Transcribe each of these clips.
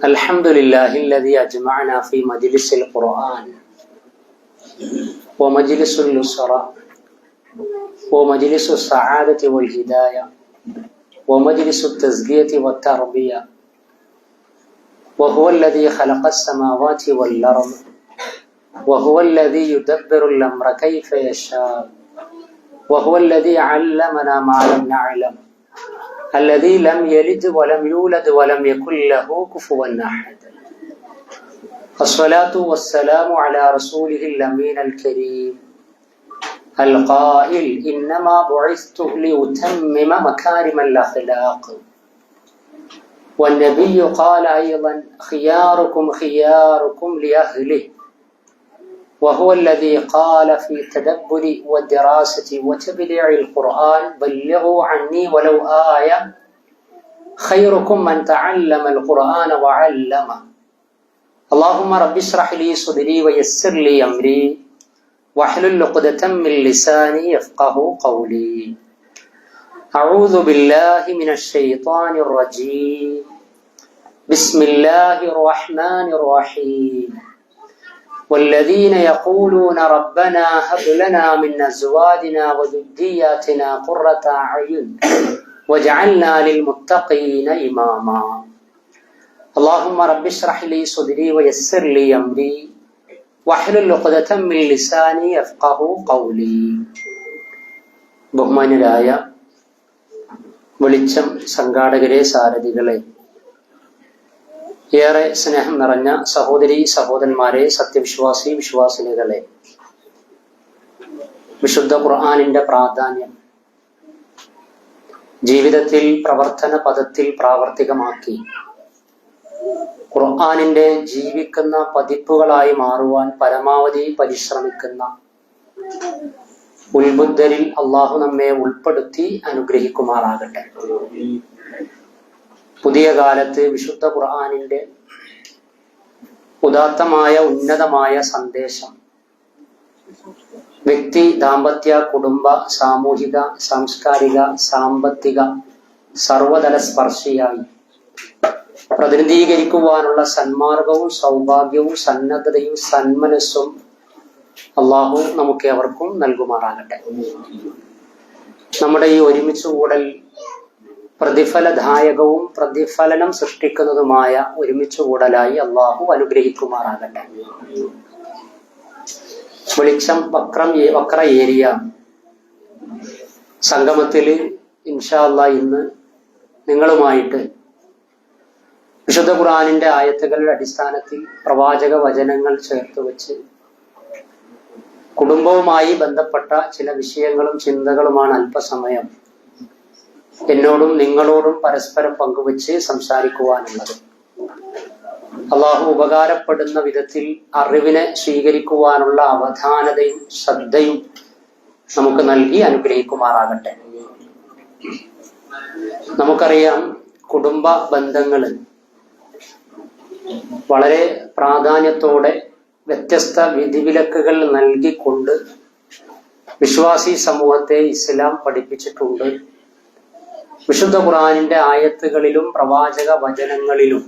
الحمد لله الذي أجمعنا في مجلس القرآن ومجلس النصرة ومجلس السعادة والهداية ومجلس التزكية والتربية، وهو الذي خلق السماوات والأرض، وهو الذي يدبر الأمر كيف يشاء، وهو الذي علمنا ما لم نعلم، الذي لم يلد ولم يولد ولم يكن له كفوا أحد. الصلاة والسلام على رسوله الأمين الكريم القائل إنما بعثت لأتمم مكارم الأخلاق. والنبي قال أيضا خياركم خياركم لأهله، وهو الذي قال في التدبر والدراسة وتبليع القرآن بلغوا عني ولو آية، خيركم من تعلم القرآن وعلمه. اللهم رب اشرح لي صدري ويسر لي أمري واحلل عقدة من لساني يفقه قولي. أعوذ بالله من الشيطان الرجيم. بسم الله الرحمن الرحيم. والذين يقولون ربنا هب لنا من أزواجنا وذرياتنا قرة أعين واجعلنا للمتقين إماما. اللهم رب اشرح لي صدري ويسر لي أمري واحلل عقدة من لساني يفقه قولي. ബഹുമാന്യരായ വെളിച്ചം സംഘാടകരെ, സാരഥികളെ, ഏറെ സ്നേഹം നിറഞ്ഞ സഹോദരി സഹോദരന്മാരെ, സത്യവിശ്വാസി വിശ്വാസിനികളെ, വിശുദ്ധ ഖുർആനിന്റെ പ്രാധാന്യം ജീവിതത്തിൽ പ്രവർത്തന പദത്തിൽ പ്രാവർത്തികമാക്കി ഖുർആനിന്റെ ജീവിക്കുന്ന പതിപ്പുകളായി മാറുവാൻ പരമാവധി പരിശ്രമിക്കുന്ന ഉത്ബുദ്ധരിൽ അള്ളാഹു നമ്മെ ഉൾപ്പെടുത്തി അനുഗ്രഹിക്കുമാറാകട്ടെ. പുതിയ കാലത്ത് വിശുദ്ധ ഖുർആനിന്റെ ഉദാത്തമായ ഉന്നതമായ സന്ദേശം വ്യക്തി, ദാമ്പത്യ, കുടുംബ, സാമൂഹിക, സാംസ്കാരിക, സാമ്പത്തിക സർവതല സ്പർശിയായി പ്രതിനിധീകരിക്കുവാനുള്ള സന്മാർഗവും സൗഭാഗ്യവും സന്നദ്ധതയും സന്മനസ്സും അള്ളാഹു നമുക്ക് അവർക്കും നൽകുമാറാകട്ടെ. നമ്മുടെ ഈ ഒരുമിച്ച് കൂടൽ പ്രതിഫലദായകവും പ്രതിഫലനം സൃഷ്ടിക്കുന്നതുമായ ഒരുമിച്ച് കൂടലായി അള്ളാഹു അനുഗ്രഹിക്കുമാറാകട്ടെ. വെളിച്ചം വക്ര ഏരിയ സംഗമത്തിൽ ഇൻഷാ അല്ലാഹ് ഇന്ന് നിങ്ങളുമായിട്ട് വിശുദ്ധ ഖുർആനിന്റെ ആയത്തുകളുടെ അടിസ്ഥാനത്തിൽ പ്രവാചക വചനങ്ങൾ ചേർത്ത് വെച്ച് കുടുംബവുമായി ബന്ധപ്പെട്ട ചില വിഷയങ്ങളും ചിന്തകളുമാണ് അല്പസമയം എന്നോടും നിങ്ങളോടും പരസ്പരം പങ്കുവച്ച് സംസാരിക്കുവാനുള്ളത്. അള്ളാഹു ഉപകാരപ്പെടുന്ന വിധത്തിൽ അറിവിനെ സ്വീകരിക്കുവാനുള്ള അവധാനതയും ശ്രദ്ധയും നമുക്ക് നൽകി അനുഗ്രഹിക്കുമാറാകട്ടെ. നമുക്കറിയാം, കുടുംബ ബന്ധങ്ങള് വളരെ പ്രാധാന്യത്തോടെ വ്യത്യസ്ത വിധിവിലക്കുകൾ നൽകിക്കൊണ്ട് വിശ്വാസി സമൂഹത്തെ ഇസ്ലാം പഠിപ്പിച്ചിട്ടുണ്ട്. വിശുദ്ധ ഖുർആനിന്റെ ആയത്തുകളിലും പ്രവാചക വചനങ്ങളിലും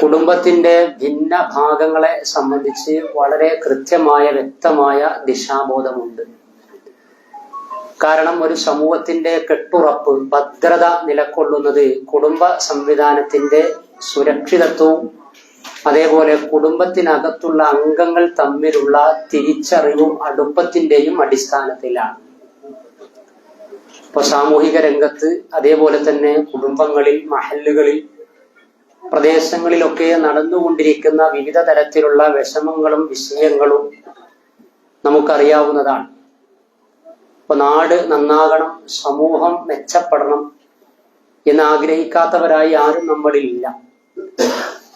കുടുംബത്തിന്റെ ഭിന്ന ഭാഗങ്ങളെ സംബന്ധിച്ച് വളരെ കൃത്യമായ വ്യക്തമായ ദിശാബോധമുണ്ട്. കാരണം ഒരു സമൂഹത്തിന്റെ കെട്ടുറപ്പ്, ഭദ്രത നിലകൊള്ളുന്നത് കുടുംബ സംവിധാനത്തിന്റെ സുരക്ഷിതത്വവും അതേപോലെ കുടുംബത്തിനകത്തുള്ള അംഗങ്ങൾ തമ്മിലുള്ള തിരിച്ചറിവും അടുപ്പത്തിന്റെയും അടിസ്ഥാനത്തിലാണ്. ഇപ്പൊ സാമൂഹിക രംഗത്ത് അതേപോലെ തന്നെ കുടുംബങ്ങളിൽ, മഹല്ലുകളിൽ, പ്രദേശങ്ങളിലൊക്കെ നടന്നുകൊണ്ടിരിക്കുന്ന വിവിധ തരത്തിലുള്ള വിഷമങ്ങളും വിഷയങ്ങളും നമുക്കറിയാവുന്നതാണ്. ഇപ്പൊ നാട് നന്നാകണം, സമൂഹം മെച്ചപ്പെടണം എന്ന് ആഗ്രഹിക്കാത്തവരായി ആരും നമ്മളിലില്ല.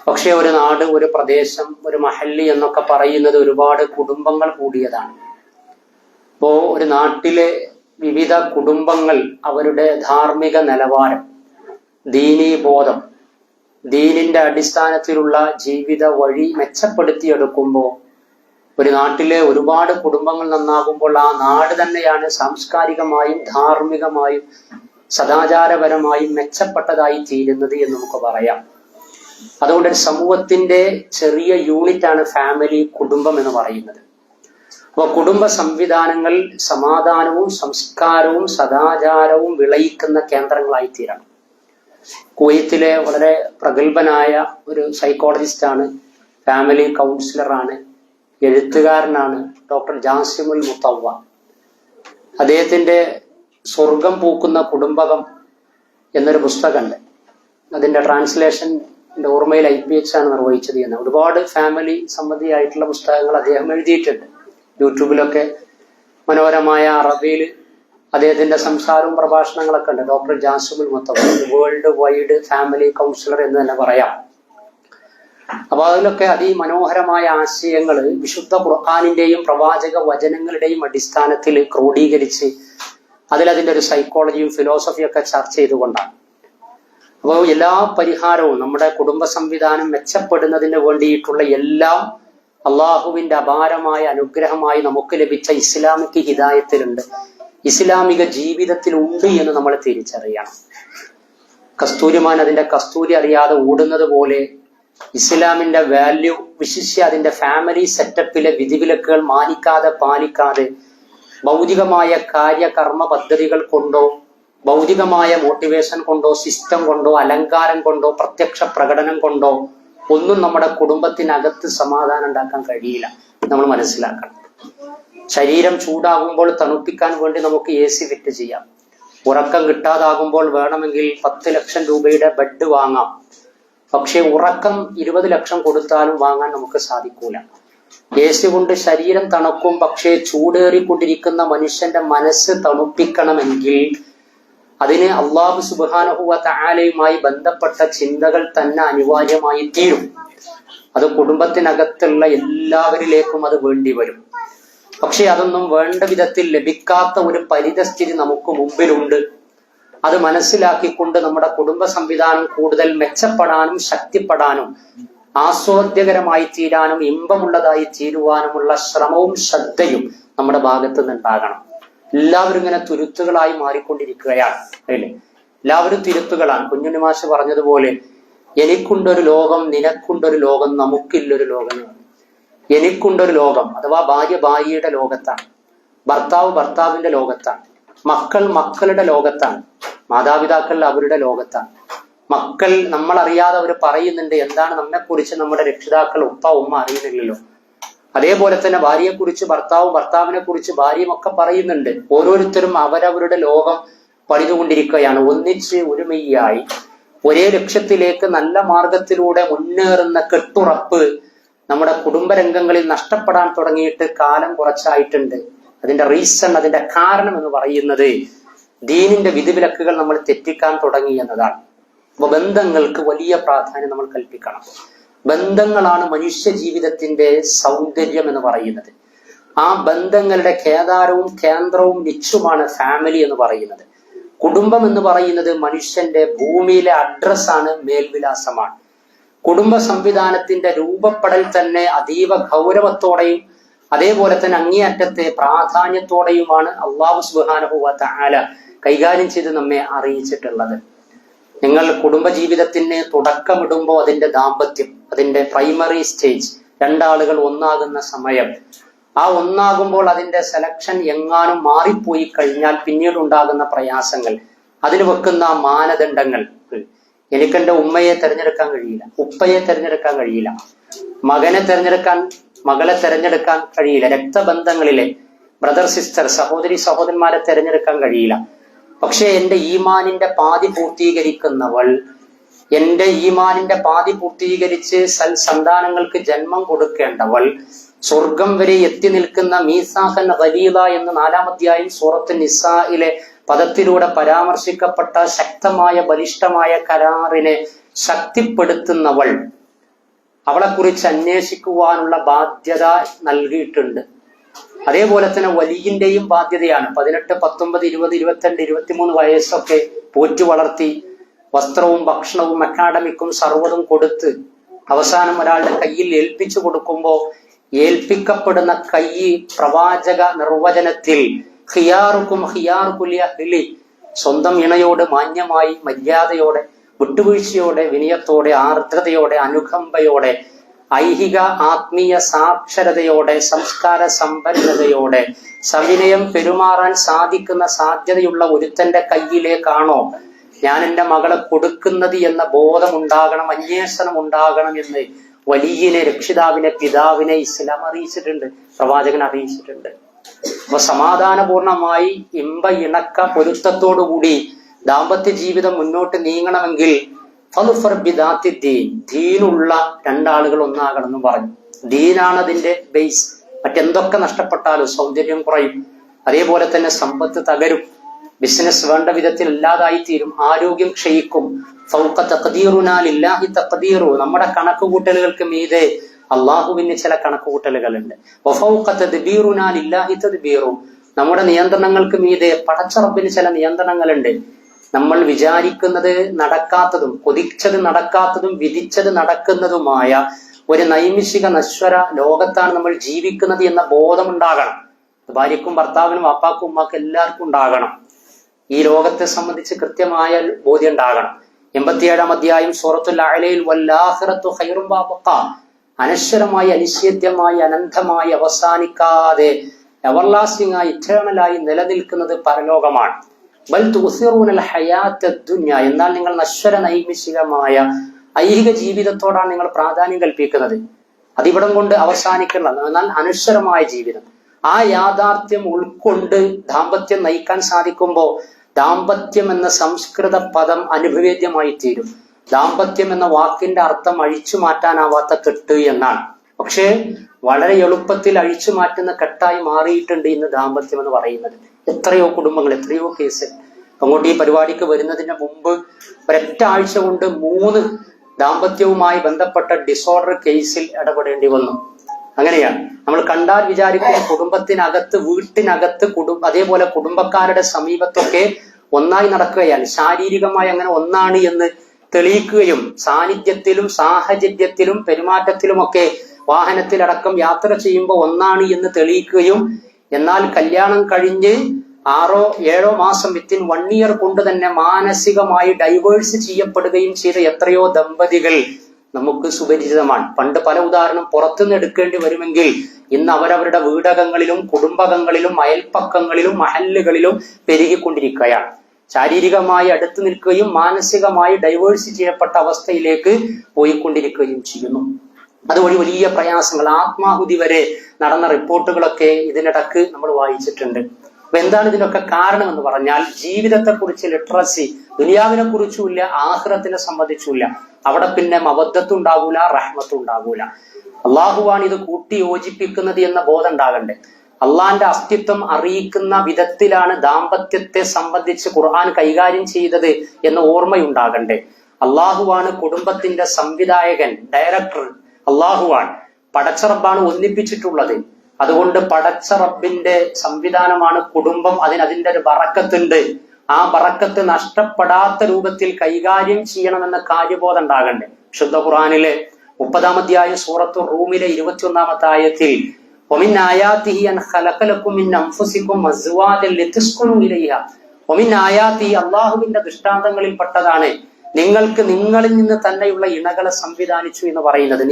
പക്ഷെ ഒരു നാട്, ഒരു പ്രദേശം, ഒരു മഹല്ല് എന്നൊക്കെ പറയുന്നത് ഒരുപാട് കുടുംബങ്ങൾ കൂടിയതാണ്. അപ്പോ ഒരു നാട്ടിലെ വിവിധ കുടുംബങ്ങൾ അവരുടെ ധാർമ്മിക നിലവാരം, ദീനീ ബോധം, ദീനിന്റെ അടിസ്ഥാനത്തിലുള്ള ജീവിത വഴി മെച്ചപ്പെടുത്തിയെടുക്കുമ്പോൾ ഒരു നാട്ടിലെ ഒരുപാട് കുടുംബങ്ങൾ നന്നാകുമ്പോൾ ആ നാട് തന്നെയാണ് സാംസ്കാരികമായും ധാർമ്മികമായും സദാചാരപരമായി മെച്ചപ്പെട്ടതായി തീരുന്നത് എന്ന് നമുക്ക് പറയാം. അതുകൊണ്ട് ഒരു സമൂഹത്തിന്റെ ചെറിയ യൂണിറ്റാണ് ഫാമിലി, കുടുംബം എന്ന് പറയുന്നത്. അപ്പോൾ കുടുംബ സംവിധാനങ്ങൾ സമാധാനവും സംസ്കാരവും സദാചാരവും വിളയിക്കുന്ന കേന്ദ്രങ്ങളായി തീരണം. കുവൈത്തിലെ വളരെ പ്രഗത്ഭനായ ഒരു സൈക്കോളജിസ്റ്റാണ്, ഫാമിലി കൗൺസിലറാണ്, എഴുത്തുകാരനാണ് ഡോക്ടർ ജാസിമുൽ മുത്തവ്വ. അദ്ദേഹത്തിന്റെ സ്വർഗം പൂക്കുന്ന കുടുംബകം എന്നൊരു പുസ്തകമുണ്ട്. അതിന്റെ ട്രാൻസ്ലേഷൻ എൻ്റെ ഓർമ്മയിൽ IPH ആണ് നിർവഹിച്ചത് എന്ന്. ഒരുപാട് ഫാമിലി സംബന്ധിയായിട്ടുള്ള പുസ്തകങ്ങൾ അദ്ദേഹം എഴുതിയിട്ടുണ്ട്. യൂട്യൂബിലൊക്കെ മനോഹരമായ അറബിയിൽ അദ്ദേഹത്തിന്റെ സംസാരവും പ്രഭാഷണങ്ങളൊക്കെ ഉണ്ട്. Doctor Jasimul Mutawwa, world wide family counsellor എന്ന് തന്നെ പറയാം. അപ്പൊ അതിലൊക്കെ അതിമനോഹരമായ ആശയങ്ങൾ വിശുദ്ധ ഖുർആനിന്റെയും പ്രവാചക വചനങ്ങളുടെയും അടിസ്ഥാനത്തിൽ ക്രോഡീകരിച്ച് അതിന്റെ ഒരു സൈക്കോളജിയും ഫിലോസഫിയും ഒക്കെ ചർച്ച ചെയ്തുകൊണ്ടാണ്. അപ്പോൾ എല്ലാ പരിഹാരവും നമ്മുടെ കുടുംബ സംവിധാനം മെച്ചപ്പെടുന്നതിന് വേണ്ടിയിട്ടുള്ള എല്ലാം അള്ളാഹുവിന്റെ അപാരമായ അനുഗ്രഹമായി നമുക്ക് ലഭിച്ച ഇസ്ലാമിക് ഹിദായത്തിലുണ്ട്, ഇസ്ലാമിക ജീവിതത്തിലുണ്ട് എന്ന് നമ്മൾ തിരിച്ചറിയണം. കസ്തൂരിമാൻ അതിന്റെ കസ്തൂരി അറിയാതെ ഓടുന്നത് പോലെ ഇസ്ലാമിന്റെ വാല്യൂ, വിശിഷ്യ അതിന്റെ ഫാമിലി സെറ്റപ്പിലെ വിധിവിലക്കുകൾ മാനിക്കാതെ പാലിക്കാതെ ഭൗതികമായ കാര്യകർമ്മ പദ്ധതികൾ കൊണ്ടോ ഭൗതികമായ മോട്ടിവേഷൻ കൊണ്ടോ സിസ്റ്റം കൊണ്ടോ അലങ്കാരം കൊണ്ടോ പ്രത്യക്ഷ പ്രകടനം കൊണ്ടോ ഒന്നും നമ്മുടെ കുടുംബത്തിനകത്ത് സമാധാനം ഉണ്ടാക്കാൻ കഴിയില്ല. നമ്മൾ മനസ്സിലാക്കണം. ശരീരം ചൂടാകുമ്പോൾ തണുപ്പിക്കാൻ വേണ്ടി നമുക്ക് AC ഫിറ്റ് ചെയ്യാം. ഉറക്കം കിട്ടാതാകുമ്പോൾ വേണമെങ്കിൽ 10 ലക്ഷം രൂപയുടെ ബെഡ് വാങ്ങാം. പക്ഷെ ഉറക്കം 20 ലക്ഷം കൊടുത്താലും വാങ്ങാൻ നമുക്ക് സാധിക്കൂല. AC കൊണ്ട് ശരീരം തണുക്കും, പക്ഷേ ചൂടേറിക്കൊണ്ടിരിക്കുന്ന മനുഷ്യന്റെ മനസ്സ് തണുപ്പിക്കണമെങ്കിൽ അതിന് അള്ളാഹു സുബ്ഹാനഹു വ തആലയുമായി ബന്ധപ്പെട്ട ചിന്തകൾ തന്നെ അനിവാര്യമായി തീരും. അത് കുടുംബത്തിനകത്തുള്ള എല്ലാവരിലേക്കും അത് വേണ്ടി വരും. പക്ഷെ അതൊന്നും വേണ്ട വിധത്തിൽ ലഭിക്കാത്ത ഒരു പരിതസ്ഥിതി നമുക്ക് മുമ്പിലുണ്ട്. അത് മനസ്സിലാക്കിക്കൊണ്ട് നമ്മുടെ കുടുംബ സംവിധാനം കൂടുതൽ മെച്ചപ്പെടാനും ശക്തിപ്പെടാനും ആസ്വാദ്യകരമായി തീരാനും ഇമ്പമുള്ളതായി തീരുവാനുമുള്ള ശ്രമവും ശ്രദ്ധയും നമ്മുടെ ഭാഗത്ത് നിന്നുണ്ടാകണം. എല്ലാവരും ഇങ്ങനെ തുരുത്തുകളായി മാറിക്കൊണ്ടിരിക്കുകയാണ്, അല്ലേ? എല്ലാവരും തിരുത്തുകളാണ്. കുഞ്ഞുണ്ണി മാഷ് പറഞ്ഞതുപോലെ എനിക്കുണ്ടൊരു ലോകം, നിനക്കുണ്ടൊരു ലോകം, നമുക്കില്ലൊരു ലോകം. എനിക്കുണ്ടൊരു ലോകം അഥവാ ഭാര്യ ഭാര്യയുടെ ലോകത്താണ്, ഭർത്താവ് ഭർത്താവിന്റെ ലോകത്താണ്, മക്കൾ മക്കളുടെ ലോകത്താണ്, മാതാപിതാക്കൾ അവരുടെ ലോകത്താണ്. മക്കൾ നമ്മളറിയാതെ അവർ പറയുന്നുണ്ട് എന്താണ് നമ്മെക്കുറിച്ച് നമ്മുടെ രക്ഷിതാക്കൾ ഉപ്പ ഉമ്മ അറിയുന്നില്ലല്ലോ. അതേപോലെ തന്നെ ഭാര്യയെക്കുറിച്ച് ഭർത്താവും ഭർത്താവിനെ കുറിച്ച് ഭാര്യയും ഒക്കെ പറയുന്നുണ്ട്. ഓരോരുത്തരും അവരവരുടെ ലോകം പണിതുകൊണ്ടിരിക്കുകയാണ്. ഒന്നിച്ച് ഒരുമയായി ഒരേ ലക്ഷ്യത്തിലേക്ക് നല്ല മാർഗത്തിലൂടെ മുന്നേറുന്ന കെട്ടുറപ്പ് നമ്മുടെ കുടുംബരംഗങ്ങളിൽ നഷ്ടപ്പെടാൻ തുടങ്ങിയിട്ട് കാലം കുറച്ചായിട്ടുണ്ട്. അതിന്റെ റീസൺ, അതിന്റെ കാരണം എന്ന് പറയുന്നത് ദീനിന്റെ വിധിവിലക്കുകൾ നമ്മൾ തെറ്റിക്കാൻ തുടങ്ങി എന്നതാണ്. അപ്പൊ ബന്ധങ്ങൾക്ക് വലിയ പ്രാധാന്യം നമ്മൾ കൽപ്പിക്കണം. ബന്ധങ്ങളാണ് മനുഷ്യ ജീവിതത്തിന്റെ സൗന്ദര്യം എന്ന് പറയുന്നത്. ആ ബന്ധങ്ങളുടെ കേദാരവും കേന്ദ്രവും നിച്ചുമാണ് ഫാമിലി എന്ന് പറയുന്നത്. കുടുംബം എന്ന് പറയുന്നത് മനുഷ്യന്റെ ഭൂമിയിലെ അഡ്രസ്സാണ്, മേൽവിലാസമാണ്. കുടുംബ സംവിധാനത്തിന്റെ രൂപപ്പെടൽ തന്നെ അതീവ ഗൗരവത്തോടെയും അതേപോലെ തന്നെ അങ്ങേയറ്റത്തെ പ്രാധാന്യത്തോടെയുമാണ് അല്ലാഹു സുബ്ഹാനഹു വ തആല കൈകാര്യം ചെയ്ത് നമ്മെ അറിയിച്ചിട്ടുള്ളത്. നിങ്ങൾ കുടുംബജീവിതത്തിന് തുടക്കമിടുമ്പോൾ അതിന്റെ ദാമ്പത്യം, അതിന്റെ പ്രൈമറി സ്റ്റേജ്, രണ്ടാളുകൾ ഒന്നാകുന്ന സമയം, ആ ഒന്നാകുമ്പോൾ അതിന്റെ സെലക്ഷൻ എങ്ങാനും മാറിപ്പോയി കഴിഞ്ഞാൽ പിന്നീട് ഉണ്ടാകുന്ന പ്രയാസങ്ങൾ, അതിന് വെക്കുന്ന മാനദണ്ഡങ്ങൾ. എനിക്കെന്റെ ഉമ്മയെ തിരഞ്ഞെടുക്കാൻ കഴിയില്ല, ഉപ്പയെ തിരഞ്ഞെടുക്കാൻ കഴിയില്ല, മകനെ തിരഞ്ഞെടുക്കാൻ മകളെ തിരഞ്ഞെടുക്കാൻ കഴിയില്ല, രക്തബന്ധങ്ങളിലെ ബ്രദർ സിസ്റ്റർ സഹോദരി സഹോദരന്മാരെ തിരഞ്ഞെടുക്കാൻ കഴിയില്ല. പക്ഷെ എന്റെ ഈമാനിന്റെ പാതി പൂർത്തീകരിക്കുന്നവൾ, എന്റെ ഈമാനിന്റെ പാതി പൂർത്തീകരിച്ച് സന്താനങ്ങൾക്ക് ജന്മം കൊടുക്കേണ്ടവൾ, സ്വർഗം വരെ എത്തി നിൽക്കുന്ന മീസാഖൻ ഖലീല എന്ന 4-ാം അധ്യായം സൂറത്ത് നിസായിലെ പദത്തിലൂടെ പരാമർശിക്കപ്പെട്ട ശക്തമായ ബലിഷ്ഠമായ കരാറിനെ ശക്തിപ്പെടുത്തുന്നവൾ, അവളെക്കുറിച്ച് അന്വേഷിക്കുവാനുള്ള ബാധ്യത നൽകിയിട്ടുണ്ട്. അതേപോലെ തന്നെ വലിയന്റെയും ബാധ്യതയാണ്. 18, 19, 20, 22, 23 വയസ്സൊക്കെ പോറ്റു വളർത്തി വസ്ത്രവും ഭക്ഷണവും അക്കാഡമിക്കും സർവ്വതും കൊടുത്ത് അവസാനം ഒരാളുടെ കയ്യിൽ ഏൽപ്പിച്ചു കൊടുക്കുമ്പോൾ ഏൽപ്പിക്കപ്പെടുന്ന കൈ പ്രവാചക നിർവചനത്തിൽ ഖിയാറുക്കും ഖിയാറുകുൽ അഹ്ലി, സ്വന്തം ഇണയോട് മാന്യമായി, മര്യാദയോടെ, വിട്ടുവീഴ്ചയോടെ, വിനയത്തോടെ, ആർദ്രതയോടെ, അനുകമ്പയോടെ, ഐഹിക ആത്മീയ സാക്ഷരതയോടെ, സംസ്കാര സമ്പന്നതയോടെ സവിനയം പെരുമാറാൻ സാധിക്കുന്ന സാധ്യതയുള്ള ഒരുത്തന്റെ കയ്യിലേക്കാണോ ഞാൻ എൻ്റെ മകളെ കൊടുക്കുന്നത് എന്ന ബോധം ഉണ്ടാകണം, അന്വേഷണം ഉണ്ടാകണം എന്ന് വലിയനെ, രക്ഷിതാവിനെ, പിതാവിനെ ഇസ്ലാം അറിയിച്ചിട്ടുണ്ട്, പ്രവാചകൻ അറിയിച്ചിട്ടുണ്ട്. അപ്പൊ സമാധാനപൂർണമായി ഇണക്ക പൊരുത്തത്തോടുകൂടി ദാമ്പത്യ ജീവിതം മുന്നോട്ട് നീങ്ങണമെങ്കിൽ ദീനുള്ള രണ്ടാളുകൾ ഒന്നാകണം എന്ന് പറഞ്ഞു. ദീനാണ് അതിന്റെ ബേസ്. മറ്റെന്തൊക്കെ നഷ്ടപ്പെട്ടാലും സൗന്ദര്യം കുറയും, അതേപോലെ തന്നെ സമ്പത്ത് തകരും, ബിസിനസ് വേണ്ട വിധത്തിൽ ഇല്ലാതായി തീരും, ആരോഗ്യം ക്ഷയിക്കും. നമ്മുടെ കണക്കുകൂട്ടലുകൾക്ക് മീതെ അള്ളാഹുവിന് ചില കണക്കുകൂട്ടലുകളുണ്ട്. നമ്മുടെ നിയന്ത്രണങ്ങൾക്ക് മീതെ പടച്ചറബിന് ചില നിയന്ത്രണങ്ങളുണ്ട്. നമ്മൾ വിചാരിക്കുന്നത് നടക്കാത്തതും, കൊതിച്ചത് നടക്കാത്തതും, വിധിച്ചത് നടക്കുന്നതുമായ ഒരു നൈമിഷിക നശ്വര ലോകത്താണ് നമ്മൾ ജീവിക്കുന്നത് എന്ന ബോധമുണ്ടാകണം. ഭാര്യക്കും ഭർത്താവിനും വാപ്പാക്കും ഉമ്മാക്കും എല്ലാവർക്കും ഉണ്ടാകണം. ഈ ലോകത്തെ സംബന്ധിച്ച് കൃത്യമായ ബോധ്യം ഉണ്ടാകണം. 87-ാം അധ്യായം സൂറത്തുൽ അഅലയിൽ വല്ലാഖിറത്തു ഖൈറും വഅബ്ഖാ, അനശ്വരമായി, അനിശ്ചിതമായി, അനന്തമായി, അവസാനിക്കാതെ എവർലാസ്റ്റിംഗ് ആയി, ഇറ്റേണലായി നിലനിൽക്കുന്നത് പരലോകമാണ്. ബൽ തുസിറൂനൽ ഹയാത്തദ് ദുനിയ, എന്നാൽ നിങ്ങൾ നശ്വര നൈമിഷികമായ ഐഹിക ജീവിതത്തോടാണ് നിങ്ങൾ പ്രാധാന്യം കൽപ്പിക്കുന്നത്. അതിവിടം കൊണ്ട് അവസാനിക്കുന്നത്, എന്നാൽ അനശ്വരമായ ജീവിതം. ആ യാഥാർത്ഥ്യം ഉൾക്കൊണ്ട് ദാമ്പത്യം നയിക്കാൻ സാധിക്കുമ്പോൾ ദാമ്പത്യം എന്ന സംസ്കൃത പദം അനുഭവേദ്യമായി തീരും. ദാമ്പത്യം എന്ന വാക്കിന്റെ അർത്ഥം അഴിച്ചു മാറ്റാനാവാത്ത കെട്ട് എന്നാണ്. പക്ഷേ വളരെ എളുപ്പത്തിൽ അഴിച്ചു മാറ്റുന്ന കെട്ടായി മാറിയിട്ടുണ്ട് ഇന്ന് ദാമ്പത്യം എന്ന് പറയുന്നത്. എത്രയോ കുടുംബങ്ങൾ, എത്രയോ കേസ്. അങ്ങോട്ട് ഈ പരിപാടിക്ക് വരുന്നതിന് മുമ്പ് ഒരൊറ്റ ആഴ്ച കൊണ്ട് 3 ദാമ്പത്യവുമായി ബന്ധപ്പെട്ട ഡിസോർഡർ കേസിൽ ഇടപെടേണ്ടി വന്നു. അങ്ങനെയാണ് നമ്മൾ കണ്ടാൽ വിചാരിക്കുന്ന കുടുംബത്തിനകത്ത്, വീട്ടിനകത്ത്, അതേപോലെ കുടുംബക്കാരുടെ സമീപത്തൊക്കെ ഒന്നായി നടക്കുകയാണ്. ശാരീരികമായി അങ്ങനെ ഒന്നാണ് എന്ന് തെളിയിക്കുകയും സാന്നിധ്യത്തിലും സാഹചര്യത്തിലും പെരുമാറ്റത്തിലുമൊക്കെ വാഹനത്തിലടക്കം യാത്ര ചെയ്യുമ്പോൾ ഒന്നാണ് എന്ന് തെളിയിക്കുകയും, എന്നാൽ കല്യാണം കഴിഞ്ഞ് 6-7 മാസം വിത്തിൻ 1 ഇയർ കൊണ്ട് തന്നെ മാനസികമായി ഡൈവേഴ്സ് ചെയ്യപ്പെടുകയും ചെയ്ത എത്രയോ ദമ്പതികൾ നമുക്ക് സുപരിചിതമാണ്. പണ്ട് പല ഉദാഹരണം പുറത്തുനിന്ന് എടുക്കേണ്ടി വരുമെങ്കിൽ ഇന്ന് അവരവരുടെ വീടകങ്ങളിലും കുടുംബകങ്ങളിലും അയൽപ്പക്കങ്ങളിലും മഹല്ലുകളിലും പെരുകിക്കൊണ്ടിരിക്കുകയാണ്. ശാരീരികമായി അടുത്തു നിൽക്കുകയും മാനസികമായി ഡൈവേഴ്സ് ചെയ്യപ്പെട്ട അവസ്ഥയിലേക്ക് പോയിക്കൊണ്ടിരിക്കുകയും ചെയ്യുന്നു. അതുവഴി വലിയ പ്രയാസങ്ങൾ, ആത്മാഹുതി വരെ നടന്ന റിപ്പോർട്ടുകളൊക്കെ ഇതിനിടക്ക് നമ്മൾ വായിച്ചിട്ടുണ്ട്. അപ്പൊ എന്താണ് ഇതിനൊക്കെ കാരണം എന്ന് പറഞ്ഞാൽ, ജീവിതത്തെക്കുറിച്ച് ലിറ്ററസി, ദുനിയാവിനെ കുറിച്ചുമില്ല, ആഖിറത്തിനെ സംബന്ധിച്ചുമില്ല. അവിടെ പിന്നെ മവദ്ദത്തും ഉണ്ടാകൂല, റഹ്മത്തും ഉണ്ടാകൂല. അള്ളാഹുവാണ് ഇത് കൂട്ടി യോജിപ്പിക്കുന്നത് എന്ന ബോധം ഉണ്ടാകണ്ടേ. അള്ളാന്റെ അസ്തിത്വം അറിയിക്കുന്ന വിധത്തിലാണ് ദാമ്പത്യത്തെ സംബന്ധിച്ച് ഖുർആൻ കൈകാര്യം ചെയ്തത് എന്ന ഓർമ്മയുണ്ടാകണ്ടേ. അള്ളാഹുവാണ് കുടുംബത്തിന്റെ സംവിധായകൻ, ഡയറക്ടർ അള്ളാഹുവാണ്. പടച്ചറബാണ് ഒന്നിപ്പിച്ചിട്ടുള്ളത്. അതുകൊണ്ട് പടച്ചറബിന്റെ സംവിധാനമാണ് കുടുംബം. അതിന്റെ ഒരു ബറക്കത്തുണ്ട്. ആ ബറക്കത്ത് നഷ്ടപ്പെടാത്ത രൂപത്തിൽ കൈകാര്യം ചെയ്യണമെന്ന കാര്യബോധം ഉണ്ടാകണ്ടേ. ശുദ്ധ ഖുർആനിലെ 30-ാം അധ്യായം സൂറത്തു റൂമിലെ 21-ാമത്തെ ആയത്തിൽ وَمِنْ آيَاتِهِ أَنْ خَلَقَ لَكُم مِّنْ أَنفُسِكُمْ أَزْوَاجًا لِتَسْكُنُوا إِلَيْهَا وَمِنْ آيَاتِهِ, അള്ളാഹുവിന്റെ ദൃഷ്ടാന്തങ്ങളിൽ പെട്ടതാണ് നിങ്ങൾക്ക് നിങ്ങളിൽ നിന്ന് തന്നെയുള്ള ഇണകളെ സംവിധാനിച്ചു എന്ന് പറയുന്നത്.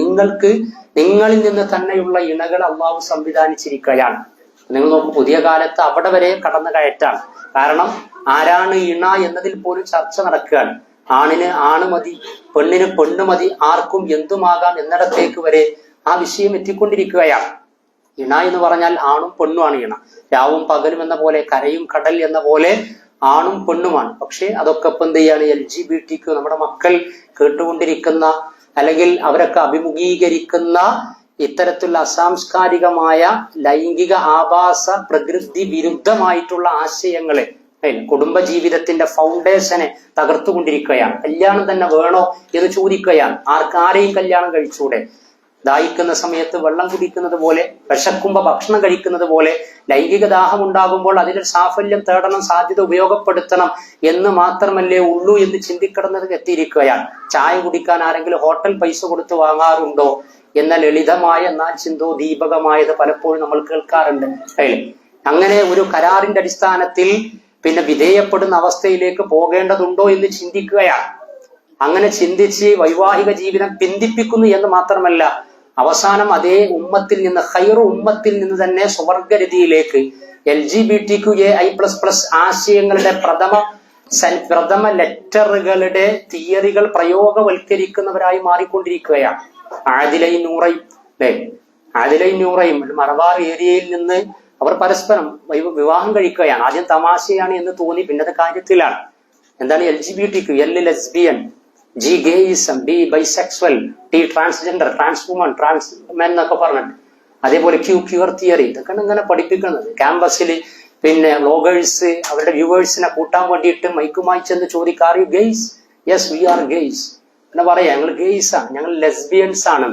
നിങ്ങളിൽ നിന്ന് തന്നെയുള്ള ഇണകൾ അള്ളാഹു സംവിധാനിച്ചിരിക്കുകയാണ്. നിങ്ങൾ നോക്കൂ, പുതിയ കാലത്ത് അവിടെ വരെ കടന്നു കയറ്റാണ്. കാരണം ആരാണ് ഇണ എന്നതിൽ പോലും ചർച്ച നടക്കുകയാണ്. ആണിന് ആണ് മതി, പെണ്ണിന് പെണ്ണ് മതി, ആർക്കും എന്തുമാകാം എന്നിടത്തേക്ക് വരെ ആ വിഷയം എത്തിക്കൊണ്ടിരിക്കുകയാണ്. ഇണ എന്ന് പറഞ്ഞാൽ ആണും പെണ്ണുമാണ് ഇണ. രാവും പകലും എന്ന പോലെ, കരയും കടൽ എന്ന പോലെ ആണും പെണ്ണുമാണ്. പക്ഷെ അതൊക്കെ ഇപ്പം എന്ത് ചെയ്യാണ്, LGBTQ നമ്മുടെ മക്കൾ കേട്ടുകൊണ്ടിരിക്കുന്ന അല്ലെങ്കിൽ അവരൊക്കെ അഭിമുഖീകരിക്കുന്ന ഇത്തരത്തിലുള്ള അസാംസ്കാരികമായ ലൈംഗിക ആഭാസ പ്രകൃതി വിരുദ്ധമായിട്ടുള്ള ആശയങ്ങളെ, കുടുംബ ജീവിതത്തിന്റെ ഫൗണ്ടേഷനെ തകർത്തുകൊണ്ടിരിക്കുകയാണ്. കല്യാണം തന്നെ വേണോ എന്ന് ചോദിക്കുകയാണ്. ആരെയും കല്യാണം കഴിച്ചൂടെ? ദാഹിക്കുന്ന സമയത്ത് വെള്ളം കുടിക്കുന്നത് പോലെ, വിശക്കുമ്പോ ഭക്ഷണം കഴിക്കുന്നത് പോലെ, ലൈംഗിക ദാഹം ഉണ്ടാകുമ്പോൾ അതിനൊരു സാഫല്യം തേടണം, സാധ്യത ഉപയോഗപ്പെടുത്തണം എന്ന് മാത്രമല്ലേ ഉള്ളൂ എന്ന് ചിന്തിക്കിടന്നത് എത്തിയിരിക്കുകയാണ്. ചായ കുടിക്കാൻ ആരെങ്കിലും ഹോട്ടൽ പൈസ കൊടുത്ത് വാങ്ങാറുണ്ടോ എന്ന ലളിതമായ എന്നാൽ ചിന്തോദീപകമായത് പലപ്പോഴും നമ്മൾ കേൾക്കാറുണ്ട്. അങ്ങനെ ഒരു കരാറിന്റെ അടിസ്ഥാനത്തിൽ പിന്നെ വിധേയപ്പെടുന്ന അവസ്ഥയിലേക്ക് പോകേണ്ടതുണ്ടോ എന്ന് ചിന്തിക്കുകയാണ്. അങ്ങനെ ചിന്തിച്ച് വൈവാഹിക ജീവിതം പിന്തിപ്പിക്കുന്നു എന്ന് മാത്രമല്ല, അവസാനം അതേ ഉമ്മത്തിൽ നിന്ന്, ഖൈറു ഉമ്മത്തിൽ നിന്ന് തന്നെ സ്വർഗരതിയിലേക്ക് LGBTQAI++ ആശയങ്ങളുടെ പ്രഥമ ലെറ്ററുകളുടെ തിയറികൾ പ്രയോഗവൽക്കരിക്കുന്നവരായി മാറിക്കൊണ്ടിരിക്കുകയാണ്. ആദിലൈൻ നൂറയും അല്ലെ, ആദിലൈൻ നൂറയും മലബാർ ഏരിയയിൽ നിന്ന് അവർ പരസ്പരം വിവാഹം കഴിക്കുകയാണ്. ആദ്യം തമാശയാണ് എന്ന് തോന്നി, പിന്നെ അത് കാര്യത്തിലാണ്. എന്താണ് LGBTQ? L lesbian, G gayism, B bisexual, T transgender, trans woman, trans men എന്നൊക്കെ പറഞ്ഞിട്ട്, അതേപോലെ ക്യൂർ തിയറി, ഇതൊക്കെയാണ് ഇങ്ങനെ പഠിപ്പിക്കുന്നത് ക്യാമ്പസിൽ. പിന്നെ വ്ലോഗേഴ്സ് അവരുടെ വ്യൂവേഴ്സിനെ കൂട്ടാൻ വേണ്ടിയിട്ട് മൈക്കുമായി ചെന്ന് ചോദിക്കുക, are you guys? Yes we are guys. പിന്നെ പറയാം, ഞങ്ങൾ ഗെയ്സ് ആണ്, ഞങ്ങൾ ലെസ്ബിയൻസ് ആണ്.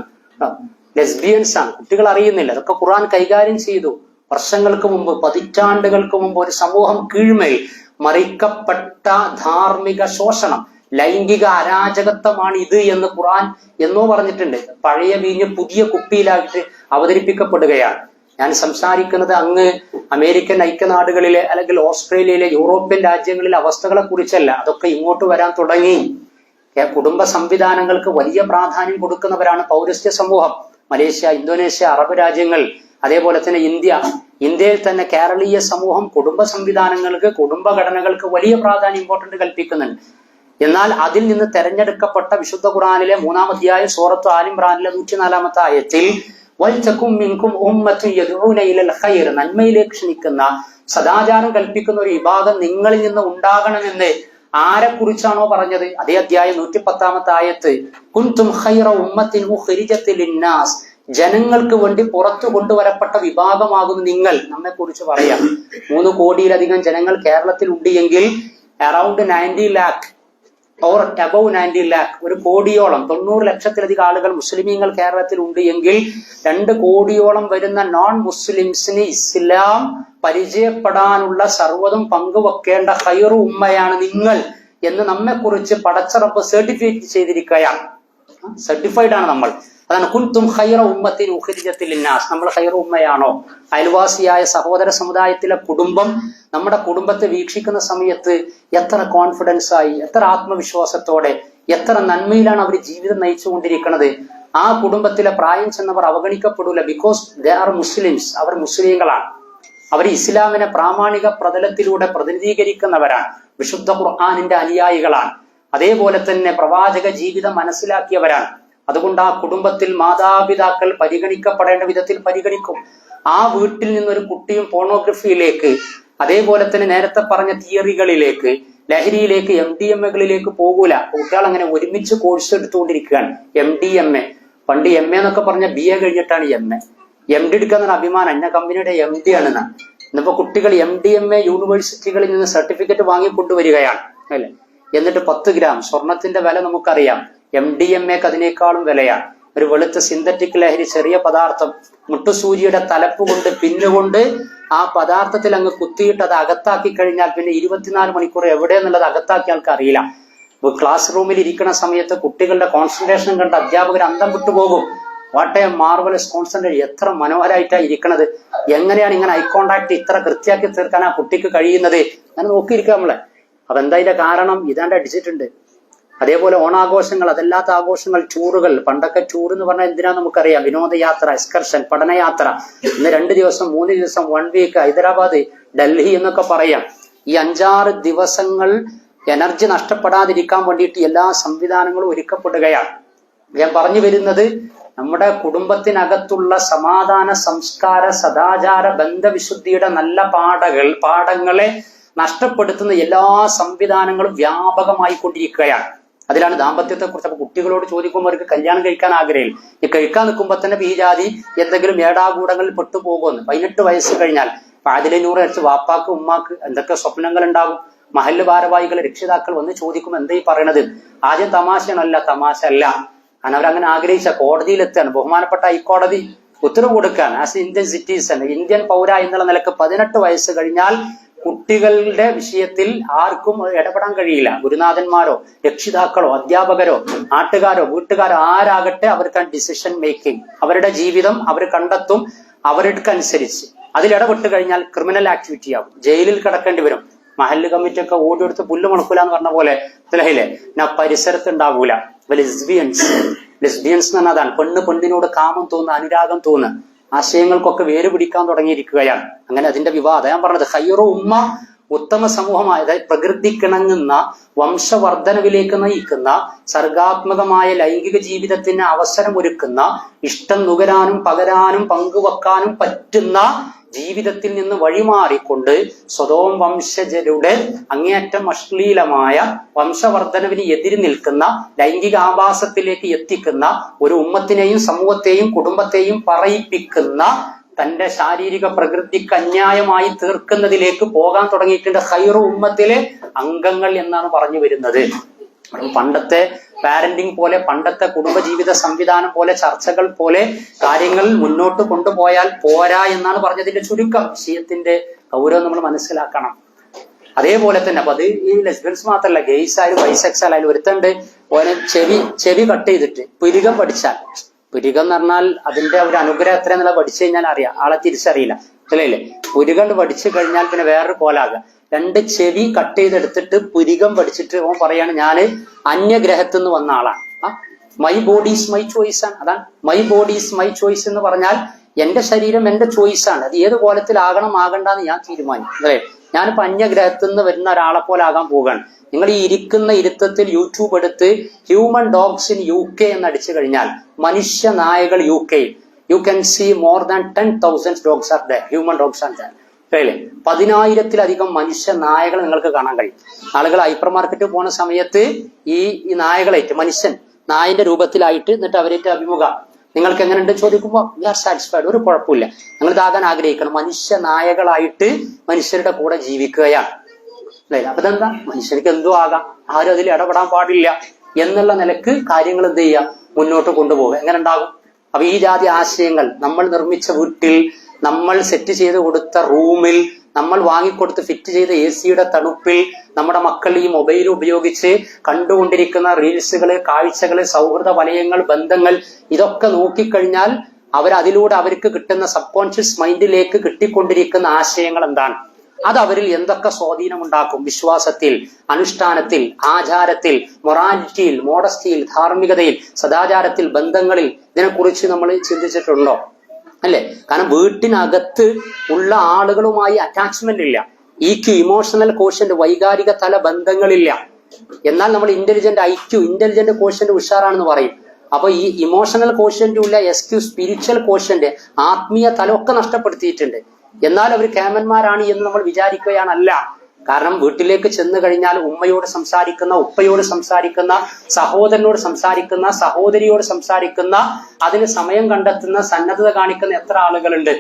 ലെസ്ബിയൻസ് ആണ്, കുട്ടികൾ അറിയുന്നില്ല. അതൊക്കെ ഖുർആൻ കൈകാര്യം ചെയ്തു. വർഷങ്ങൾക്ക് മുമ്പ്, പതിറ്റാണ്ടുകൾക്ക് മുമ്പ് ഒരു സമൂഹം കീഴ്മേൽ മറിക്കപ്പെട്ട ധാർമ്മിക ശോഷണം, ലൈംഗിക അരാജകത്വമാണ് ഇത് എന്ന് ഖുർആൻ എന്നോ പറഞ്ഞിട്ടുണ്ട്. പഴയ വീഞ്ഞ് പുതിയ കുപ്പിയിലായിട്ട് അവതരിപ്പിക്കപ്പെടുകയാണ്. ഞാൻ സംസാരിക്കുന്നത് അങ്ങ് അമേരിക്കൻ ഐക്യനാടുകളിലെ അല്ലെങ്കിൽ ഓസ്ട്രേലിയയിലെ യൂറോപ്യൻ രാജ്യങ്ങളിലെ അവസ്ഥകളെ കുറിച്ചല്ല. അതൊക്കെ ഇങ്ങോട്ട് വരാൻ തുടങ്ങി. കുടുംബ സംവിധാനങ്ങൾക്ക് വലിയ പ്രാധാന്യം കൊടുക്കുന്നവരാണ് പൗരസ്ത്യ സമൂഹം. മലേഷ്യ, ഇന്തോനേഷ്യ, അറബ് രാജ്യങ്ങൾ, അതേപോലെ തന്നെ ഇന്ത്യയിൽ തന്നെ കേരളീയ സമൂഹം കുടുംബ സംവിധാനങ്ങൾക്ക്, കുടുംബഘടനകൾക്ക് വലിയ പ്രാധാന്യം, ഇമ്പോർട്ടന്റ് കൽപ്പിക്കുന്നുണ്ട്. എന്നാൽ അതിൽ നിന്ന് തെരഞ്ഞെടുക്കപ്പെട്ട വിശുദ്ധ ഖുർആനിലെ 3-ാം അധ്യായം സൂറത്ത് ആൽ ഇംറാനിലെ 104-ാമത്തെ ആയത്തിൽ വൽതകും മിൻകും ഉമ്മത്തുൻ യദ്ഊന ഇലൽ ഖൈർ, നന്മയിലേക്ക് ക്ഷണിക്കുന്ന, സദാചാരം കൽപ്പിക്കുന്ന ഒരു വിഭാഗം നിങ്ങളിൽ നിന്ന് ഉണ്ടാകണമെന്ന് ആരെ കുറിച്ചാണോ പറഞ്ഞത്, അതേ അധ്യായം 110-ാമത്തെ ആയത്ത് കുൻതും ഖൈറ ഉമ്മത്തിൻ ഉഖ്രിജത് ലിന്നാസ്, ജനങ്ങൾക്ക് വേണ്ടി പുറത്തു കൊണ്ടുവരപ്പെട്ട വിഭാഗമാകുന്നു നിങ്ങൾ. നമ്മെ കുറിച്ച് പറയാം. 3 കോടിയിലധികം ജനങ്ങൾ കേരളത്തിൽ ഉണ്ട് എങ്കിൽ around 90 lakh or above 90 lakh, 1 കോടിയോളം, 90 ലക്ഷത്തിലധികം ആളുകൾ മുസ്ലിമീങ്ങൾ കേരളത്തിൽ ഉണ്ട് എങ്കിൽ 2 കോടിയോളം വരുന്ന നോൺ മുസ്ലിംസിന് ഇസ്ലാം പരിചയപ്പെടാനുള്ള സർവ്വതും പങ്കുവെക്കേണ്ട ഖൈറു ഉമ്മയാണ് നിങ്ങൾ എന്ന് നമ്മെ കുറിച്ച് പടച്ചറപ്പ് സർട്ടിഫിക്കറ്റ് ചെയ്തിരിക്കുകയാണ്. സർട്ടിഫൈഡ് ആണ് നമ്മൾ. അതാണ് കുൻതും ഖൈറ ഉമ്മത്തിൻ ഉഖ്രിജത് ലിന്നാസ്. നമ്മൾ ഖൈറ ഉമ്മയാണോ? അയൽവാസിയായ സഹോദര സമുദായത്തിലെ കുടുംബം നമ്മുടെ കുടുംബത്തെ വീക്ഷിക്കുന്ന സമയത്ത് എത്ര കോൺഫിഡൻസ് ആയി, എത്ര ആത്മവിശ്വാസത്തോടെ, എത്ര നന്മയിലാണ് അവർ ജീവിതം നയിച്ചുകൊണ്ടിരിക്കുന്നത്. ആ കുടുംബത്തിലെ പ്രായം ചെന്നവർ അവഗണിക്കപ്പെടൂല. Because they are Muslims. അവർ മുസ്ലിങ്ങളാണ്. അവർ ഇസ്ലാമിനെ പ്രാമാണിക പ്രതലത്തിലൂടെ പ്രതിനിധീകരിക്കുന്നവരാണ്. വിശുദ്ധ ഖുർആനിന്റെ അനുയായികളാണ്. അതേപോലെ തന്നെ പ്രവാചക ജീവിതം മനസ്സിലാക്കിയവരാണ്. അതുകൊണ്ട് ആ കുടുംബത്തിൽ മാതാപിതാക്കൾ പരിഗണിക്കപ്പെടേണ്ട വിധത്തിൽ പരിഗണിക്കും. ആ വീട്ടിൽ നിന്നൊരു കുട്ടിയും പോണോഗ്രഫിയിലേക്ക്, അതേപോലെ തന്നെ നേരത്തെ പറഞ്ഞ തിയറികളിലേക്ക്, ലഹരിയിലേക്ക്, MDMA പോകൂല. കുട്ടികൾ അങ്ങനെ ഒരുമിച്ച് കോഴ്സ് എടുത്തുകൊണ്ടിരിക്കുകയാണ്. MDMA, പണ്ട് MA എന്നൊക്കെ പറഞ്ഞ BA കഴിഞ്ഞിട്ടാണ് MA. MD എടുക്കാന്നൊരു അഭിമാനം, എന്ന കമ്പനിയുടെ MD ആണെന്നാ. ഇന്നിപ്പോ കുട്ടികൾ MDMA യൂണിവേഴ്സിറ്റികളിൽ നിന്ന് സർട്ടിഫിക്കറ്റ് വാങ്ങിക്കൊണ്ടുവരികയാണ് അല്ലെ. എന്നിട്ട് 10 ഗ്രാം സ്വർണത്തിന്റെ വില നമുക്കറിയാം. MDMAക്ക് അതിനേക്കാളും വിലയാണ്. ഒരു വെളുത്ത സിന്തറ്റിക് ലഹരി, ചെറിയ പദാർത്ഥം, മുട്ടുസൂചിയുടെ തലപ്പ് കൊണ്ട്, പിന്നുകൊണ്ട് ആ പദാർത്ഥത്തിൽ അങ്ങ് കുത്തിയിട്ട് അത് അകത്താക്കി കഴിഞ്ഞാൽ പിന്നെ 24 മണിക്കൂർ എവിടെയെന്നുള്ളത് അകത്താക്കിയ ആൾക്ക് അറിയില്ല. ക്ലാസ് റൂമിൽ ഇരിക്കുന്ന സമയത്ത് കുട്ടികളുടെ കോൺസെൻട്രേഷൻ കണ്ട് അധ്യാപകർ അന്തം വിട്ടുപോകും. വാട്ട് എ മാർവലസ് കോൺസെൻട്രേഷൻ, എത്ര മനോഹരമായിട്ടാണ് ഇരിക്കണത്, എങ്ങനെയാണ് ഇങ്ങനെ ഐ കോണ്ടാക്ട് ഇത്ര കൃത്യമാക്കി തീർക്കാൻ ആ കുട്ടിക്ക് കഴിയുന്നത്, അങ്ങനെ നോക്കിയിരിക്കുക നമ്മളെ. അപ്പൊ എന്താ ഇതിന്റെ കാരണം? ഇതാണ്ട് അടിച്ചിട്ടുണ്ട്. അതേപോലെ ഓണാഘോഷങ്ങൾ, അതല്ലാത്ത ആഘോഷങ്ങൾ, ടൂറുകൾ. പണ്ടൊക്കെ ടൂർ എന്ന് പറഞ്ഞാൽ എന്തിനാ നമുക്കറിയാം, വിനോദയാത്ര, എക്സ്കർഷൻ, പഠനയാത്ര. ഇന്ന് 2 ദിവസം 3 ദിവസം 1 വീക്ക് ഹൈദരാബാദ്, ഡൽഹി എന്നൊക്കെ പറയാം. ഈ 5-6 ദിവസങ്ങൾ എനർജി നഷ്ടപ്പെടാതിരിക്കാൻ വേണ്ടിയിട്ട് എല്ലാ സംവിധാനങ്ങളും ഒരുക്കപ്പെടുകയാണ്. ഞാൻ പറഞ്ഞു വരുന്നത്, നമ്മുടെ കുടുംബത്തിനകത്തുള്ള സമാധാന, സംസ്കാര, സദാചാര, ബന്ധവിശുദ്ധിയുടെ നല്ല പാഠങ്ങളെ നഷ്ടപ്പെടുത്തുന്ന എല്ലാ സംവിധാനങ്ങളും വ്യാപകമായി കൊണ്ടിരിക്കുകയാണ്. അതിലാണ് ദാമ്പത്യത്തെ കുറിച്ച്. അപ്പൊ കുട്ടികളോട് ചോദിക്കുമ്പോൾ അവർക്ക് കല്യാണം കഴിക്കാൻ ആഗ്രഹമില്ല. ഈ കഴിക്കാൻ നിൽക്കുമ്പോൾ തന്നെ ഈ ജാതി എന്തെങ്കിലും ഏടാകൂടങ്ങളിൽ പെട്ടുപോകുമെന്ന്. 18 വയസ്സ് കഴിഞ്ഞാൽ പാതിലൂറ് വെച്ച് വാപ്പാക്ക് ഉമ്മാക്ക് എന്തൊക്കെ സ്വപ്നങ്ങൾ ഉണ്ടാകും. മഹല്ല് ഭാരവാഹികൾ, രക്ഷിതാക്കൾ വന്ന് ചോദിക്കും, എന്താ ഈ പറയണത്? ആദ്യം തമാശയാണല്ല, തമാശ അല്ല. കാരണം അവരങ്ങനെ ആഗ്രഹിച്ച കോടതിയിലെത്താണ്. ബഹുമാനപ്പെട്ട ഹൈക്കോടതി ഉത്തരവ് കൊടുക്കുകയാണ്. ആസ് ഇന്ത്യൻ സിറ്റിസൺ, ഇന്ത്യൻ പൗര എന്നുള്ള നിലക്ക് 18 വയസ്സ് കഴിഞ്ഞാൽ കുട്ടികളുടെ വിഷയത്തിൽ ആർക്കും ഇടപെടാൻ കഴിയില്ല. ഗുരുനാഥന്മാരോ, രക്ഷിതാക്കളോ, അധ്യാപകരോ, നാട്ടുകാരോ, വീട്ടുകാരോ ആരാകട്ടെ, അവർക്ക് ഡിസിഷൻ മേക്കിംഗ്, അവരുടെ ജീവിതം അവർ കണ്ടെത്തും. അവർക്കനുസരിച്ച് അതിലിടപെട്ട് കഴിഞ്ഞാൽ ക്രിമിനൽ ആക്ടിവിറ്റി ആവും, ജയിലിൽ കിടക്കേണ്ടി വരും. മഹല്ല് കമ്മിറ്റിയൊക്കെ ഓടിയെടുത്ത് പുല്ല് മുളക്കൂല എന്ന് പറഞ്ഞ പോലെ മനസ്സിലായില്ലേ? പരിസരത്ത് ഉണ്ടാകൂല. ലെസ്ബിയൻസ് എന്ന് പറഞ്ഞാൽ അതാണ്, പെണ്ണിനോട് കാമം തോന്നുക, അനുരാഗം തോന്നുക, ആശയങ്ങൾക്കൊക്കെ വേര് പിടിക്കാൻ തുടങ്ങിയിരിക്കുകയാണ്. അങ്ങനെ അതിന്റെ വിവാദം ഞാൻ പറഞ്ഞത് ഖൈറു ഉമ്മ, ഉത്തമ സമൂഹമായ, അതായത് പ്രകൃതിക്കിണങ്ങുന്ന വംശവർദ്ധനവിലേക്ക് നയിക്കുന്ന സർഗാത്മകമായ ലൈംഗിക ജീവിതത്തിന് അവസരമൊരുക്കുന്ന, ഇഷ്ടം നുകരാനും പകരാനും പങ്കുവെക്കാനും പറ്റുന്ന ജീവിതത്തിൽ നിന്ന് വഴിമാറിക്കൊണ്ട് സ്വതോം വംശജരുടെ അങ്ങേയറ്റം അശ്ലീലമായ വംശവർദ്ധനവിന് എതിര് നിൽക്കുന്ന ലൈംഗിക ആഭാസത്തിലേക്ക് എത്തിക്കുന്ന ഒരു ഉമ്മത്തിനെയും സമൂഹത്തെയും കുടുംബത്തെയും പറയിപ്പിക്കുന്ന, തന്റെ ശാരീരിക പ്രകൃതിക്ക് അന്യായമായി തീർക്കുന്നതിലേക്ക് പോകാൻ തുടങ്ങിയിട്ടുണ്ട് ഖൈറു ഉമ്മത്തിലെ അംഗങ്ങൾ എന്നാണ് പറഞ്ഞു വരുന്നത്. പണ്ടത്തെ പാരന്റിങ് പോലെ, പണ്ടത്തെ കുടുംബജീവിത സംവിധാനം പോലെ, ചർച്ചകൾ പോലെ കാര്യങ്ങൾ മുന്നോട്ട് കൊണ്ടുപോയാൽ പോരാ എന്നാണ് പറഞ്ഞതിന്റെ ചുരുക്കം. വിഷയത്തിന്റെ ഗൗരവം നമ്മൾ മനസ്സിലാക്കണം. അതേപോലെ തന്നെ അപ്പൊ അത് ഈ ലെസ്ബിയൻസ് മാത്രമല്ല, ഗെയ്സ് ആയാലും ബൈസെക്സ് ആയാലും ഒരുത്തണ്ട് ഓനെ ചെവി കട്ട് ചെയ്തിട്ട് പുരികം പഠിച്ചാൽ, പുരികം എന്ന് പറഞ്ഞാൽ അതിന്റെ ഒരു അനുഗ്രഹം എത്രയെന്നുള്ള പഠിച്ചു കഴിഞ്ഞാൽ അറിയാം, ആളെ തിരിച്ചറിയില്ല, അല്ലേ? പുരികം പഠിച്ചു കഴിഞ്ഞാൽ പിന്നെ വേറൊരു കോലാകുക. 2 ചെവി കട്ട് ചെയ്തെടുത്തിട്ട് പുരികം പഠിച്ചിട്ട് ഓൻ പറയാണ് ഞാന് അന്യഗ്രഹത്തിൽ നിന്ന് വന്ന ആളാണ്. My body is my choice ആണ്. അതാണ് my body is my choice എന്ന് പറഞ്ഞാൽ എന്റെ ശരീരം എന്റെ ചോയ്സ് ആണ്, അത് ഏത് കോലത്തിലാകണം ആകണ്ടെന്ന് ഞാൻ തീരുമാനിക്കും, അല്ലേ? ഞാനിപ്പോ അന്യഗ്രഹത്തിൽ നിന്ന് വരുന്ന ഒരാളെ പോലെ ആകാൻ പോവുകയാണ്. നിങ്ങൾ ഈ ഇരിക്കുന്ന ഇരുത്തത്തിൽ യൂട്യൂബ് എടുത്ത് ഹ്യൂമൻ ഡോഗ്സ് ഇൻ UK എന്ന് അടിച്ചു കഴിഞ്ഞാൽ, മനുഷ്യ നായകൾ UK, you can see more than 10,000 dogs are there, human dogs are there. അല്ലേ? 10,000-ലധികം മനുഷ്യ നായകൾ നിങ്ങൾക്ക് കാണാൻ കഴിയും. ആളുകൾ ഹൈപ്പർ മാർക്കറ്റ് പോണ സമയത്ത് ഈ നായകളായിട്ട്, മനുഷ്യൻ നായന്റെ രൂപത്തിലായിട്ട്, എന്നിട്ട് അവരായിട്ട് അഭിമുഖം, നിങ്ങൾക്ക് എങ്ങനെയുണ്ട് ചോദിക്കുമ്പോൾ വി ആർ സാറ്റിസ്ഫൈഡ്, ഒരു കുഴപ്പമില്ല, ഞങ്ങൾ ഇതാകാൻ ആഗ്രഹിക്കണം. മനുഷ്യ നായകളായിട്ട് മനുഷ്യരുടെ കൂടെ ജീവിക്കുകയാണ്. അല്ലേ? അപ്പൊ ഇതെന്താ, മനുഷ്യർക്ക് എന്തോ ആകാം, ആരും അതിൽ ഇടപെടാൻ പാടില്ല എന്നുള്ള നിലക്ക് കാര്യങ്ങൾ എന്ത് ചെയ്യുക, മുന്നോട്ട് കൊണ്ടുപോകുക. എങ്ങനെ ഉണ്ടാകും? അപ്പൊ ഈ ജാതി ആശയങ്ങൾ നമ്മൾ നിർമ്മിച്ച വീട്ടിൽ, നമ്മൾ സെറ്റ് ചെയ്ത് കൊടുത്ത റൂമിൽ, നമ്മൾ വാങ്ങിക്കൊടുത്ത് ഫിറ്റ് ചെയ്ത AC-യുടെ തണുപ്പിൽ, നമ്മുടെ മക്കൾ ഈ മൊബൈൽ ഉപയോഗിച്ച് കണ്ടുകൊണ്ടിരിക്കുന്ന റീൽസുകള്, കാഴ്ചകള്, സൗഹൃദ വലയങ്ങൾ, ബന്ധങ്ങൾ, ഇതൊക്കെ നോക്കിക്കഴിഞ്ഞാൽ അതിലൂടെ അവർക്ക് കിട്ടുന്ന സബ് കോൺഷ്യസ് മൈൻഡിലേക്ക് കിട്ടിക്കൊണ്ടിരിക്കുന്ന ആശയങ്ങൾ എന്താണ്? അത് അവരിൽ എന്തൊക്കെ സ്വാധീനം ഉണ്ടാക്കും? വിശ്വാസത്തിൽ, അനുഷ്ഠാനത്തിൽ, ആചാരത്തിൽ, മൊറാലിറ്റിയിൽ, മോഡസ്റ്റിയിൽ, ധാർമ്മികതയിൽ, സദാചാരത്തിൽ, ബന്ധങ്ങളിൽ, ഇതിനെക്കുറിച്ച് നമ്മൾ ചിന്തിച്ചിട്ടുണ്ടോ? അല്ലെ? കാരണം വീട്ടിനകത്ത് ഉള്ള ആളുകളുമായി അറ്റാച്ച്മെന്റ് ഇല്ല, ഇമോഷണൽ കോഷ്യന്റ്, വൈകാരിക തല ബന്ധങ്ങളില്ല. എന്നാൽ നമ്മൾ ഇന്റലിജന്റ് കോഷ്യന്റ് ഉഷാറാണെന്ന് പറയും. അപ്പൊ ഈ ഇമോഷണൽ കോഷ്യന്റും ഇല്ല, സ്പിരിച്വൽ കോഷ്യന്റ്, ആത്മീയ തലമൊക്കെ നഷ്ടപ്പെടുത്തിയിട്ടുണ്ട്. എന്നാൽ അവർ കേമന്മാരാണ് എന്ന് നമ്മൾ വിചാരിക്കുകയാണല്ല. കാരണം വീട്ടിലേക്ക് ചെന്ന് കഴിഞ്ഞാൽ ഉമ്മയോട് സംസാരിക്കുന്ന, ഉപ്പയോട് സംസാരിക്കുന്ന, സഹോദരനോട് സംസാരിക്കുന്ന, സഹോദരിയോട് സംസാരിക്കുന്ന, അതിന് സമയം കണ്ടെത്തുന്ന, സന്നദ്ധത കാണിക്കുന്ന എത്ര ആളുകളുണ്ട്?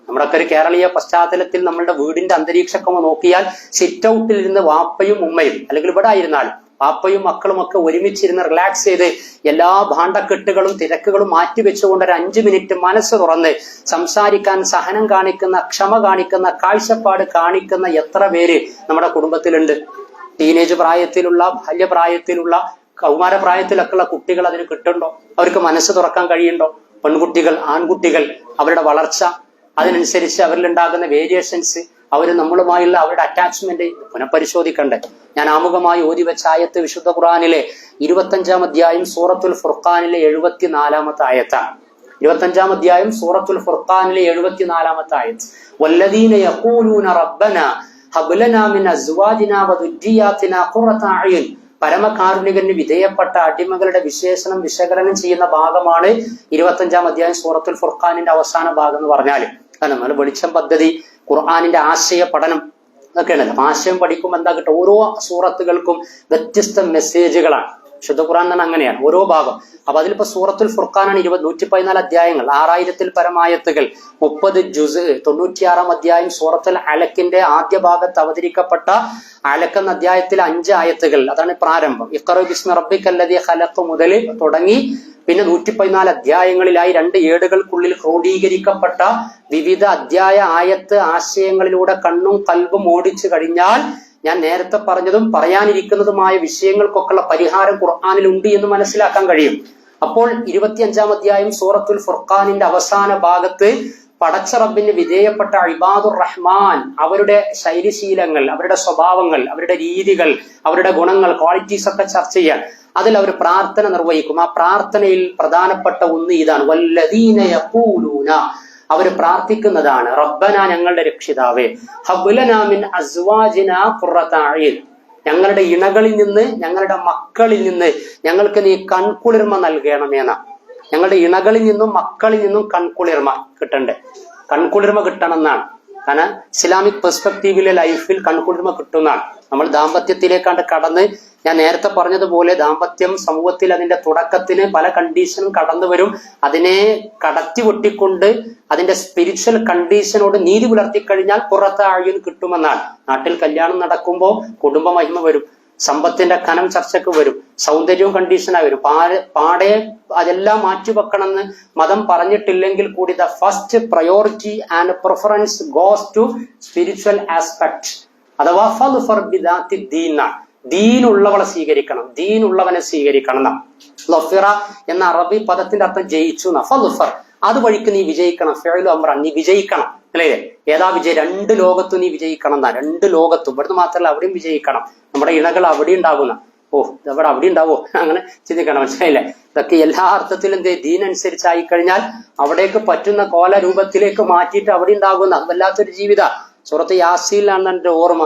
നമ്മുടെയൊക്കെ ഒരു കേരളീയ പശ്ചാത്തലത്തിൽ നമ്മളുടെ വീടിന്റെ അന്തരീക്ഷമൊക്കെ നോക്കിയാൽ സിറ്റ് ഔട്ടിൽ ഇരുന്ന് വാപ്പയും ഉമ്മയും, അല്ലെങ്കിൽ ഇവിടെ ആയിരുന്നാലും വാപ്പയും മക്കളും ഒക്കെ ഒരുമിച്ചിരുന്ന് റിലാക്സ് ചെയ്ത് എല്ലാ ഭാണ്ഡക്കെട്ടുകളും തിരക്കുകളും മാറ്റിവെച്ചുകൊണ്ട് ഒരു 5 മിനിറ്റ് മനസ്സ് തുറന്ന് സംസാരിക്കാൻ സഹനം കാണിക്കുന്ന, ക്ഷമ കാണിക്കുന്ന, കാഴ്ചപ്പാട് കാണിക്കുന്ന എത്ര പേര് നമ്മുടെ കുടുംബത്തിലുണ്ട്? ടീനേജ് പ്രായത്തിലുള്ള, ബാല്യപ്രായത്തിലുള്ള, കൗമാരപ്രായത്തിലൊക്കെ ഉള്ള കുട്ടികൾ അതിന് കിട്ടുന്നുണ്ടോ? അവർക്ക് മനസ്സ് തുറക്കാൻ കഴിയുന്നുണ്ടോ? പെൺകുട്ടികൾ, ആൺകുട്ടികൾ, അവരുടെ വളർച്ച, അതിനനുസരിച്ച് അവരിലുണ്ടാകുന്ന വേരിയേഷൻസ്, അവർ നമ്മളുമായുള്ള അവരുടെ അറ്റാച്ച്മെന്റ് പുനഃപരിശോധിക്കണ്ടേ? ഞാൻ ആമുഖമായി ഓതി വെച്ച ആയത്ത് വിശുദ്ധ ഖുർആനിലെ 25-ാം അധ്യായം സൂറത്തുൽ ഫുർഖാനിലെ 74-ാമത്തെ ആയത്താണ്. 25-ാം അധ്യായം സൂറത്തുൽ ഫുർഖാനിലെ 74-ാമത്തെ ആയത്ത്, വല്ലദീന യഖൂലൂന റബ്ബന ഹബ് ലനാ മിൻ അസ്വാജിനാ വദുരിയാതിനാ ഖുറത അയുൻ. പരമകാരുണികന് വിധേയപ്പെട്ട അടിമകളുടെ വിശേഷണം വിശകലനം ചെയ്യുന്ന ഭാഗമാണ് 25-ാം അധ്യായം സൂറത്തുൽ ഫുർഖാനിന്റെ അവസാന ഭാഗം എന്ന് പറഞ്ഞാൽ. കാരണം നമ്മൾ വെളിച്ചം പദ്ധതി, ഖുർആനിന്റെ ആശയ പഠനം ഒക്കെയാണല്ലോ. ആശയം പഠിക്കുമ്പോൾ എന്താ കിട്ടും? ഓരോ സൂറത്തുകൾക്കും വ്യത്യസ്ത മെസ്സേജുകളാണ്. ശുദ്ധ ഖുർആൻ തന്നെ അങ്ങനെയാണ്, ഓരോ ഭാഗം. അപ്പൊ അതിലിപ്പോ സൂറത്തുൽ ഫുർഖാനാണ് 114 അധ്യായങ്ങൾ, 6000-ൽ പരമായത്തുകൾ, 30 ജുസ്, 96-ാം അധ്യായം സൂറത്തുൽ അലക്കിന്റെ ആദ്യ ഭാഗത്ത് അവതരിക്കപ്പെട്ട അലക്ക് എന്ന അധ്യായത്തിൽ 5 ആയത്തുകൾ, അതാണ് പ്രാരംഭം. ഇഖ്റ ബിസ്മി റബ്ബിക്കല്ലദീ ഖലഖ് മുതൽ തുടങ്ങി പിന്നെ 114 അധ്യായങ്ങളിലായി 2 ഏടുകൾക്കുള്ളിൽ ക്രോഡീകരിക്കപ്പെട്ട വിവിധ അധ്യായ ആയത്ത് ആശയങ്ങളിലൂടെ കണ്ണും കൽബും ഓടിച്ചു കഴിഞ്ഞാൽ ഞാൻ നേരത്തെ പറഞ്ഞതും പറയാനിരിക്കുന്നതുമായ വിഷയങ്ങൾക്കൊക്കെയുള്ള പരിഹാരം ഖുർആനിലുണ്ട് എന്ന് മനസ്സിലാക്കാൻ കഴിയും. അപ്പോൾ 25-ാം അധ്യായം സൂറത്തുൽ ഫുർഖാനിന്റെ അവസാന ഭാഗത്ത് പടച്ച റബ്ബിന് വിധേയപ്പെട്ട ഇബാദുർ റഹ്മാൻ അവരുടെ ശൈലിശീലങ്ങൾ, അവരുടെ സ്വഭാവങ്ങൾ, അവരുടെ രീതികൾ, അവരുടെ ഗുണങ്ങൾ, ക്വാളിറ്റീസ് ഒക്കെ ചർച്ച ചെയ്യാൻ അതിൽ അവർ പ്രാർത്ഥന നിർവഹിക്കും. ആ പ്രാർത്ഥനയിൽ പ്രധാനപ്പെട്ട ഒന്ന് ഇതാണ്, വല്ലദീന യഖൂലൂന, അവർ പ്രാർത്ഥിക്കുന്നതാണ്, റബ്ബന ഞങ്ങളുടെ രക്ഷിതാവേ, ഹബ് ലനാ മിൻ അസ്വാജിനാ ഖുർറത അയ്ൻ, ഞങ്ങളുടെ ഇണകളിൽ നിന്ന്, ഞങ്ങളുടെ മക്കളിൽ നിന്ന് ഞങ്ങൾക്ക് നീ കൺകുളിർമ നൽകണമെന്ന. ഞങ്ങളുടെ ഇണകളിൽ നിന്നും മക്കളിൽ നിന്നും കൺകുളിർമ കിട്ടണ്ടേ, കൺകുളിർമ കിട്ടണം എന്നാണ്. കാരണം ഇസ്ലാമിക് പെർസ്പെക്റ്റീവിലെ ലൈഫിൽ കൺകുളിർമ കിട്ടുന്നതാണ്. നമ്മൾ ദാമ്പത്യത്തിലേക്കാണ്ട് കടന്ന്, ഞാൻ നേരത്തെ പറഞ്ഞതുപോലെ ദാമ്പത്യം സമൂഹത്തിൽ അതിന്റെ തുടക്കത്തിന് പല കണ്ടീഷനും കടന്നു വരും. അതിനെ കടത്തി വെട്ടിക്കൊണ്ട് അതിന്റെ സ്പിരിച്വൽ കണ്ടീഷനോട് നീതി പുലർത്തി കഴിഞ്ഞാൽ പുറത്തെ ആഴ്ച കിട്ടുമെന്നാണ്. നാട്ടിൽ കല്യാണം നടക്കുമ്പോൾ കുടുംബ മഹിമ വരും, സമ്പത്തിന്റെ കനം ചർച്ചക്ക് വരും, സൗന്ദര്യവും കണ്ടീഷനായി വരും. പാടെ അതെല്ലാം മാറ്റിവെക്കണമെന്ന് മതം പറഞ്ഞിട്ടില്ലെങ്കിൽ കൂടി the first priority and preference goes to spiritual aspect, അഥവാ ഫൽഫർ ബിദാത്തി ദീൻ, ദീനുള്ളവളെ സ്വീകരിക്കണം, ദീനുള്ളവനെ സ്വീകരിക്കണം. ലഫിറ എന്ന അറബി പദത്തിന്റെ അർത്ഥം ജയിച്ചു എന്നാ. ഫൽഫർ അത് വഴിക്ക് നീ വിജയിക്കണം, ഫിഅലു അംറൻ, നീ വിജയിക്കണം അല്ലേ? ഏതാ വിജയം? രണ്ട് ലോകത്തും നീ വിജയിക്കണം എന്നാ. രണ്ട് ലോകത്തും, ഇവിടുന്ന് മാത്രമല്ല അവിടെയും വിജയിക്കണം. നമ്മുടെ ഇണകൾ അവിടെ ഉണ്ടാകുന്ന, ഇവിടെ അവിടെ ഉണ്ടാവോ, അങ്ങനെ ചിന്തിക്കണം, മനസ്സിലായില്ലേ? ഇതൊക്കെ എല്ലാ അർത്ഥത്തിലും ദീൻ അനുസരിച്ചായി കഴിഞ്ഞാൽ അവിടേക്ക് പറ്റുന്ന കോല രൂപത്തിലേക്ക് മാറ്റിയിട്ട് അവിടെ ഉണ്ടാകുന്ന അത് വല്ലാത്തൊരു ജീവിത. സൂറത്ത് യാസീനിലാണ് എന്റെ ഓർമ്മ,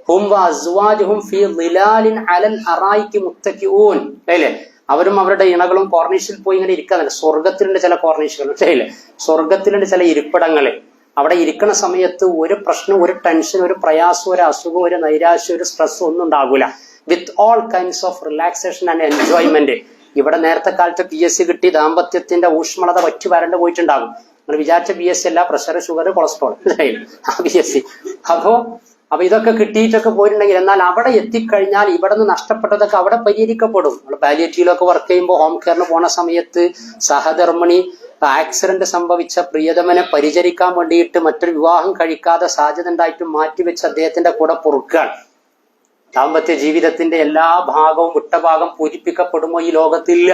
ഹും വഅസ്വാജുഹും ഫീ ളിലാലിൻ അലൽ അറായികി മുത്തഖിഊൻ, അല്ലേ? അവരും അവരുടെ ഇണകളും കോർണീഷിൽ പോയി ഇങ്ങനെ ഇരിക്കാന്നല്ല. സ്വർഗത്തിലുണ്ട് ചില കോർണീഷുകൾ, അല്ലേ? സ്വർഗത്തിലുണ്ട് ചില ഇരിപ്പിടങ്ങള്. അവിടെ ഇരിക്കുന്ന സമയത്ത് ഒരു പ്രശ്നം, ഒരു ടെൻഷൻ, ഒരു പ്രയാസം, ഒരു അസുഖം, ഒരു നൈരാശ്യം, ഒരു സ്ട്രെസ് ഒന്നും ഉണ്ടാകൂല. With all kinds of relaxation and enjoyment. ഇവിടെ നേരത്തെ കാലത്ത് PSC കിട്ടി ദാമ്പത്യത്തിന്റെ ഊഷ്മളത വറ്റി വരണ്ട് പോയിട്ടുണ്ടാകും. നമ്മൾ വിചാരിച്ച PSC അല്ല, പ്രഷർ, ഷുഗർ, കൊളസ്ട്രോൾ, ആ PSC. അപ്പൊ ഇതൊക്കെ കിട്ടിയിട്ടൊക്കെ പോയിട്ടുണ്ടെങ്കിൽ, എന്നാൽ അവിടെ എത്തിക്കഴിഞ്ഞാൽ ഇവിടെ നിന്ന് നഷ്ടപ്പെട്ടതൊക്കെ അവിടെ പരിഹരിക്കപ്പെടും. നമ്മൾ പാലിയേറ്റീവിലൊക്കെ വർക്ക് ചെയ്യുമ്പോൾ ഹോം കെയറിന് പോണ സമയത്ത് സഹധർമ്മിണി ആക്സിഡന്റ് സംഭവിച്ച പ്രിയതമനെ പരിചരിക്കാൻ വേണ്ടിയിട്ട് മറ്റൊരു വിവാഹം കഴിക്കാതെ സാധ്യത ഉണ്ടായിട്ടും മാറ്റിവെച്ച് അദ്ദേഹത്തിന്റെ കൂടെ പൊറുക്കുകയാണ്. ദാമ്പത്യ ജീവിതത്തിന്റെ എല്ലാ ഭാഗവും വിട്ടഭാഗം പൂരിപ്പിക്കപ്പെടുമോ ഈ ലോകത്തില്ല.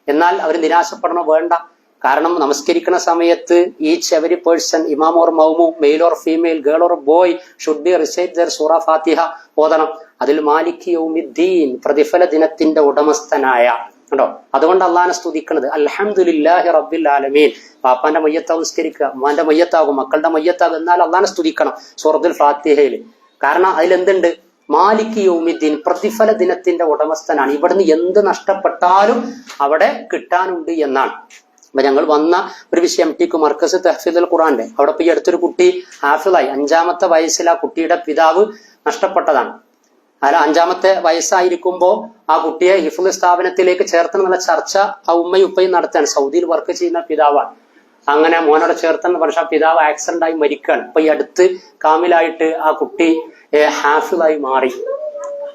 എന്നാൽ അവർ നിരാശപ്പെടണോ? വേണ്ട. കാരണം നമസ്കരിക്കുന്ന സമയത്ത് ഈച്ച് എവരി പേഴ്സൺ, ഇമാം ഓർ മൗമു, male or female, girl or boy, should be recite the സൂറ ഫാത്തിഹ ഓതണം. അതിൽ മാലിക് യൗമിദ്ദീൻ, പ്രതിഫല ദിനത്തിന്റെ ഉടമസ്ഥനായ, കണ്ടോ? അതുകൊണ്ട് അള്ളാഹിനെ സ്തുതിക്കുന്നത്. അൽഹംദുലില്ലാഹി റബ്ബിൽ ആലമീൻ. പാപ്പാന്റെ മയ്യത്താവും നിസ്കരിക്കുക, ഉമ്മാന്റെ മയ്യത്താകും, മക്കളുടെ മയ്യത്താകും, എന്നാൽ അള്ളാഹിനെ സ്തുതിക്കണം സൂറത്തുൽ ഫാത്തിഹയിൽ. കാരണം അതിലെന്തുണ്ട്? മാലിക് യൗമിദ്ദീൻ, പ്രതിഫല ദിനത്തിന്റെ ഉടമസ്ഥനാണ്. ഇവിടുന്ന് എന്ത് നഷ്ടപ്പെട്ടാലും അവിടെ കിട്ടാനുണ്ട് എന്നാണ്. അപ്പൊ ഞങ്ങൾ വന്ന ഒരു വിഷയം MTQ മർക്കസ് തഹ്ഫീദുൽ ഖുർആന്റെ അവിടെ പോയി അടുത്തൊരു കുട്ടി ഹാഫിളായി. 5-ാമത്തെ വയസ്സിൽ ആ കുട്ടിയുടെ പിതാവ് നഷ്ടപ്പെട്ടതാണ്. അല്ല, 5-ാമത്തെ വയസ്സായിരിക്കുമ്പോ ആ കുട്ടിയെ ഹിഫ്ള് സ്ഥാപനത്തിലേക്ക് ചേർത്തണമെന്നുള്ള ചർച്ച ആ ഉമ്മയും ഉപ്പയും നടത്താണ്. സൗദിയിൽ വർക്ക് ചെയ്യുന്ന പിതാവാണ്. അങ്ങനെ മോനോടെ ചേർത്തെന്ന് പറഞ്ഞാൽ പിതാവ് ആക്സിഡന്റ് ആയി മരിക്കുകയാണ്. അപ്പൊ ഈ അടുത്ത് കാമിലായിട്ട് ആ കുട്ടി ഹാഫിളായി മാറി.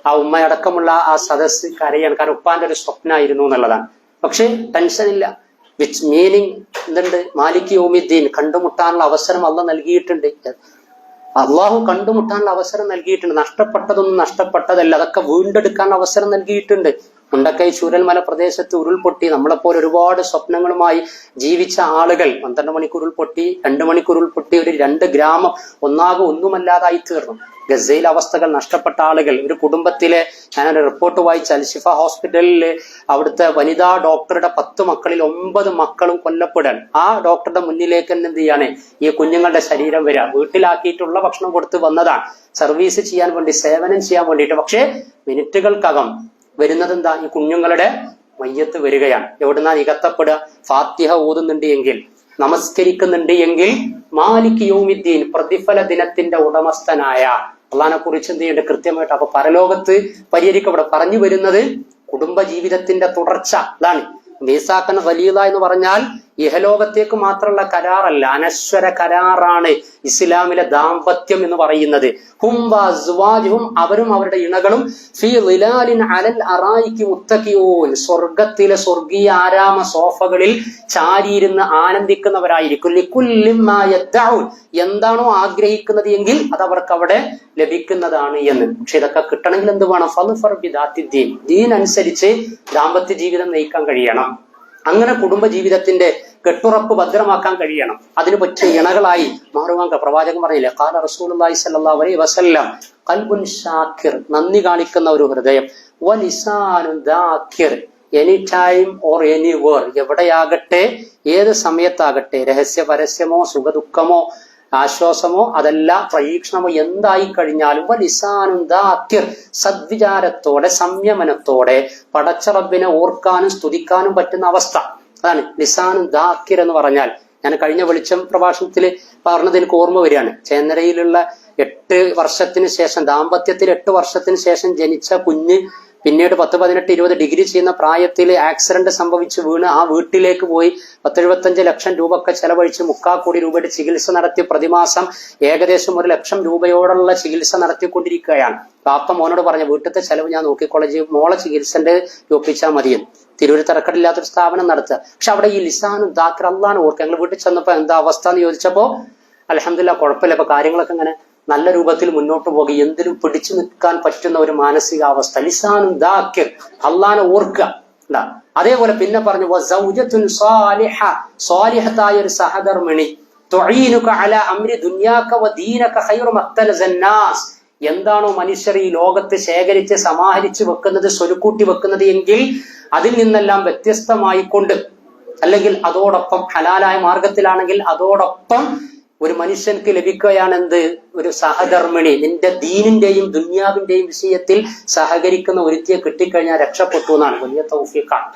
ആ ഉമ്മയടക്കമുള്ള ആ സദസ് കരയാണ്. കാരണം ഉപ്പാന്റെ ഒരു സ്വപ്നമായിരുന്നു എന്നുള്ളതാണ്. പക്ഷെ ടെൻഷനില്ല. വിച്ച് മീനിങ് എന്തുണ്ട്? മാലിക് യൗമിദ്ദീൻ, കണ്ടുമുട്ടാനുള്ള അവസരം അള്ളാഹ് നൽകിയിട്ടുണ്ട്. അള്ളാഹു കണ്ടുമുട്ടാനുള്ള അവസരം നൽകിയിട്ടുണ്ട്. നഷ്ടപ്പെട്ടതൊന്നും നഷ്ടപ്പെട്ടതല്ല, അതൊക്കെ വീണ്ടെടുക്കാനുള്ള അവസരം നൽകിയിട്ടുണ്ട്. മുണ്ടക്കൈ ചൂരൽമല പ്രദേശത്ത് ഉരുൾപൊട്ടി. നമ്മളെപ്പോലെ ഒരുപാട് സ്വപ്നങ്ങളുമായി ജീവിച്ച ആളുകൾ 12 മണിക്കൂർ ഉരുൾപൊട്ടി, 2 മണിക്കൂർ ഉരുൾപൊട്ടി, ഒരു 2 ഗ്രാമം ഒന്നാകെ ഒന്നുമല്ലാതായി തീർന്നു. ഗസയിൽ അവസ്ഥകൾ നഷ്ടപ്പെട്ട ആളുകൾ. ഒരു കുടുംബത്തിലെ ഞാനൊരു റിപ്പോർട്ട് വായിച്ച അൽഷിഫ ഹോസ്പിറ്റലില് അവിടുത്തെ വനിതാ ഡോക്ടറുടെ 10 മക്കളിൽ 9 മക്കളും കൊല്ലപ്പെടാൻ. ആ ഡോക്ടറുടെ മുന്നിലേക്ക് തന്നെ എന്ത് ചെയ്യാണ് ഈ കുഞ്ഞുങ്ങളുടെ ശരീരം വരിക. വീട്ടിലാക്കിയിട്ടുള്ള ഭക്ഷണം കൊടുത്ത് വന്നതാണ്, സർവീസ് ചെയ്യാൻ വേണ്ടി, സേവനം ചെയ്യാൻ വേണ്ടിയിട്ട്. പക്ഷേ മിനിറ്റുകൾക്കകം വരുന്നത് എന്താ? ഈ കുഞ്ഞുങ്ങളുടെ മയ്യത്ത് വരികയാണ്. എവിടുന്നാ നികത്തപ്പെടുക? ഫാത്തിഹ ഓതുന്നുണ്ട് എങ്കിൽ, നമസ്കരിക്കുന്നുണ്ട് എങ്കിൽ, മാലിക് യൗമിദ്ദീൻ, പ്രതിഫല ദിനത്തിന്റെ ഉടമസ്ഥനായ അള്ളാഹിനെ കുറിച്ച് എന്ത് ചെയ്യേണ്ടത് കൃത്യമായിട്ട്. അപ്പൊ പരലോകത്ത് പരിഹരിക്കപ്പെടെ പറഞ്ഞു വരുന്നത് കുടുംബ ജീവിതത്തിന്റെ തുടർച്ച. അതാണ് മീസാക്കൻ ഖലീല എന്ന് പറഞ്ഞാൽ ഇഹലോകത്തേക്ക് മാത്രമുള്ള കരാറല്ല, അനശ്വര കരാറാണ് ഇസ്ലാമിലെ ദാമ്പത്യം എന്ന് പറയുന്നത്. ഹും വഅസ്വാജുഹും, അവരും അവരുടെ ഇണകളും, ഫീ ളിലാലിൻ അലൽ അറായികി മുത്തഖിഊൻ, സ്വർഗത്തിലെ സ്വർഗീയ ആരാമ സോഫകളിൽ ചാരിയിരുന്ന് ആനന്ദിക്കുന്നവരായിരിക്കും. ലികുല്ലി മാ യദ്ദഊൻ, എന്താണോ ആഗ്രഹിക്കുന്നത് എങ്കിൽ അത് അവർക്ക് അവിടെ ലഭിക്കുന്നതാണ് എന്ന്. പക്ഷെ ഇതൊക്കെ കിട്ടണമെങ്കിൽ എന്ത് വേണം? ഫൽഫർ ബിദാത്തി ദീൻ അനുസരിച്ച് ദാമ്പത്യ ജീവിതം നയിക്കാൻ കഴിയണം. അങ്ങനെ കുടുംബ ജീവിതത്തിന്റെ കെട്ടുറപ്പ് ഭദ്രമാക്കാൻ കഴിയണം. അതിന് പറ്റിയ ഇണകളായി മാറുവാൻ പ്രവാചകൻ പറഞ്ഞില്ലേ, ഖാല റസൂലുള്ളാഹി സ്വല്ലല്ലാഹു അലൈഹി വസല്ലം ഖൽബുൻ ഷാക്കിർ, നന്ദി കാണിക്കുന്ന ഒരു ഹൃദയം, വ ലിസാനുൻ ദാക്കിർ, എനി ടൈം ഓർ എനിവേർ, എവിടെയാകട്ടെ ഏത് സമയത്താകട്ടെ, രഹസ്യ പരസ്യമോ സുഖദുഃഖമോ ആശ്വാസമോ അതല്ല പരീക്ഷണമോ എന്തായി കഴിഞ്ഞാലും വലിസാനും ദാക്കിർ, സദ്വിചാരത്തോടെ സംയമനത്തോടെ പടച്ച റബ്ബിനെ ഓർക്കാനും സ്തുതിക്കാനും പറ്റുന്ന അവസ്ഥ. അതാണ് ലിസാനും ദാക്കിർ എന്ന് പറഞ്ഞാൽ. ഞാൻ കഴിഞ്ഞ വെളിച്ചം പ്രഭാഷണത്തിൽ പറഞ്ഞത് എനിക്ക് ഓർമ്മ വരികയാണ്. ചേന്നരയിലുള്ള 8 വർഷത്തിന് ശേഷം, ദാമ്പത്യത്തിൽ 8 വർഷത്തിന് ശേഷം ജനിച്ച കുഞ്ഞ് പിന്നീട് 10, 18, 20 ഡിഗ്രി ചെയ്യുന്ന പ്രായത്തിൽ ആക്സിഡന്റ് സംഭവിച്ച് വീണ് ആ വീട്ടിലേക്ക് പോയി 10-75 ലക്ഷം രൂപ ഒക്കെ ചെലവഴിച്ച് 3/4 കോടി രൂപയുടെ ചികിത്സ നടത്തി പ്രതിമാസം ഏകദേശം 1 ലക്ഷം രൂപയോടുള്ള ചികിത്സ നടത്തിക്കൊണ്ടിരിക്കുകയാണ്. പാപ്പ മോനോട് പറഞ്ഞ വീട്ടിലത്തെ ചെലവ് ഞാൻ നോക്കിക്കോളേജ്, മോളെ ചികിത്സന്റെ ഒപ്പിച്ചാൽ മതിയെന്ന്. തിരൂര് തരക്കടില്ലാത്തൊരു സ്ഥാപനം നടത്തുക. പക്ഷെ അവിടെ ഈ ലിസാനും ദാക്കിർ അല്ലാഹുവിനെ ഓർക്കുക. ഞങ്ങൾ വീട്ടിൽ ചെന്നപ്പോ എന്താ അവസ്ഥ എന്ന് ചോദിച്ചപ്പോ അൽഹംദുലില്ലാഹ് കുഴപ്പമില്ല, ഇപ്പൊ കാര്യങ്ങളൊക്കെ ഇങ്ങനെ നല്ല രൂപത്തിൽ മുന്നോട്ട് പോകുക, എന്തിനും പിടിച്ചു നിൽക്കാൻ പറ്റുന്ന ഒരു മാനസികാവസ്ഥ. ലിസാനും ദാക്കിർ, അള്ളാനെ ഓർക്കുക. അതേപോലെ പിന്നെ പറഞ്ഞു വസൗജത്തുൻ സാലിഹ, സ്വാലിഹത്തായ ഒരു സഹധർമ്മിണി, തുഈനുക അലാ അംരി ദുനിയാക വദീനക ഖൈറു മഖ്തലസന്നാസ്, എന്താണോ മനുഷ്യർ ഈ ലോകത്ത് ശേഖരിച്ച് സമാഹരിച്ച് വെക്കുന്നത്, സ്വരുക്കൂട്ടി വെക്കുന്നത് എങ്കിൽ അതിൽ നിന്നെല്ലാം വ്യത്യസ്തമായിക്കൊണ്ട്, അല്ലെങ്കിൽ അതോടൊപ്പം ഹലാലായ മാർഗത്തിലാണെങ്കിൽ അതോടൊപ്പം ഒരു മനുഷ്യൻക്ക് ലഭിക്കുകയാണ് എന്ത്? ഒരു സഹധർമ്മിണി. നിന്റെ ദീനിന്റെയും ദുന്യാവിന്റെയും വിഷയത്തിൽ സഹകരിക്കുന്ന ഒരുത്തിയെ കിട്ടിക്കഴിഞ്ഞാൽ രക്ഷപ്പെട്ടു എന്നാണ്. വലിയ തൗഫീഖാണ്,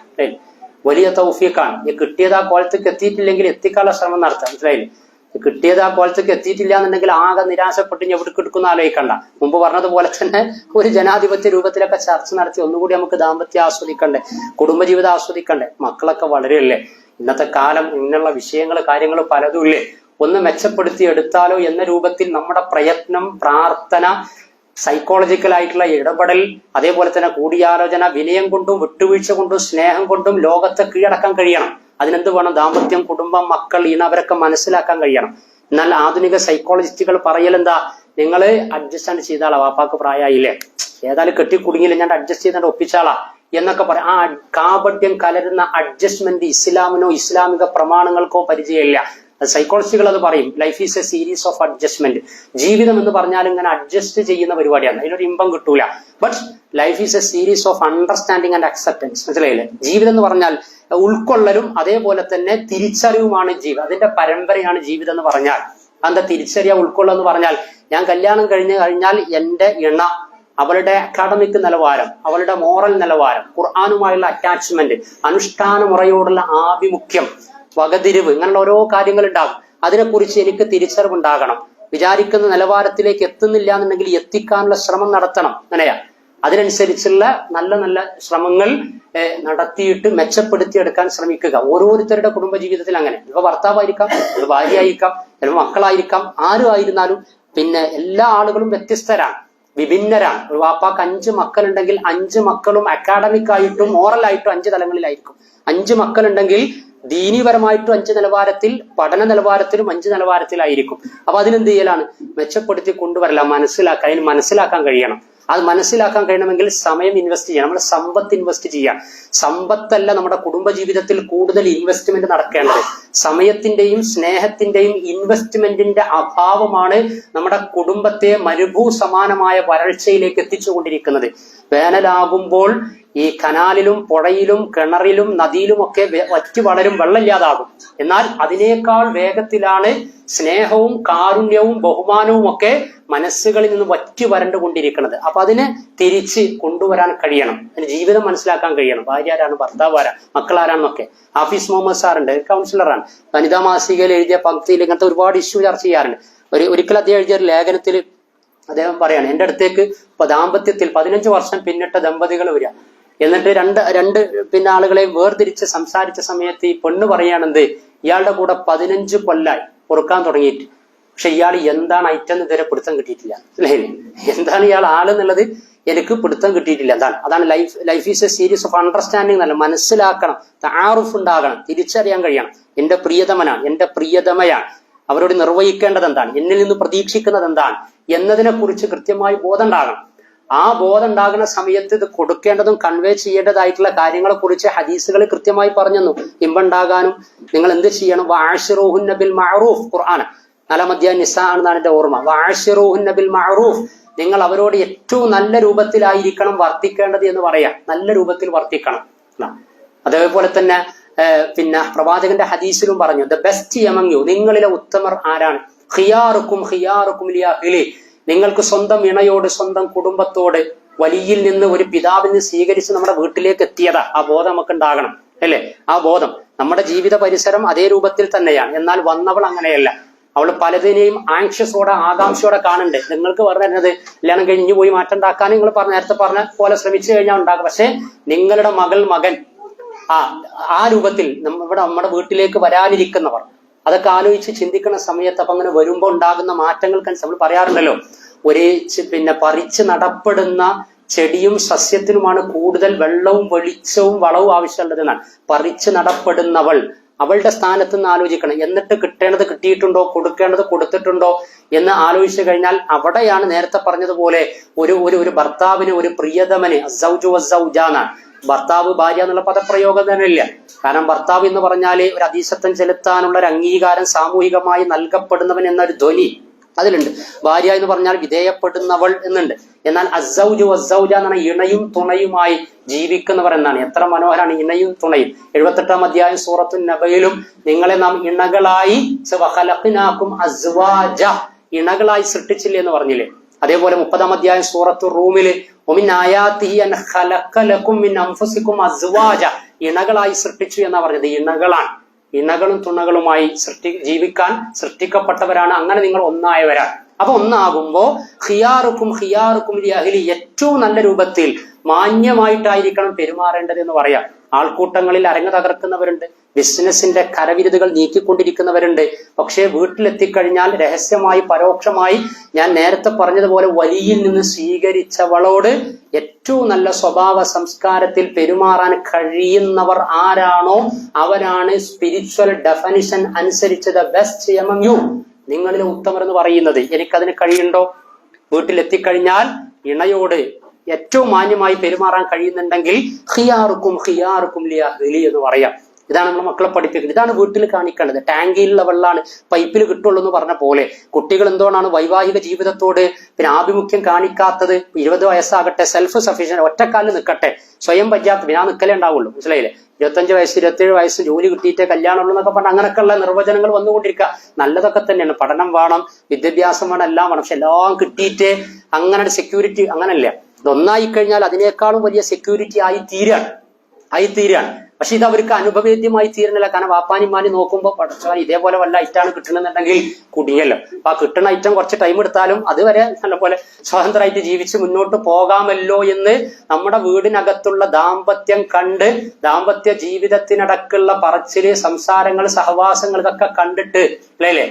വലിയ തൗഫീഖാണ്. ഈ കിട്ടിയത് ആ കോലത്തേക്ക് എത്തിയിട്ടില്ലെങ്കിൽ എത്തിക്കാനുള്ള ശ്രമം നടത്താം. മനസ്സിലായില്ലേ? കിട്ടിയത് ആ കോലത്തേക്ക് എത്തിയിട്ടില്ല എന്നുണ്ടെങ്കിൽ ആകെ നിരാശപ്പെട്ട് എവിടെ കിടക്കുന്ന ആലോചിക്കണ്ട. മുമ്പ് പറഞ്ഞതുപോലെ തന്നെ ഒരു ജനാധിപത്യ രൂപത്തിലൊക്കെ ചർച്ച നടത്തി ഒന്നുകൂടി നമുക്ക് ദാമ്പത്യം ആസ്വദിക്കണ്ടേ, കുടുംബജീവിതം ആസ്വദിക്കണ്ടേ, മക്കളൊക്കെ വളരെയല്ലേ. ഇന്നത്തെ കാലം ഇങ്ങനെയുള്ള വിഷയങ്ങൾ കാര്യങ്ങൾ പലതും ഇല്ലേ. ഒന്ന് മെച്ചപ്പെടുത്തി എടുത്താലോ എന്ന രൂപത്തിൽ നമ്മുടെ പ്രയത്നം, പ്രാർത്ഥന, സൈക്കോളജിക്കൽ ആയിട്ടുള്ള ഇടപെടൽ, അതേപോലെ തന്നെ കൂടിയാലോചന, വിനയം കൊണ്ടും വിട്ടുവീഴ്ച കൊണ്ടും സ്നേഹം കൊണ്ടും ലോകത്തെ കീഴടക്കാൻ കഴിയണം. അതിനെന്ത് വേണം? ദാമ്പത്യം, കുടുംബം, മക്കൾ, അവരൊക്കെ മനസ്സിലാക്കാൻ കഴിയണം. എന്നാൽ ആധുനിക സൈക്കോളജിസ്റ്റുകൾ പറയലെന്താ, നിങ്ങള് അഡ്ജസ്റ്റ് ചെയ്താളാ, വാപ്പാക്ക് പ്രായമായില്ലേ, ഏതായാലും കെട്ടിക്കുടുങ്ങിയില്ല, ഞാൻ അഡ്ജസ്റ്റ് ചെയ്താണ്ട് ഒപ്പിച്ചാളാ എന്നൊക്കെ പറയാം. ആ കാപട്യം കലരുന്ന അഡ്ജസ്റ്റ്മെന്റ് ഇസ്ലാമിനോ ഇസ്ലാമിക പ്രമാണങ്ങൾക്കോ പരിചയമില്ല. സൈക്കോളജിസ്റ്റുകൾ അത് പറയും, life is A series of adjustment. ജീവിതം എന്ന് പറഞ്ഞാൽ ഇങ്ങനെ അഡ്ജസ്റ്റ് ചെയ്യുന്ന പരിപാടിയാണ്, അതിനൊരു ഇമ്പം കിട്ടൂല. But life is A series of understanding and acceptance. മനസ്സിലായില്ലേ? ജീവിതം എന്ന് പറഞ്ഞാൽ ഉൾക്കൊള്ളലും അതേപോലെ തന്നെ തിരിച്ചറിവുമാണ് ജീവിതം. അതിന്റെ പരമ്പരയാണ് ജീവിതം എന്ന് പറഞ്ഞാൽ. എന്താ തിരിച്ചറിയാ ഉൾക്കൊള്ളുക എന്ന് പറഞ്ഞാൽ, ഞാൻ കല്യാണം കഴിഞ്ഞാൽ എന്റെ ഇണ, അവളുടെ അക്കാഡമിക് നിലവാരം, അവളുടെ മോറൽ നിലവാരം, ഖുർആനുമായുള്ള അറ്റാച്ച്മെന്റ്, അനുഷ്ഠാന മുറയോടുള്ള ആഭിമുഖ്യം, വകതിരിവ്, ഇങ്ങനെയുള്ള ഓരോ കാര്യങ്ങൾ ഉണ്ടാകും. അതിനെക്കുറിച്ച് എനിക്ക് തിരിച്ചറിവുണ്ടാകണം. വിചാരിക്കുന്ന നിലവാരത്തിലേക്ക് എത്തുന്നില്ല എന്നുണ്ടെങ്കിൽ എത്തിക്കാനുള്ള ശ്രമം നടത്തണം. അങ്ങനെയാ. അതിനനുസരിച്ചുള്ള നല്ല നല്ല ശ്രമങ്ങൾ നടത്തിയിട്ട് മെച്ചപ്പെടുത്തിയെടുക്കാൻ ശ്രമിക്കുക. ഓരോരുത്തരുടെ കുടുംബജീവിതത്തിൽ അങ്ങനെ, ഇപ്പൊ ഭർത്താവായിരിക്കാം, ഇപ്പൊ ഭാര്യയായിരിക്കാം, ചിലപ്പോൾ മക്കളായിരിക്കാം, ആരും ആയിരുന്നാലും പിന്നെ എല്ലാ ആളുകളും വ്യത്യസ്തരാണ്, വിഭിന്നരാണ്. ഒരു വാപ്പാക്ക് 5 മക്കളുണ്ടെങ്കിൽ 5 മക്കളും അക്കാഡമിക് ആയിട്ടും മോറലായിട്ടും 5 തലങ്ങളിലായിരിക്കും. 5 മക്കളുണ്ടെങ്കിൽ ദീനീപരമായിട്ടും 5 നിലവാരത്തിൽ, പഠന നിലവാരത്തിലും 5 നിലവാരത്തിലായിരിക്കും. അപ്പൊ അതിനെന്ത് ചെയ്യലാണ്? മെച്ചപ്പെടുത്തി കൊണ്ടുവരല, മനസ്സിലാക്കാൻ. അതിന് മനസ്സിലാക്കാൻ കഴിയണം. അത് മനസ്സിലാക്കാൻ കഴിയണമെങ്കിൽ സമയം ഇൻവെസ്റ്റ് ചെയ്യണം. നമ്മൾ സമ്പത്ത് ഇൻവെസ്റ്റ് ചെയ്യാം. സമ്പത്തല്ല നമ്മുടെ കുടുംബജീവിതത്തിൽ കൂടുതൽ ഇൻവെസ്റ്റ്മെന്റ് നടക്കേണ്ടത്. സമയത്തിന്റെയും സ്നേഹത്തിന്റെയും ഇൻവെസ്റ്റ്മെന്റിന്റെ അഭാവമാണ് നമ്മുടെ കുടുംബത്തെ മരുഭൂ സമാനമായ വരൾച്ചയിലേക്ക് എത്തിച്ചുകൊണ്ടിരിക്കുന്നത്. വേനലാകുമ്പോൾ ഈ കനാലിലും പുഴയിലും കിണറിലും നദിയിലുമൊക്കെ വറ്റി വളരും, വെള്ളമില്ലാതാകും. എന്നാൽ അതിനേക്കാൾ വേഗത്തിലാണ് സ്നേഹവും കാരുണ്യവും ബഹുമാനവും ഒക്കെ മനസ്സുകളിൽ നിന്ന് വറ്റി വരണ്ടുകൊണ്ടിരിക്കുന്നത്. അപ്പൊ അതിനെ തിരിച്ച് കൊണ്ടുവരാൻ കഴിയണം. അതിന് ജീവിതം മനസ്സിലാക്കാൻ കഴിയണം. ഭാര്യ ആരാണ്, ഭർത്താവ് ആരാ, മക്കളാരാണെന്നൊക്കെ. ഹാഫിസ് മുഹമ്മദ് സാറുണ്ട്, കൗൺസിലറാണ്. വനിതാ മാസികയിൽ എഴുതിയ പങ്ക്തിയിൽ ഇങ്ങനത്തെ ഒരുപാട് ഇഷ്യൂ ചർച്ച ചെയ്യാറുണ്ട്. ഒരിക്കൽ അദ്ദേഹം എഴുതിയ ഒരു ലേഖനത്തിൽ അദ്ദേഹം പറയാണ്, എന്റെ അടുത്തേക്ക് ഇപ്പൊ ദാമ്പത്യത്തിൽ 15 വർഷം പിന്നിട്ട ദമ്പതികൾ വരിക. എന്നിട്ട് രണ്ട് പിന്നെ ആളുകളെ വേർതിരിച്ച് സംസാരിച്ച സമയത്ത് ഈ പെണ്ണ് പറയാണെന്ത്, ഇയാളുടെ കൂടെ 15 കൊല്ലായി പൊറുക്കാൻ തുടങ്ങിയിട്ട്, പക്ഷെ ഇയാൾ എന്താണ് ഐറ്റം ഇതുവരെ പിടുത്തം കിട്ടിയിട്ടില്ല. അല്ലേ? എന്താണ് ഇയാൾ ആളെന്നുള്ളത് എനിക്ക് പിടുത്തം കിട്ടിയിട്ടില്ല. അതാണ് life is A series of understanding എന്നല്ല, മനസ്സിലാക്കണം, താറുഫ് ഉണ്ടാകണം, തിരിച്ചറിയാൻ കഴിയണം. എന്റെ പ്രിയതമനാണ്, എന്റെ പ്രിയതമയാണ്, അവരോട് നിർവഹിക്കേണ്ടത് എന്താണ്, എന്നിൽ നിന്ന് പ്രതീക്ഷിക്കുന്നത് എന്താണ് എന്നതിനെ കുറിച്ച് കൃത്യമായി ബോധം ഉണ്ടാകണം. ആ ബോധം ഉണ്ടാകുന്ന സമയത്ത് ഇത് കൊടുക്കേണ്ടതും കൺവേ ചെയ്യേണ്ടതായിട്ടുള്ള കാര്യങ്ങളെ കുറിച്ച് ഹദീസുകൾ കൃത്യമായി പറഞ്ഞു. ഇമ്പുണ്ടാകാനും നിങ്ങൾ എന്ത് ചെയ്യണം? വഅശ്റൂഹുന്ന ബിൽ മഅറൂഫ്. ഖുർആൻ 4 അധ്യായം നിസാ ആണെന്നാണ് എന്റെ ഓർമ്മ. വഅശ്റൂഹുന്ന ബിൽ മഅറൂഫ്. നിങ്ങൾ അവരോട് ഏറ്റവും നല്ല രൂപത്തിലായിരിക്കണം വർത്തിക്കേണ്ടത് എന്ന് പറയാം. നല്ല രൂപത്തിൽ വർത്തിക്കണം. അതേപോലെ തന്നെ പിന്നെ പ്രവാചകന്റെ ഹദീസിലും പറഞ്ഞു, ദ ബെസ്റ്റ് എമംഗ് യു, നിങ്ങളിലെ ഉത്തമർ ആരാണ്? ഖിയാറുക്കും ഖിയാറുക്കും ലിഅഹ്ലി, നിങ്ങൾക്ക് സ്വന്തം ഇണയോട് സ്വന്തം കുടുംബത്തോട് വലിയിൽ നിന്ന് ഒരു പിതാവിൽ നിന്ന് സ്വീകരിച്ച് നമ്മുടെ വീട്ടിലേക്ക് എത്തിയതാ. ആ ബോധം നമുക്ക് ഉണ്ടാകണം, അല്ലേ? ആ ബോധം നമ്മുടെ ജീവിത പരിസരം അതേ രൂപത്തിൽ തന്നെയാണ്. എന്നാൽ വന്നവൾ അങ്ങനെയല്ല. അവൾ പലതിനെയും ആങ്ഷ്യസോടെ ആകാംക്ഷയോടെ കാണുന്നുണ്ട്. നിങ്ങൾക്ക് പറഞ്ഞിരുന്നത് കല്യാണം കഴിഞ്ഞു പോയി മാറ്റം ഉണ്ടാക്കാൻ നിങ്ങൾ നേരത്തെ പറഞ്ഞ പോലെ ശ്രമിച്ചു കഴിഞ്ഞാൽ ഉണ്ടാകും. പക്ഷെ നിങ്ങളുടെ മകൻ ആ രൂപത്തിൽ നമ്മുടെ വീട്ടിലേക്ക് വരാനിരിക്കുന്നവർ അതൊക്കെ ആലോചിച്ച് ചിന്തിക്കുന്ന സമയത്ത് അപ്പൊ അങ്ങനെ വരുമ്പോൾ ഉണ്ടാകുന്ന മാറ്റങ്ങൾക്കനുസരിച്ച് നമ്മൾ പറയാറുണ്ടല്ലോ, പിന്നെ പറിച്ച് നടപ്പെടുന്ന ചെടിയും സസ്യത്തിനുമാണ് കൂടുതൽ വെള്ളവും വെളിച്ചവും വളവും ആവശ്യമുള്ളതെന്നാണ്. പറിച്ച് നടപ്പെടുന്നവൾ അവളുടെ സ്ഥാനത്ത് നിന്ന് ആലോചിക്കണം. എന്നിട്ട് കിട്ടേണ്ടത് കിട്ടിയിട്ടുണ്ടോ, കൊടുക്കേണ്ടത് കൊടുത്തിട്ടുണ്ടോ എന്ന് ആലോചിച്ചു കഴിഞ്ഞാൽ അവിടെയാണ് നേരത്തെ പറഞ്ഞതുപോലെ ഒരു ഭർത്താവിന്, ഒരു പ്രിയതമന് അസ്സൗജു വസ്സൗജ എന്നാണ്. ഭർത്താവ് ഭാര്യ എന്നുള്ള പദപ്രയോഗം തന്നെ ഇല്ല. കാരണം ഭർത്താവ് എന്ന് പറഞ്ഞാല് ഒരു അതീശത്വം ചെലുത്താനുള്ള ഒരു അംഗീകാരം സാമൂഹികമായി നൽകപ്പെടുന്നവൻ എന്നൊരു ധ്വനി അതിലുണ്ട്. ഭാര്യ എന്ന് പറഞ്ഞാൽ വിധേയപ്പെടുന്നവൾ എന്നുണ്ട്. എന്നാൽ അസ്സൗജു വസ്സൗജ എന്നാണ് ഇണയും തുണയുമായി ജീവിക്കുന്നവർ എന്നാണ്. എത്ര മനോഹരാണ് ഇണയും തുണയും. 78 അധ്യായം സൂറത്തു നബയിലും നിങ്ങളെ നാം ഇണകളായി അസ്വാജ, ഇണകളായി സൃഷ്ടിച്ചില്ലേ എന്ന് പറഞ്ഞില്ലേ. അതേപോലെ 30 അധ്യായം സൂറത്തു റൂമില് ഇണകളായി സൃഷ്ടിച്ചു എന്നാ പറഞ്ഞത്. ഇണകളാണ്, ഇണകളും തുണകളുമായി ജീവിക്കാൻ സൃഷ്ടിക്കപ്പെട്ടവരാണ്. അങ്ങനെ നിങ്ങൾ ഒന്നായവരാണ്. അപ്പൊ ഒന്നാകുമ്പോ ഖിയാറുക്കും ഖിയാറുക്കും ലിഅഹ്ലി, ഏറ്റവും നല്ല രൂപത്തിൽ മാന്യമായിട്ടായിരിക്കണം പെരുമാറേണ്ടത് എന്ന് പറയാം. ആൾക്കൂട്ടങ്ങളിൽ അരങ്ങ് തകർക്കുന്നവരുണ്ട്, ബിസിനസിന്റെ കരവിരുതുകൾ നീക്കിക്കൊണ്ടിരിക്കുന്നവരുണ്ട്. പക്ഷേ വീട്ടിലെത്തിക്കഴിഞ്ഞാൽ രഹസ്യമായി പരോക്ഷമായി ഞാൻ നേരത്തെ പറഞ്ഞതുപോലെ വലിയിൽ നിന്ന് സ്വീകരിച്ചവളോട് ഏറ്റവും നല്ല സ്വഭാവ സംസ്കാരത്തിൽ പെരുമാറാൻ കഴിയുന്നവർ ആരാണോ അവരാണ് സ്പിരിച്വൽ ഡെഫിനിഷൻ അനുസരിച്ച് ദ ബെസ്റ്റ് എമംഗ് യു, നിങ്ങളിലെ ഉത്തമർ എന്ന് പറയുന്നത്. എനിക്കതിന് കഴിയുണ്ടോ? വീട്ടിലെത്തിക്കഴിഞ്ഞാൽ ഇണയോട് ഏറ്റവും മാന്യമായി പെരുമാറാൻ കഴിയുന്നുണ്ടെങ്കിൽ ഖിയാറുക്കും ഖിയാറുക്കും ലിഅഹ്ലി എന്ന് പറയാം. ഇതാണ് നമ്മൾ മക്കളെ പഠിപ്പിക്കുന്നത്. ഇതാണ് വീട്ടിൽ കാണിക്കേണ്ടത്. ടാങ്കിയിലുള്ള വെള്ളമാണ് പൈപ്പിൽ കിട്ടുള്ളൂ എന്ന് പറഞ്ഞ പോലെ കുട്ടികൾ എന്തുകൊണ്ടാണ് വൈവാഹിക ജീവിതത്തോട് പിന്നെ ആഭിമുഖ്യം കാണിക്കാത്തത്? 20 വയസ്സാകട്ടെ, സെൽഫ് സഫീഷ്യന്റ്, ഒറ്റക്കാലിൽ നിൽക്കട്ടെ, സ്വയം പര്യാപ്തം, ഞാൻ നിൽക്കലേ ഉണ്ടാവുള്ളൂ. മനസ്സിലായില്ലേ? 25 വയസ്സ് 27 വയസ്സ് ജോലി കിട്ടിയിട്ടേ കല്യാണമുള്ളൂ എന്നൊക്കെ പറഞ്ഞാൽ അങ്ങനെയൊക്കെയുള്ള നിർവചനങ്ങൾ വന്നുകൊണ്ടിരിക്കുക. നല്ലതൊക്കെ തന്നെയാണ്, പഠനം വേണം, വിദ്യാഭ്യാസം വേണം, എല്ലാം വേണം. പക്ഷെ എല്ലാം കിട്ടിയിട്ടേ അങ്ങനെ സെക്യൂരിറ്റി അങ്ങനല്ല. ഇതൊന്നായി കഴിഞ്ഞാൽ അതിനേക്കാളും വലിയ സെക്യൂരിറ്റി ആയി തീരാണ്. പക്ഷെ ഇത് അവർക്ക് അനുഭവേദ്യമായി തീരുന്നില്ല. കാരണം വാപ്പാനിമാനി നോക്കുമ്പോൾ പഠിച്ചാൽ ഇതേപോലെ വല്ല ഐറ്റാണ് കിട്ടണമെന്നുണ്ടെങ്കിൽ കുടുങ്ങിയല്ലോ. അപ്പൊ ആ കിട്ടുന്ന ഐറ്റം കുറച്ച് ടൈം എടുത്താലും അതുവരെ നല്ലപോലെ സ്വതന്ത്രമായിട്ട് ജീവിച്ച് മുന്നോട്ട് പോകാമല്ലോ എന്ന് നമ്മുടെ വീടിനകത്തുള്ള ദാമ്പത്യം കണ്ട്, ദാമ്പത്യ ജീവിതത്തിനടക്കുള്ള പറച്ചില്, സംസാരങ്ങൾ, സഹവാസങ്ങൾ ഇതൊക്കെ കണ്ടിട്ട് അല്ലേ,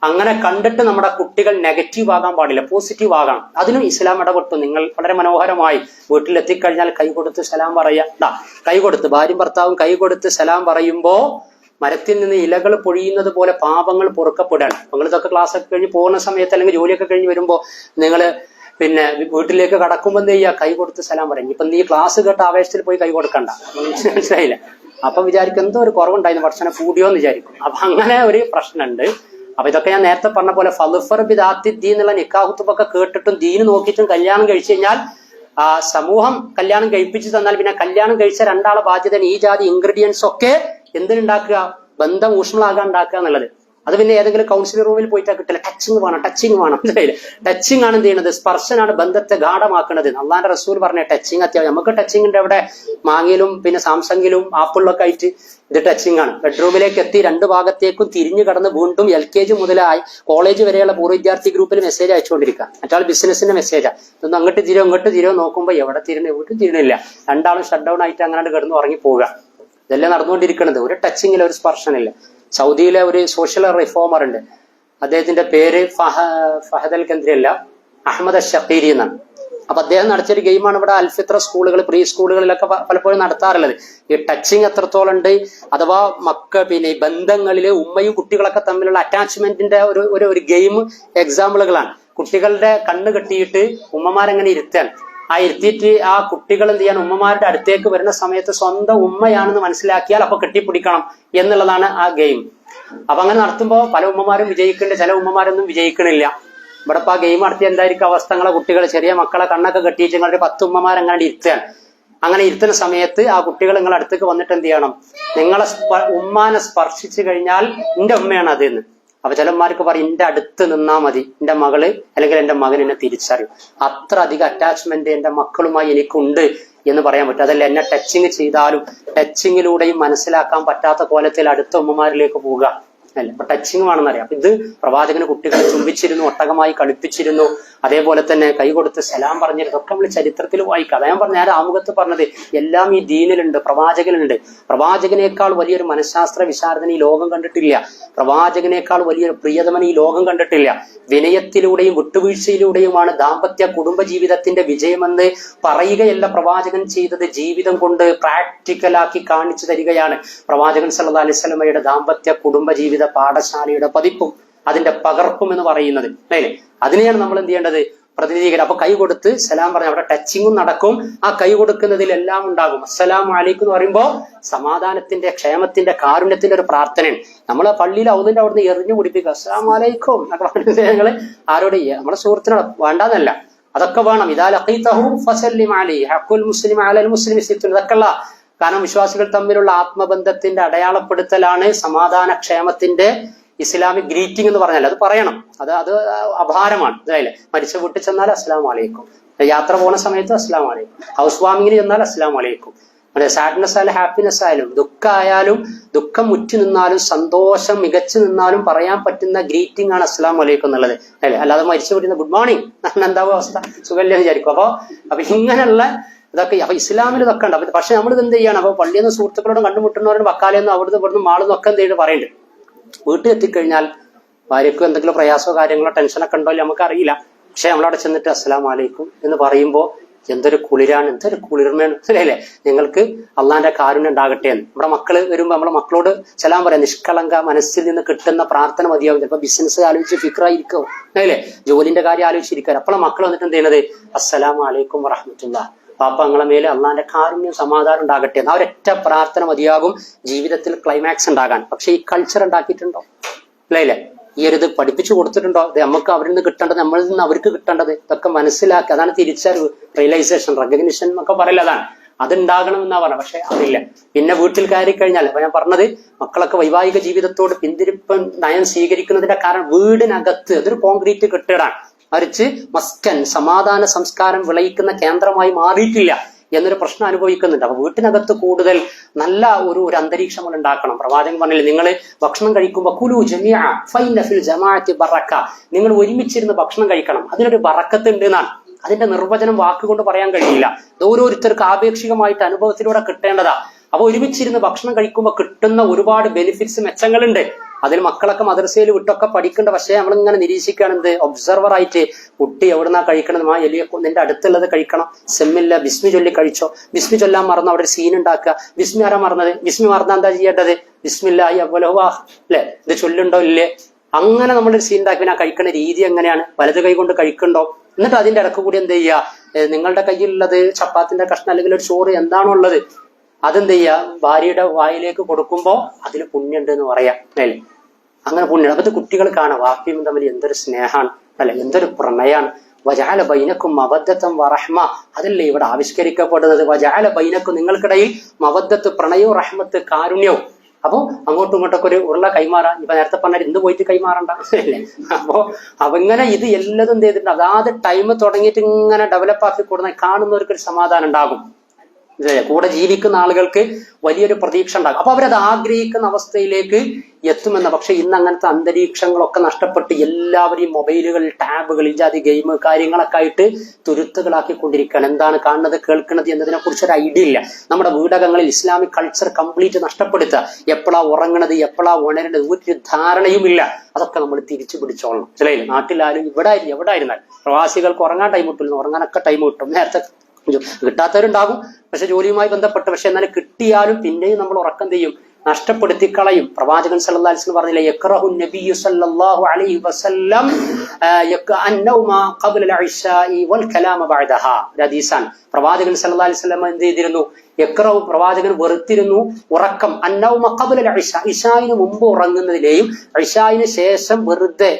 അങ്ങനെ കണ്ടിട്ട് നമ്മുടെ കുട്ടികൾ നെഗറ്റീവ് ആകാൻ പാടില്ല, പോസിറ്റീവ് ആകണം. അതിനും ഇസ്ലാം ഇടപെട്ടു. നിങ്ങൾ വളരെ മനോഹരമായി വീട്ടിലെത്തിക്കഴിഞ്ഞാൽ കൈ കൊടുത്ത് സലാം പറയാ. കൈ കൊടുത്ത് ഭാര്യയും ഭർത്താവും കൈ കൊടുത്ത് സലാം പറയുമ്പോ മരത്തിൽ നിന്ന് ഇലകൾ പൊഴിയുന്നത് പോലെ പാപങ്ങൾ പൊറുക്കപ്പെടാണ്. നിങ്ങൾ ഇതൊക്കെ ക്ലാസ് ഒക്കെ കഴിഞ്ഞ് പോകുന്ന സമയത്ത് അല്ലെങ്കിൽ ജോലിയൊക്കെ കഴിഞ്ഞ് വരുമ്പോ നിങ്ങള് പിന്നെ വീട്ടിലേക്ക് കടക്കുമ്പോൾ എന്ത് ചെയ്യുക? കൈ കൊടുത്ത് സലാം പറയും. ഇപ്പൊ നീ ക്ലാസ് കേട്ട ആവേശത്തിൽ പോയി കൈ കൊടുക്കണ്ട, മനസ്സിലായില്ല. അപ്പൊ വിചാരിക്കും എന്തോ ഒരു കുറവുണ്ടായിരുന്നു, ഭക്ഷണം കൂടിയോന്ന് വിചാരിക്കും. അപ്പൊ അങ്ങനെ ഒരു പ്രശ്നമുണ്ട്. അപ്പൊ ഇതൊക്കെ ഞാൻ നേരത്തെ പറഞ്ഞ പോലെ ഫളുഫർ ബിദാത്തി ദീൻ എന്നുള്ള നിക്കാഹുത്തുബൊക്കെ കേട്ടിട്ടും ദീന് നോക്കിയിട്ടും കല്യാണം കഴിച്ചു കഴിഞ്ഞാൽ സമൂഹം കല്യാണം കഴിപ്പിച്ചു തന്നാൽ പിന്നെ കല്യാണം കഴിച്ച രണ്ടാളെ ബാധ്യതയാണ് ഈ ജാതി ഇൻഗ്രീഡിയൻസ് ഒക്കെ എന്തിനുണ്ടാക്കുക? ബന്ധം ഊഷ്മളാകാൻ ഉണ്ടാക്കുക എന്നുള്ളത്. അത് പിന്നെ ഏതെങ്കിലും കൗൺസിലിംഗ് റൂമിൽ പോയിട്ടാ കിട്ടില്ല. ടച്ചിങ് വേണം. ടച്ചിങ് ആണ് എന്ത് ചെയ്യുന്നത്? സ്പർശനാണ് ബന്ധത്തെ ഗാഠമാക്കുന്നത്. അള്ളാന്റെ റസൂൽ പറഞ്ഞ ടച്ചിങ് അത്യാവശ്യം. നമുക്ക് ടച്ചിങ്ങിന്റെ അവിടെ മാങ്ങിലും പിന്നെ സാംസങ്ങിലും ആപ്പിളിലൊക്കെ ആയിട്ട് ഇത് ടച്ചിങ് ആണ്. ബെഡ്റൂമിലേക്ക് എത്തി 2 ഭാഗത്തേക്കും തിരിഞ്ഞു കടന്ന് വീണ്ടും LKG മുതലായി കോളേജ് വരെയുള്ള പൂർവ്വ വിദ്യാർത്ഥി ഗ്രൂപ്പിൽ മെസ്സേജ് അയച്ചുകൊണ്ടിരിക്കുക. മറ്റാൾ ബിസിനസിന്റെ മെസ്സേജാ. ഇതൊന്നും അങ്ങോട്ട് തിരിയോ നോക്കുമ്പോൾ എവിടെ തിരിഞ്ഞ് വീട്ടും തിരിണില്ല. രണ്ടാളും ഷട്ട് ഡൗൺ ആയിട്ട് അങ്ങനെ കിടന്ന് ഉറങ്ങി പോവുക. ഇതെല്ലാം നടന്നുകൊണ്ടിരിക്കുന്നത്. ഒരു ടച്ചിങ്ങില്ല, ഒരു സ്പർശനില്ല. സൗദിയിലെ ഒരു സോഷ്യൽ റിഫോമർ ഉണ്ട്. അദ്ദേഹത്തിന്റെ പേര് ഫഹദൽ കന്ദ്രി അല്ല, അഹമ്മദ് ഷഖീരി എന്നാണ്. അപ്പൊ അദ്ദേഹം നടത്തിയൊരു ഗെയിമാണ് ഇവിടെ അൽഫിത്ര സ്കൂളുകൾ, പ്രീ സ്കൂളുകളിലൊക്കെ പലപ്പോഴും നടത്താറുള്ളത്. ഈ ടച്ചിങ് എത്രത്തോളം ഉണ്ട്, അഥവാ പിന്നെ ബന്ധങ്ങളില് ഉമ്മയും കുട്ടികളൊക്കെ തമ്മിലുള്ള അറ്റാച്ച്മെന്റിന്റെ ഒരു ഗെയിം എക്സാമ്പിളുകളാണ്. കുട്ടികളുടെ കണ്ണ് കെട്ടിയിട്ട് ഉമ്മമാരെങ്ങനെ ഇരുത്താൻ, ആ ഇരുത്തിയിട്ട് ആ കുട്ടികൾ എന്ത് ചെയ്യാൻ ഉമ്മമാരുടെ അടുത്തേക്ക് വരുന്ന സമയത്ത് സ്വന്തം ഉമ്മയാണെന്ന് മനസ്സിലാക്കിയാൽ അപ്പൊ കെട്ടിപ്പിടിക്കണം എന്നുള്ളതാണ് ആ ഗെയിം. അപ്പൊ അങ്ങനെ നടത്തുമ്പോൾ പല ഉമ്മമാരും വിജയിക്കുന്നുണ്ട്, ചില ഉമ്മമാരൊന്നും വിജയിക്കണില്ല. ഇവിടെ ഇപ്പൊ ആ ഗെയിം നടത്തിയ എന്തായിരിക്കും അവസ്ഥകളെ, കുട്ടികൾ ചെറിയ മക്കളെ കണ്ണൊക്കെ കെട്ടിയിട്ട് നിങ്ങളുടെ 10 ഉമ്മമാരങ്ങനെ ഇരുത്തുകയാണ്. അങ്ങനെ ഇരുത്തുന്ന സമയത്ത് ആ കുട്ടികൾ നിങ്ങളുടെ അടുത്തേക്ക് വന്നിട്ട് എന്ത് ചെയ്യണം, നിങ്ങളെ ഉമ്മാനെ സ്പർശിച്ചു കഴിഞ്ഞാൽ എന്റെ ഉമ്മയാണ് അത് എന്ന്. അപ്പൊ ചിലന്മാർക്ക് പറയും എന്റെ അടുത്ത് നിന്നാ മതി, എന്റെ മകള് അല്ലെങ്കിൽ എന്റെ മകൻ എന്നെ തിരിച്ചറിയും, അത്ര അധികം അറ്റാച്ച്മെന്റ് എന്റെ മക്കളുമായി എനിക്കുണ്ട് എന്ന് പറയാൻ പറ്റും. അതല്ല എന്നെ ടച്ചിങ് ചെയ്താലും ടച്ചിങ്ങിലൂടെയും മനസ്സിലാക്കാൻ പറ്റാത്ത കോലത്തിൽ അടുത്ത ഉമ്മമാരിലേക്ക് പോവുക അല്ലെ. അപ്പൊ ടച്ചിങ് വേണമെന്നറിയാം. അപ്പൊ ഇത് പ്രവാചകന് കുട്ടികളെ ചുംബിച്ചിരുന്നു, ഒട്ടകമായി കളിപ്പിച്ചിരുന്നു, അതേപോലെ തന്നെ കൈ കൊടുത്ത് സലാം പറഞ്ഞിരുന്നു. ഒക്കെ നമ്മൾ ചരിത്രത്തിൽ വായിക്കാം. അതാ ഞാൻ പറഞ്ഞ ഞാൻ ആമുഖത്ത് പറഞ്ഞത്, എല്ലാം ഈ ദീനിലുണ്ട്, പ്രവാചകനുണ്ട്. പ്രവാചകനേക്കാൾ വലിയൊരു മനഃശാസ്ത്ര വിശാരദൻ ഈ ലോകം കണ്ടിട്ടില്ല. പ്രവാചകനേക്കാൾ വലിയൊരു പ്രിയതമൻ ഈ ലോകം കണ്ടിട്ടില്ല. വിനയത്തിലൂടെയും വിട്ടുവീഴ്ചയിലൂടെയുമാണ് ദാമ്പത്യ കുടുംബ ജീവിതത്തിന്റെ വിജയമെന്ന് പറയുകയല്ല പ്രവാചകൻ ചെയ്തത്, ജീവിതം കൊണ്ട് പ്രാക്ടിക്കലാക്കി കാണിച്ചു തരികയാണ്. പ്രവാചകൻ സല്ലല്ലാഹു അലൈഹി വസല്ലമയുടെ ദാമ്പത്യ കുടുംബ ജീവിത പാഠശാലയുടെ പതിപ്പും അതിന്റെ പകർപ്പും എന്ന് പറയുന്നത് അല്ലേ. അതിനെയാണ് നമ്മൾ എന്ത് ചെയ്യേണ്ടത്, പ്രതിനിധീകരിക്കുക. അപ്പൊ കൈ കൊടുത്ത് സലാം പറഞ്ഞ അവിടെ ടച്ചിങ്ങും നടക്കും, ആ കൈ കൊടുക്കുന്നതിൽ എല്ലാം ഉണ്ടാകും. അസ്സലാമു അലൈക്കും എന്ന് പറയുമ്പോ സമാധാനത്തിന്റെ, ക്ഷേമത്തിന്റെ, കാരുണ്യത്തിന്റെ ഒരു പ്രാർത്ഥനയാണ്. നമ്മളെ പള്ളിയിൽ ഔദിന്റെ അവിടുന്ന് എറിഞ്ഞു പിടിപ്പിക്കുക അസ്സലാമു അലൈക്കും എന്നൊക്കെ ഞങ്ങള് ആരോട് നമ്മുടെ സുഹൃത്തിനോട് വേണ്ടാന്നല്ല, അതൊക്കെ വേണം. ഇദാ ലഖീതഹു ഫസല്ലിം അലൈഹി ഹഖുൽ മുസ്ലിം അലൽ മുസ്ലിം സിത്തുൻ, ഇതൊക്കെയുള്ള കാരണം വിശ്വാസികൾ തമ്മിലുള്ള ആത്മബന്ധത്തിന്റെ അടയാളപ്പെടുത്തലാണ് സമാധാന ക്ഷേമത്തിന്റെ ഇസ്ലാമിക് ഗ്രീറ്റിംഗ് എന്ന് പറഞ്ഞാൽ. അത് പറയണം, അത് അപാരമാണ്. ഇതായില്ലേ, മരിച്ച വീട്ടിൽ ചെന്നാൽ അസ്സലാമു അലൈക്കും, യാത്ര പോകുന്ന സമയത്ത് അസ്സലാമു അലൈക്കും, ഹൗസ് വാമിങ്ങിന് ചെന്നാൽ അസ്സലാമു അലൈക്കും. അല്ലെ, സാഡ്നെസ് ആയാലും ഹാപ്പിനെസ് ആയാലും ദുഃഖമായാലും ദുഃഖം മുറ്റി നിന്നാലും സന്തോഷം മികച്ചു നിന്നാലും പറയാൻ പറ്റുന്ന ഗ്രീറ്റിംഗ് ആണ് അസ്സലാമു അലൈക്കും എന്നുള്ളത് അല്ലെ. അല്ലാതെ മരിച്ചു വീട്ടിൽ ഗുഡ് മോർണിംഗ് എന്താവും അവസ്ഥ, സുഖല്ലേ വിചാരിക്കും. അപ്പൊ ഇങ്ങനെയുള്ള ഇതൊക്കെ അപ്പൊ ഇസ്ലാമിൽ ഇതൊക്കെ ഉണ്ട്. അപ്പൊ പക്ഷെ നമ്മളിത് എന്ത് ചെയ്യണം, അപ്പൊ പള്ളിയിൽ നിന്ന് സുഹൃത്തുക്കളോട് കണ്ടുമുട്ടുന്നവരോട് വക്കാലെന്ന് അവിടുന്ന് ഇവിടുന്ന് മാളും ഒക്കെ എന്ത് ചെയ്ത് പറയുന്നുണ്ട്. വീട്ടിൽ എത്തിക്കഴിഞ്ഞാൽ ഭാര്യക്കും എന്തെങ്കിലും പ്രയാസമോ കാര്യങ്ങളോ ടെൻഷനൊക്കെ ഉണ്ടോ നമുക്കറിയില്ല. പക്ഷെ നമ്മളവിടെ ചെന്നിട്ട് അസ്സലാമു അലൈക്കും എന്ന് പറയുമ്പോൾ എന്തൊരു കുളിരാണ്, എന്തൊരു കുളിർമയാണ് അല്ലേ. നിങ്ങൾക്ക് അള്ളാന്റെ കാരുണ്യം ഉണ്ടാകട്ടെ എന്ന്. നമ്മുടെ മക്കള് വരുമ്പോ നമ്മളെ മക്കളോട് സലാം പറയാം. നിഷ്കളങ്ക മനസ്സിൽ നിന്ന് കിട്ടുന്ന പ്രാർത്ഥന മതിയാവും. ചിലപ്പോ ബിസിനസ് ആലോചിച്ച് ഫിക്രായിരിക്കോ അല്ലേ, ജോലിന്റെ കാര്യം ആലോചിച്ചിരിക്കുക. അപ്പോൾ മക്കൾ വന്നിട്ട് എന്ത് ചെയ്യുന്നത്, അസ്സലാമു അലൈക്കും വറഹ്മത്തുള്ളാഹി, പാപ്പ നിങ്ങളെ മേലെ അള്ളാന്റെ കാരുണ്യം സമാധാനം ഉണ്ടാകട്ടെ എന്ന്. ആ ഒരൊറ്റ പ്രാർത്ഥന മതിയാകും ജീവിതത്തിൽ ക്ലൈമാക്സ് ഉണ്ടാകാൻ. പക്ഷെ ഈ കൾച്ചർ ഉണ്ടാക്കിയിട്ടുണ്ടോ അല്ലേ, ഈ ഒരു ഇത് പഠിപ്പിച്ചു കൊടുത്തിട്ടുണ്ടോ, ഇത് നമുക്ക് അവരിൽ നിന്ന് കിട്ടേണ്ടത് നമ്മളിൽ നിന്ന് അവർക്ക് കിട്ടേണ്ടത്, ഇതൊക്കെ മനസ്സിലാക്കി. അതാണ് തിരിച്ചറിവ്, റിയലൈസേഷൻ, റെക്കഗ്നിഷൻ എന്നൊക്കെ പറയില്ല. അതാണ് അതുണ്ടാകണം എന്നാ പറഞ്ഞത്. പക്ഷെ അതില്ല. പിന്നെ വീട്ടിൽ കയറി കഴിഞ്ഞാൽ അപ്പൊ ഞാൻ പറഞ്ഞത്, മക്കളൊക്കെ വൈവാഹിക ജീവിതത്തോട് പിന്തിരിപ്പ് നയം സ്വീകരിക്കുന്നതിന്റെ കാരണം വീടിനകത്ത് അതൊരു കോൺക്രീറ്റ് കെട്ടിടാണ്, മറിച്ച് മസ്കൻ സമാധാന സംസ്കാരം വിളയിക്കുന്ന കേന്ദ്രമായി മാറിയിട്ടില്ല എന്നൊരു പ്രശ്നം അനുഭവിക്കുന്നുണ്ട്. അപ്പൊ വീട്ടിനകത്ത് കൂടുതൽ നല്ല ഒരു അന്തരീക്ഷം ഉണ്ടാക്കണം. പ്രവാചകൻ പറഞ്ഞില്ലേ, നിങ്ങൾ ഭക്ഷണം കഴിക്കുമ്പോൾ കുലു ജമിഅ ഫഇന്ന ഫിൽ ജമാഅത്തി ബറക, നിങ്ങൾ ഒരുമിച്ചിരുന്ന് ഭക്ഷണം കഴിക്കണം, അതിനൊരു ബറക്കത്ത് ഉണ്ട് എന്നാണ്. അതിന്റെ നിർവചനം വാക്കുകൊണ്ട് പറയാൻ കഴിയില്ല, ഓരോരുത്തർക്ക് ആപേക്ഷികമായിട്ട് അനുഭവത്തിലൂടെ കിട്ടേണ്ടതാ. അപ്പൊ ഒരുമിച്ചിരുന്ന് ഭക്ഷണം കഴിക്കുമ്പോൾ കിട്ടുന്ന ഒരുപാട് ബെനിഫിറ്റ്സ്, മെച്ചങ്ങളുണ്ട്. അതിൽ മക്കളൊക്കെ മദ്രസയിൽ വിട്ടൊക്കെ പഠിക്കണ്ട. പക്ഷെ നമ്മളിങ്ങനെ നിരീക്ഷിക്കുകയാണ്, എന്ത് ഒബ്സർവർ ആയിട്ട്, കുട്ടി എവിടുന്നാ കഴിക്കണത്, ആ എലിയെ നിന്റെ അടുത്തുള്ളത് കഴിക്കണം, സെമ്മില്ല ബിസ്മി ചൊല്ലി കഴിച്ചോ, ബിസ്മി ചൊല്ലാൻ മറന്നു അവിടെ ഒരു സീൻ ഉണ്ടാക്കുക, ബിസ്മി ആരാ മറന്നത്, ബിസ്മി മറന്നാ എന്താ ചെയ്യേണ്ടത്, ബിസ്മില്ലാഹി അവ്വലഹു അല്ലെ, ഇത് ചൊല്ലുണ്ടോ ഇല്ലേ, അങ്ങനെ നമ്മളൊരു സീൻ ഉണ്ടാക്കി. ആ കഴിക്കുന്ന രീതി എങ്ങനെയാണ്, വലത് കൈ കൊണ്ട് കഴിക്കണ്ടോ, എന്നിട്ട് അതിന്റെ ഇടക്ക് കൂടി എന്ത് ചെയ്യുക, നിങ്ങളുടെ കയ്യിലുള്ളത് ചപ്പാത്തിന്റെ കഷ്ണം അല്ലെങ്കിൽ ഒരു ചോറ് എന്താണോ ഉള്ളത് അതെന്ത് ചെയ്യുക, ഭാര്യയുടെ വായിലേക്ക് കൊടുക്കുമ്പോ അതിൽ പുണ്യുണ്ട് എന്ന് പറയാം അല്ലേ. അങ്ങനെ പുണ്യം. അപ്പത്തെ കുട്ടികൾ കാണാം വാപ്പിയും തമ്മിൽ എന്തൊരു സ്നേഹാണ് അല്ലെ, എന്തൊരു പ്രണയാണ്. വജഅല ബൈനക്കും മവദ്ദത്തൻ വറഹ്മ, അതല്ലേ ഇവിടെ ആവിഷ്കരിക്കപ്പെടുന്നത്. വജഅല ബൈനക്കും, നിങ്ങൾക്കിടയിൽ മവദ്ദത്ത്, പ്രണയവും റഹ്മത്ത്, കാരുണ്യവും. അപ്പൊ അങ്ങോട്ടും ഇങ്ങോട്ടൊക്കെ ഒരു ഉരുള കൈമാറാൻ, ഇപ്പൊ നേരത്തെ പറഞ്ഞാൽ ഇന്ന് പോയിട്ട് കൈമാറണ്ട അല്ലേ. അപ്പൊ ഇങ്ങനെ ഇത് എല്ലാതും എന്ത് ചെയ്തിട്ടുണ്ട്, അതാത് ടൈം തുടങ്ങിയിട്ട് ഇങ്ങനെ ഡെവലപ്പ് ആക്കി കൊടുക്കുന്ന കാണുന്നവർക്ക് ഒരു സമാധാനം ഉണ്ടാകും. കൂടെ ജീവിക്കുന്ന ആളുകൾക്ക് വലിയൊരു പ്രതീക്ഷ ഉണ്ടാകും. അപ്പൊ അവരത് ആഗ്രഹിക്കുന്ന അവസ്ഥയിലേക്ക് എത്തുമെന്ന. പക്ഷെ ഇന്ന് അങ്ങനത്തെ അന്തരീക്ഷങ്ങളൊക്കെ നഷ്ടപ്പെട്ട് എല്ലാവരെയും മൊബൈലുകൾ, ടാബുകൾ, ഇജാതി ഗെയിം കാര്യങ്ങളൊക്കെ ആയിട്ട് തുരുത്തുകളാക്കിക്കൊണ്ടിരിക്കുകയാണ്. എന്താണ് കാണുന്നത്, കേൾക്കുന്നത് എന്നതിനെ കുറിച്ചൊരു ഐഡിയ ഇല്ല. നമ്മുടെ വീടകങ്ങളിൽ ഇസ്ലാമിക് കൾച്ചർ കംപ്ലീറ്റ് നഷ്ടപ്പെടുത്തുക. എപ്പോഴാ ഉറങ്ങണത്, എപ്പോഴാ ഉണരുന്നത്, ഒരു ധാരണയുമില്ല. അതൊക്കെ നമ്മൾ തിരിച്ചു പിടിച്ചോളണം. ചിലയില്ല നാട്ടിലായാലും എവിടെ ആയിരുന്നാൽ പ്രവാസികൾക്ക് ഉറങ്ങാൻ ടൈം കിട്ടില്ല, ഉറങ്ങാനൊക്കെ ടൈം കിട്ടും. നേരത്തെ കിട്ടാത്തവരുണ്ടാകും, പക്ഷെ ജോലിയുമായി ബന്ധപ്പെട്ട്. പക്ഷെ എന്നാലും കിട്ടിയാലും പിന്നെയും നമ്മൾ ഉറക്കം ചെയ്യും, നഷ്ടപ്പെടുത്തിക്കളയും. പ്രവാചകൻ സല്ലല്ലാഹു അലൈഹി വസല്ലം പറഞ്ഞില്ലേ, യക്റഹു നബിയ്യു സല്ലല്ലാഹു അലൈഹി വസല്ലം അന്നൗമ ഖബ്ല അൽ-ഇശാഇ വൽ കലാമ ബഅദഹാ. ഹദീസാണ്. പ്രവാചകൻ സല്ലല്ലാഹു അലൈഹി വസല്ലം എന്ത് ചെയ്തിരുന്നു? യക്റഹു, പ്രവാചകൻ വെറുത്തിരുന്നു ഉറക്കം, അന്നൗമ ഖബ്ല അൽ-ഇശാ, ഇശായിന് മുമ്പ് ഉറങ്ങുന്നതിനെയും ഇശായിന് ശേഷം വെറുതെ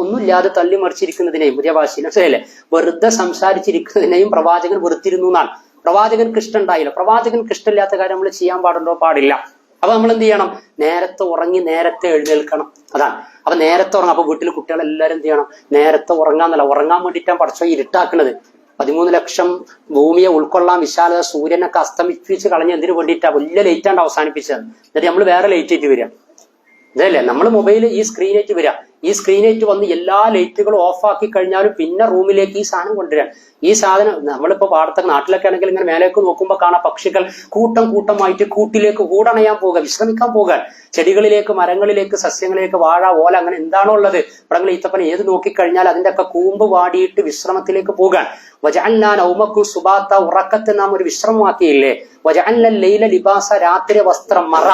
ഒന്നുമില്ലാതെ തള്ളി മറിച്ചിരിക്കുന്നതിനെയും, പുതിയ ഭാഷയിൽ മനസ്സിലായില്ലേ, വെറുതെ സംസാരിച്ചിരിക്കുന്നതിനെയും പ്രവാചകൻ വെറുത്തിരുന്നു എന്നാണ്. പ്രവാചകൻക്ക് ഇഷ്ടമുണ്ടായില്ല. പ്രവാചകൻക്ക് ഇഷ്ടമില്ലാത്ത കാര്യം നമ്മൾ ചെയ്യാൻ പാടുണ്ടോ? പാടില്ല. അപ്പൊ നമ്മൾ എന്ത് ചെയ്യണം? നേരത്തെ ഉറങ്ങി നേരത്തെ എഴുന്നേൽക്കണം. അതാണ്. അപ്പൊ നേരത്തെ ഉറങ്ങാം. അപ്പൊ വീട്ടിൽ കുട്ടികളെല്ലാരും എന്ത് ചെയ്യണം? നേരത്തെ ഉറങ്ങാന്നല്ല, ഉറങ്ങാൻ വേണ്ടിയിട്ടാണ് പടച്ചോൻ ഇരുട്ടാക്കുന്നത്. 13 ലക്ഷം ഭൂമിയെ ഉൾക്കൊള്ളാൻ വിശാലത, സൂര്യനൊക്കെ അസ്തമിപ്പിച്ച് കളഞ്ഞ് എന്തിനു വേണ്ടിയിട്ടാണ്? വലിയ ലൈറ്റാണ്ട് അവസാനിപ്പിച്ചത്. എന്നിട്ട് നമ്മൾ വേറെ ലൈറ്റ് ആയിട്ട് വരിക. ഇതല്ലേ നമ്മൾ മൊബൈൽ ഈ സ്ക്രീനേറ്റ് വരിക. ഈ സ്ക്രീനേറ്റ് വന്ന് എല്ലാ ലൈറ്റുകളും ഓഫ് ആക്കി കഴിഞ്ഞാലും പിന്നെ റൂമിലേക്ക് ഈ സാധനം കൊണ്ടുവരാൻ. ഈ സാധനം നമ്മളിപ്പോ പാടത്തൊക്കെ നാട്ടിലൊക്കെ ആണെങ്കിൽ ഇങ്ങനെ മേലേക്ക് നോക്കുമ്പോൾ കാണാം പക്ഷികൾ കൂട്ടം കൂട്ടമായിട്ട് കൂട്ടിലേക്ക് കൂടണയാൻ പോകുക, വിശ്രമിക്കാൻ പോകാൻ, ചെടികളിലേക്ക്, മരങ്ങളിലേക്ക്, സസ്യങ്ങളിലേക്ക്, വാഴ, ഓല, അങ്ങനെ എന്താണോ ഉള്ളത് പടങ്ങൾ ഈത്തപ്പന ഏത് നോക്കിക്കഴിഞ്ഞാൽ അതിന്റെ ഒക്കെ കൂമ്പ് വാടിയിട്ട് വിശ്രമത്തിലേക്ക് പോകാൻ. വജഅൽനാ നൗമക്കും സുബാത്ത, ഉറക്കത്തെ നാം ഒരു വിശ്രമമാക്കിയില്ലേ. വജഅൽനൽ ലൈല ലിബാസ, രാത്രി വസ്ത്രം, മറ,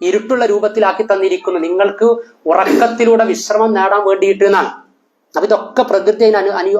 ഇരുട്ടുള്ള രൂപത്തിലാക്കി തന്നിരിക്കുന്നു നിങ്ങൾക്ക് ഉറക്കത്തിലൂടെ വിശ്രമം നേടാൻ വേണ്ടിയിട്ട് എന്നാണ്. അപ്പൊ ഇതൊക്കെ പ്രകൃതി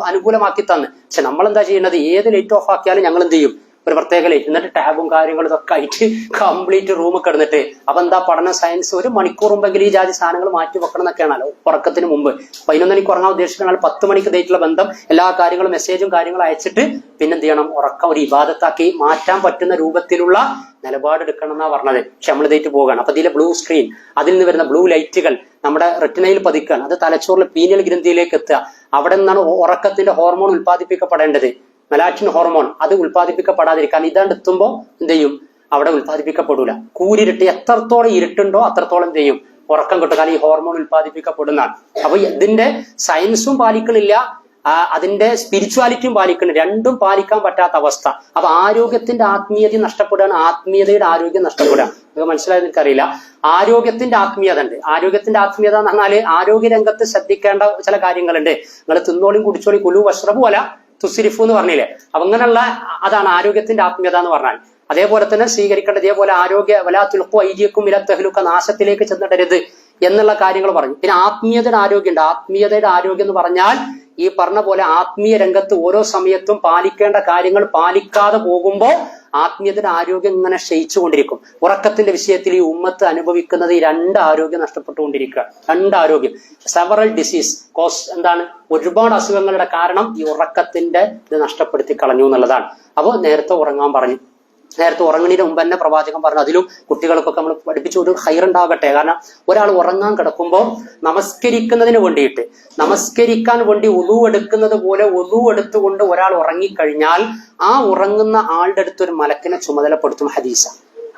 അനുകൂലമാക്കി തന്ന്. പക്ഷെ നമ്മളെന്താ ചെയ്യുന്നത്? ഏത് ലൈറ്റ് ഓഫ് ആക്കിയാലും ഞങ്ങൾ എന്ത് ചെയ്യും? ഒരു പ്രത്യേക ലൈറ്റ്, എന്നിട്ട് ടാബും കാര്യങ്ങളും ഇതൊക്കെ ആയിട്ട് കംപ്ലീറ്റ് റൂം കിടന്നിട്ട് അപ്പൊ എന്താ പഠന സയൻസ് 1 മണിക്കൂർ മുമ്പെങ്കിലും ഈ ജാതി സാധനങ്ങൾ മാറ്റി വെക്കണം എന്നൊക്കെയാണല്ലോ ഉറക്കത്തിന് മുമ്പ്. 11 മണിക്ക് ഉറങ്ങാൻ ഉദ്ദേശിക്കുന്ന 10 മണിക്ക് ഇതായിട്ടുള്ള ബന്ധം, എല്ലാ കാര്യങ്ങളും മെസ്സേജും കാര്യങ്ങളും അയച്ചിട്ട് പിന്നെന്ത് ചെയ്യണം? ഉറക്കം ഒരു ഇബാദത്താക്കി മാറ്റാൻ പറ്റുന്ന രൂപത്തിലുള്ള നിലപാടെടുക്കണം എന്നാ പറഞ്ഞത്. പക്ഷെ നമ്മൾ ഇതായിട്ട് പോവുകയാണ്. അപ്പൊ ഇതിലെ ബ്ലൂ സ്ക്രീൻ, അതിൽ നിന്ന് വരുന്ന ബ്ലൂ ലൈറ്റുകൾ നമ്മുടെ റെറ്റിനയിൽ പതിക്കുകയാണ്. അത് തലച്ചോറിലെ പീനിയൽ ഗ്രന്ഥിയിലേക്ക് എത്തുക. അവിടെ നിന്നാണ് ഉറക്കത്തിന്റെ ഹോർമോൺ ഉത്പാദിപ്പിക്കപ്പെടേണ്ടത്, മെലാറ്റിൻ ഹോർമോൺ. അത് ഉത്പാദിപ്പിക്കപ്പെടാതിരിക്കാൻ ഇതാണ്ട് എത്തുമ്പോൾ എന്ത് ചെയ്യും? അവിടെ ഉത്പാദിപ്പിക്കപ്പെടൂല. കൂരിരുട്ട്, എത്രത്തോളം ഇരുട്ടുണ്ടോ അത്രത്തോളം എന്ത് ചെയ്യും? ഉറക്കം കിട്ടും. കാരണം ഈ ഹോർമോൺ ഉത്പാദിപ്പിക്കപ്പെടുന്നതാണ്. അപ്പൊ ഇതിന്റെ സയൻസും പാലിക്കണില്ല, അതിന്റെ സ്പിരിച്വാലിറ്റിയും പാലിക്കണം. രണ്ടും പാലിക്കാൻ പറ്റാത്ത അവസ്ഥ. അപ്പൊ ആരോഗ്യത്തിന്റെ ആത്മീയത നഷ്ടപ്പെടുകയാണ്, ആത്മീയതയുടെ ആരോഗ്യം നഷ്ടപ്പെടുക. നിങ്ങൾക്ക് മനസ്സിലായെന്ന് എനിക്കറിയില്ല. ആരോഗ്യത്തിന്റെ ആത്മീയത ഉണ്ട്. ആരോഗ്യത്തിന്റെ ആത്മീയത എന്ന് പറഞ്ഞാല് ആരോഗ്യ രംഗത്ത് ശ്രദ്ധിക്കേണ്ട ചില കാര്യങ്ങളുണ്ട്. നിങ്ങൾ തിന്നോളിയും കുടിച്ചോളി കുലു വഷ്റബു അല തുസിരിഫു എന്ന് പറഞ്ഞില്ലേ? അപ്പൊ അങ്ങനെയുള്ള അതാണ് ആരോഗ്യത്തിന്റെ ആത്മീയത എന്ന് പറഞ്ഞാൽ. അതേപോലെ തന്നെ സ്വീകരിക്കേണ്ട ഇതേപോലെ ആരോഗ്യ വലാത്തുൽഖു ഐദിയക്കും ഇലത്തഹ്ലുക, നാശത്തിലേക്ക് ചെന്നിടരുത് എന്നുള്ള കാര്യങ്ങൾ പറഞ്ഞു. പിന്നെ ആത്മീയതയുടെ ആരോഗ്യമുണ്ട്. ആത്മീയതയുടെ ആരോഗ്യം എന്ന് പറഞ്ഞാൽ ഈ പറഞ്ഞ പോലെ ആത്മീയ രംഗത്ത് ഓരോ സമയത്തും പാലിക്കേണ്ട കാര്യങ്ങൾ പാലിക്കാതെ പോകുമ്പോൾ ആത്മീയതയുടെ ആരോഗ്യം ഇങ്ങനെ ക്ഷയിച്ചുകൊണ്ടിരിക്കും. ഉറക്കത്തിന്റെ വിഷയത്തിൽ ഈ ഉമ്മത്ത് അനുഭവിക്കുന്നത് ഈ 2 ആരോഗ്യം നഷ്ടപ്പെട്ടുകൊണ്ടിരിക്കുക. 2 ആരോഗ്യം, സെവറൽ ഡിസീസ് കോസ്. എന്താണ്? ഒരുപാട് അസുഖങ്ങളുടെ കാരണം ഈ ഉറക്കത്തിന്റെ ഇത് നഷ്ടപ്പെടുത്തി കളഞ്ഞു എന്നുള്ളതാണ്. അപ്പോൾ നേരത്തെ ഉറങ്ങാൻ പറഞ്ഞു. നേരത്തെ ഉറങ്ങുന്നതിന് മുമ്പ് തന്നെ പ്രവാചകൻ പറഞ്ഞു. അതിലും കുട്ടികൾക്കൊക്കെ നമ്മൾ പഠിപ്പിച്ചു ഒരു ഹൈറുണ്ടാകട്ടെ. കാരണം ഒരാൾ ഉറങ്ങാൻ കിടക്കുമ്പോൾ നമസ്കരിക്കുന്നതിന് വേണ്ടിയിട്ട്, നമസ്കരിക്കാൻ വേണ്ടി ഒളു എടുക്കുന്നത് പോലെ ഒളു എടുത്തുകൊണ്ട് ഒരാൾ ഉറങ്ങിക്കഴിഞ്ഞാൽ ആ ഉറങ്ങുന്ന ആളുടെ അടുത്ത് ഒരു മലക്കിനെ ചുമതലപ്പെടുത്തും. ഹദീസ.